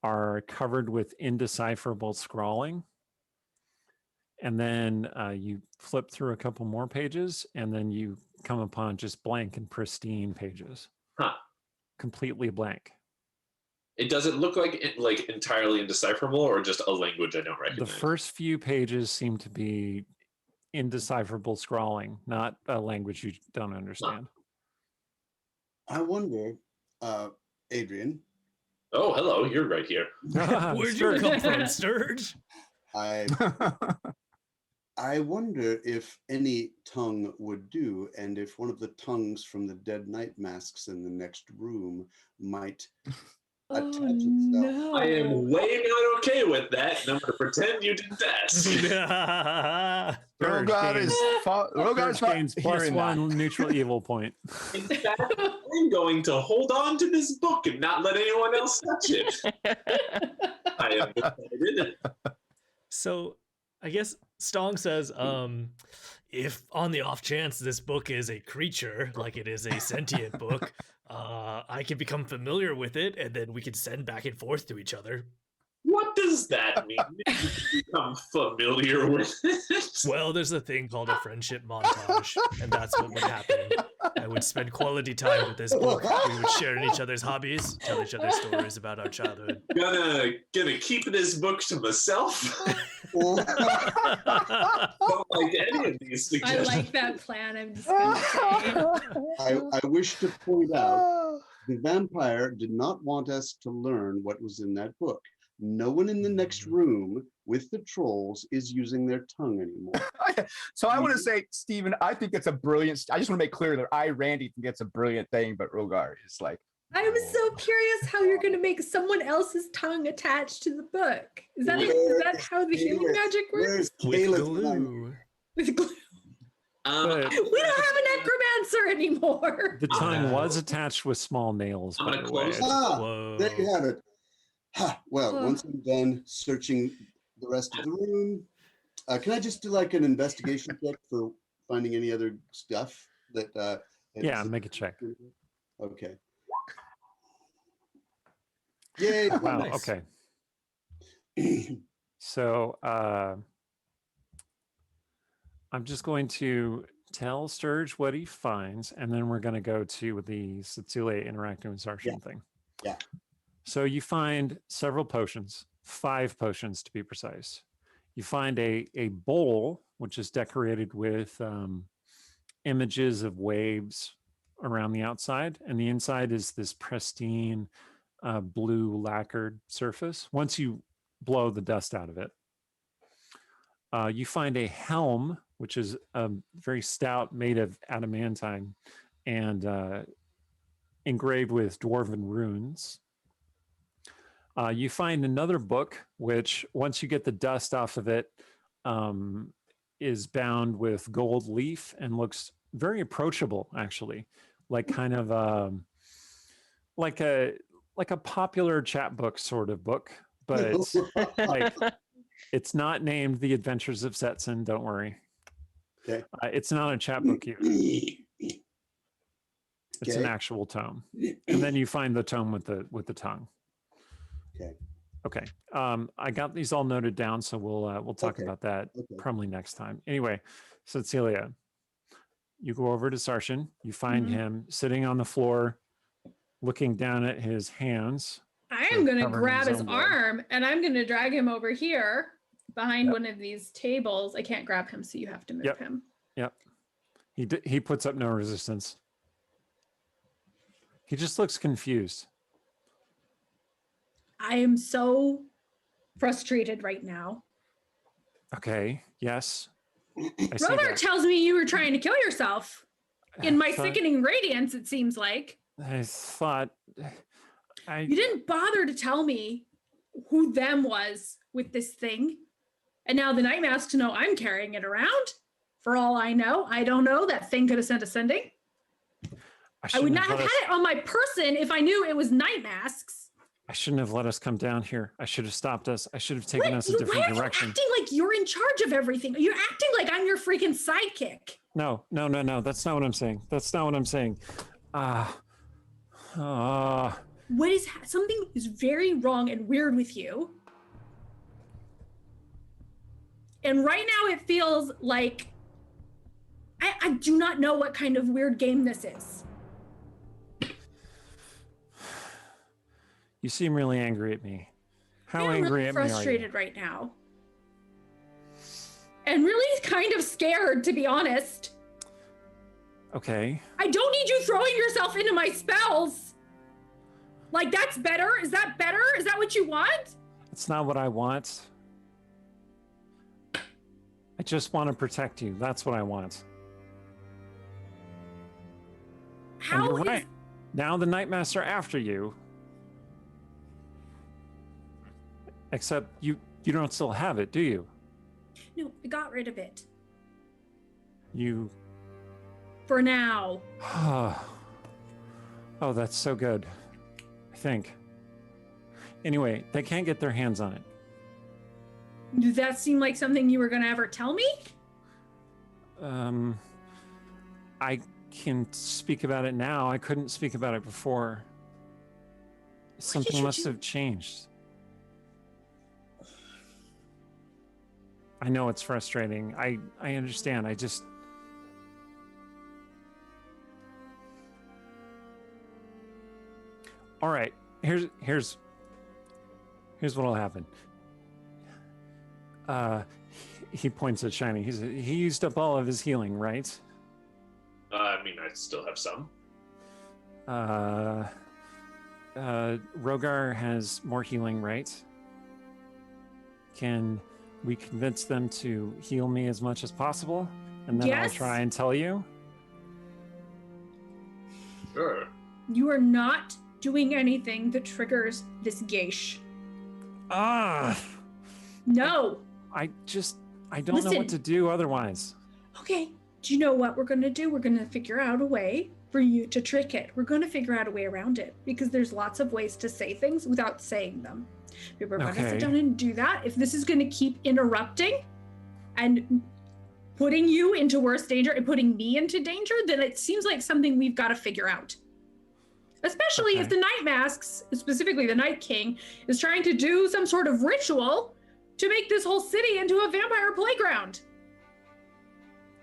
are covered with indecipherable scrawling. And then you flip through a couple more pages, and then you come upon just blank and pristine pages. Huh. Completely blank. Does it look like entirely indecipherable, or just a language I don't recognize? The first few pages seem to be indecipherable scrawling, not a language you don't understand. I wonder, Adrian. Oh, hello, you're right here. Where'd you come from, Sturge? I wonder if any tongue would do, and if one of the tongues from the dead knight masks in the next room might attach itself. No. I am way not okay with that, and I'm going to pretend you didn't ask. Rogar's gains +1 neutral evil point. In fact, I'm going to hold on to this book and not let anyone else touch it. I am decided. So I guess Stong says, if on the off chance this book is a creature, like it is a sentient book, I can become familiar with it, and then we can send back and forth to each other. What does that mean? You can become familiar with it? Well, there's a thing called a friendship montage, and that's what would happen. I would spend quality time with this book. We would share in each other's hobbies, tell each other stories about our childhood. Gonna keep this book to myself. Don't like any of these I suggestions. like that plan. I'm just gonna say. I wish to point out the vampire did not want us to learn what was in that book. No one in the next room with the trolls is using their tongue anymore. So I want to say, Stephen, I think it's a brilliant. I just want to make clear that Randy, think it's a brilliant thing, but Rogar is like. I'm so curious how you're going to make someone else's tongue attached to the book. Is that how the healing magic works? With glue. With glue. We don't have a necromancer anymore. The tongue was attached with small nails. I'm By gonna the way. close There you have it. Well, once I'm done searching the rest of the room, can I just do like an investigation check for finding any other stuff that? Yeah, make a check. Okay. Yay! Wow. Nice. Okay. So I'm just going to tell Sturge what he finds, and then we're going to go to the Cecilia interactive insertion thing. Yeah. So you find several potions, 5 potions to be precise. You find a bowl, which is decorated with images of waves around the outside, and the inside is this pristine blue lacquered surface. Once you blow the dust out of it, you find a helm, which is very stout, made of adamantine and engraved with dwarven runes. You find another book, which once you get the dust off of it, is bound with gold leaf and looks very approachable, actually, like kind of like a popular chat book sort of book, but it's like it's not named The Adventures of Setson. Don't worry. Okay. It's not a chat book either. It's an actual tome, and then you find the tome with the tongue. Okay. I got these all noted down, so we'll talk about that probably next time. Anyway, Cecilia, you go over to Sarshan. You find him sitting on the floor, looking down at his hands. I am going to grab his own blood. arm and I'm going to drag him over here behind one of these tables. I can't grab him, so you have to move him. Yep. He puts up no resistance. He just looks confused. I am so frustrated right now. Okay. Yes. I see Rogar that. tells me you were trying to kill yourself. In my thought- sickening radiance, it seems like. I thought You didn't bother to tell me who them was with this thing. And now the night masks know I'm carrying it around. For all I know, I don't know. That thing could have sent ascending. I would not have had it on my person if I knew it was night masks. I shouldn't have let us come down here. I should have stopped us. I should have taken us a Why different are direction. you acting like you're in charge of everything? You're acting like I'm your freaking sidekick. No. That's not what I'm saying. That's not what I'm saying. Something is very wrong and weird with you. And right now it feels like I do not know what kind of weird game this is. You seem really angry at me. How I'm angry really at me are you? frustrated right now. And really kind of scared, to be honest. Okay. I don't need you throwing yourself into my spells. Like, that's better? Is that better? Is that what you want? It's not what I want. I just want to protect you. That's what I want. And you're right. Now the Nightmaster after you. Except you don't still have it, do you? No, I got rid of it. You... For now. Oh, that's so good. I think. Anyway, they can't get their hands on it. Does that seem like something you were going to ever tell me? I can speak about it now. I couldn't speak about it before. Something must have changed. I know it's frustrating. I understand. I just... All right. Here's what'll happen. He points at Shiny. He used up all of his healing, right? I mean, I still have some. Rogar has more healing, right? Can we convince them to heal me as much as possible? And then I'll try and tell you? Sure. You are not doing anything that triggers this geisha. No. I don't know what to do otherwise. Okay. Do you know what we're going to do? We're going to figure out a way for you to trick it. We're going to figure out a way around it because there's lots of ways to say things without saying them. We're going to sit down and do that. If this is going to keep interrupting and putting you into worse danger and putting me into danger, then it seems like something we've got to figure out. Especially if the Night Masks, specifically the Night King, is trying to do some sort of ritual to make this whole city into a vampire playground.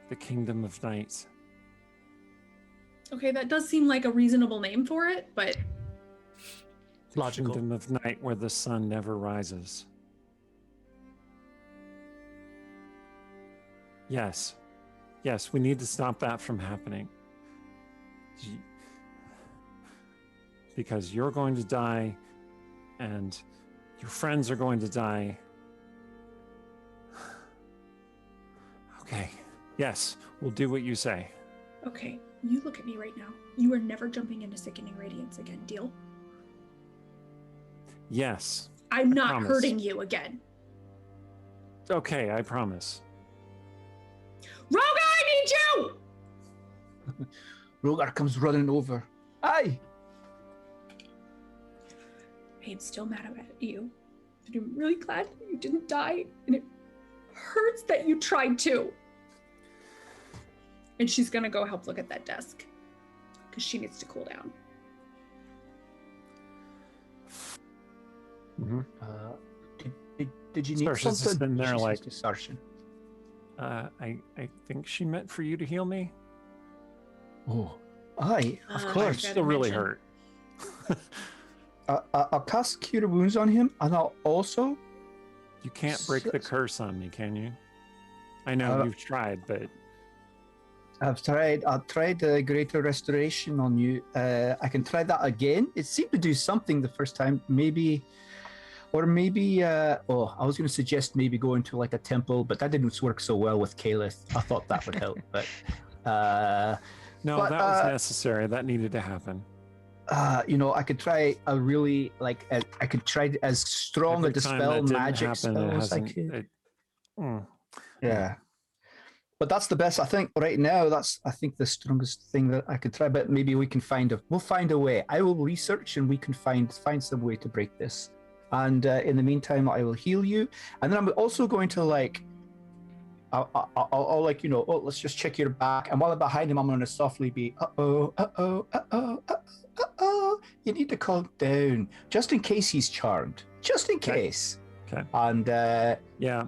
The Kingdom of Night. Okay, that does seem like a reasonable name for it, but... Logical. Kingdom of Night where the sun never rises. Yes. Yes, we need to stop that from happening. Because you're going to die, and your friends are going to die. Okay. Yes, we'll do what you say. Okay, you look at me right now. You are never jumping into Sickening Radiance again, deal? Yes. I'm not hurting you again. Okay, I promise. Rogar, I need you! Rogar comes running over. Aye! I'm still mad about you. But I'm really glad that you didn't die, and it hurts that you tried to. And she's gonna go help look at that desk because she needs to cool down. Mm-hmm. Did you need Sarsha's something? just been there like... Sarshan. I think she meant for you to heal me. Oh, aye, of course. I'm still really hurt. I'll cast Cure Wounds on him, and I'll also... You can't break the curse on me, can you? I know you've tried, but... I've tried Greater Restoration on you. I can try that again. It seemed to do something the first time. Maybe... I was going to suggest maybe going to like a temple, but that didn't work so well with Calith. I thought that would help, but... No, that was necessary. That needed to happen. I could try a really, I could try as strong a dispel magic spell as I could. Yeah. But that's the best, I think, right now. That's, I think, the strongest thing that I could try. But maybe we'll find a way. I will research and we can find some way to break this. And in the meantime, I will heal you. And then I'm also going to I'll like, let's just check your back. And while I'm behind him, I'm going to softly be, you need to calm down, just in case he's charmed, just in case. Okay. And yeah.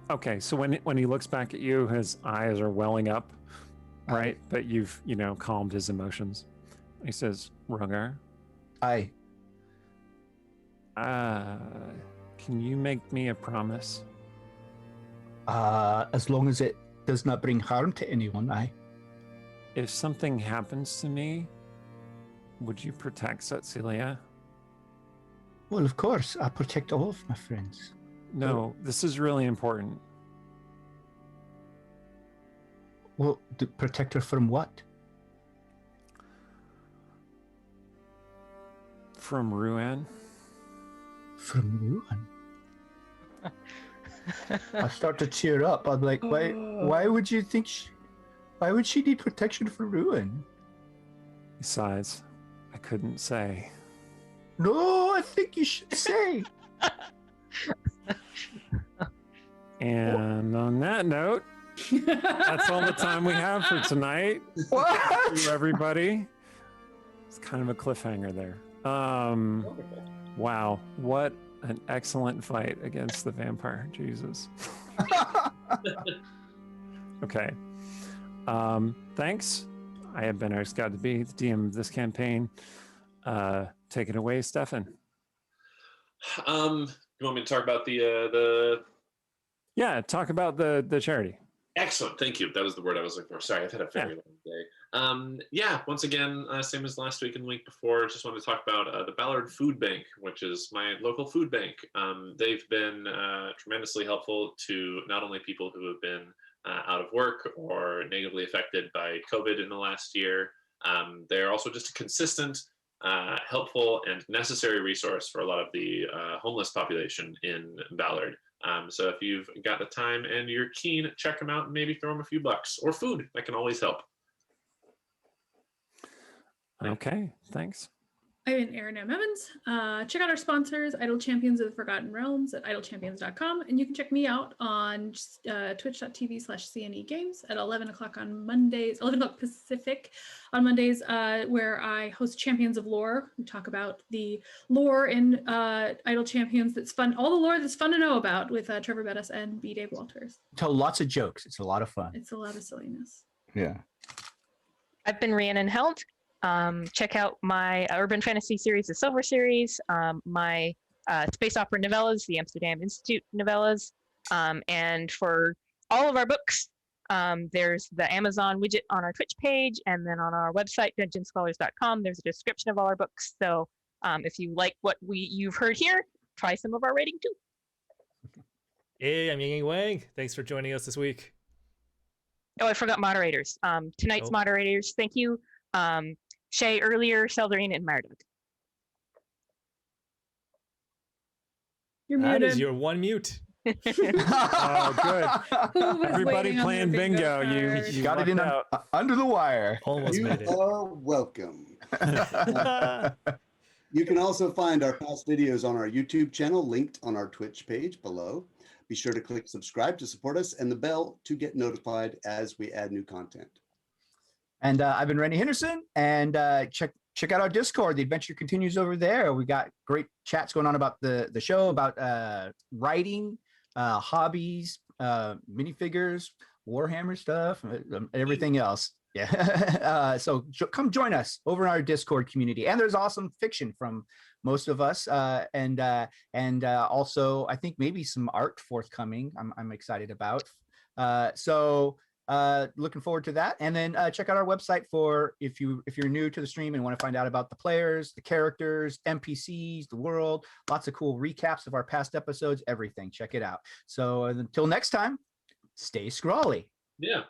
Okay. So when he looks back at you, his eyes are welling up, right? But you've, calmed his emotions. He says, Rungar. Aye. Can you make me a promise? As long as it does not bring harm to anyone, aye. If something happens to me, would you protect Cecilia? Well, of course, I protect all of my friends. No, this is really important. Well, protect her from what? From Ruan. From Ruan? I start to cheer up. I'm like, why would you think why would she need protection from Ruan? Besides, I couldn't say. No, I think you should say. And on that note, that's all the time we have for tonight. What? Thank you, everybody. It's kind of a cliffhanger there. Wow, what an excellent fight against the vampire. Jesus. Okay. Thanks. I have been Eric Scott to be the DM of this campaign. Take it away, Stefan. You want me to talk about the Yeah, talk about the charity. Excellent. Thank you. That was the word I was looking for. Sorry, I've had a very long day. Once again, same as last week and the week before, just wanted to talk about the Ballard Food Bank, which is my local food bank. They've been tremendously helpful to not only people who have been out of work or negatively affected by COVID in the last year. They're also just a consistent, helpful, and necessary resource for a lot of the homeless population in Ballard. So if you've got the time and you're keen, check them out and maybe throw them a few bucks or food. That can always help. Okay, thanks. I'm Erin M. Evans. Check out our sponsors, Idle Champions of the Forgotten Realms at idlechampions.com. And you can check me out on twitch.tv/CNE Games at 11 o'clock on Mondays, 11 o'clock Pacific on Mondays, where I host Champions of Lore. We talk about the lore in Idle Champions that's fun, all the lore that's fun to know about with Trevor Bettis and B. Dave Walters. Tell lots of jokes. It's a lot of fun. It's a lot of silliness. Yeah. I've been Rhiannon Held. Check out my urban fantasy series, the Silver series, my space opera novellas, the Amsterdam Institute novellas, and for all of our books, there's the Amazon widget on our Twitch page, and then on our website, dungeonscholars.com, there's a description of all our books. So if you like what you've heard here, try some of our writing too. Hey, I'm Ying Wang. Thanks for joining us this week. Oh, I forgot moderators. Tonight's moderators, thank you. Shay earlier, Sheldrine, and Marduk. You're That muted. is your one mute. Oh, good. Everybody playing bingo. You got it in under the wire. Almost You made it. are welcome. You can also find our past videos on our YouTube channel, linked on our Twitch page below. Be sure to click subscribe to support us and the bell to get notified as we add new content. And I've been Randy Henderson, and check out our Discord. The adventure continues over there. We got great chats going on about the show, about writing, hobbies, minifigures, Warhammer stuff, everything else. Yeah. So come join us over in our Discord community. And there's awesome fiction from most of us, and also I think maybe some art forthcoming. I'm excited about. Looking forward to that. And then check out our website for if you're new to the stream and want to find out about the players, the characters, NPCs, the world, lots of cool recaps of our past episodes, everything. Check it out. So until next time, stay scrawly. Yeah.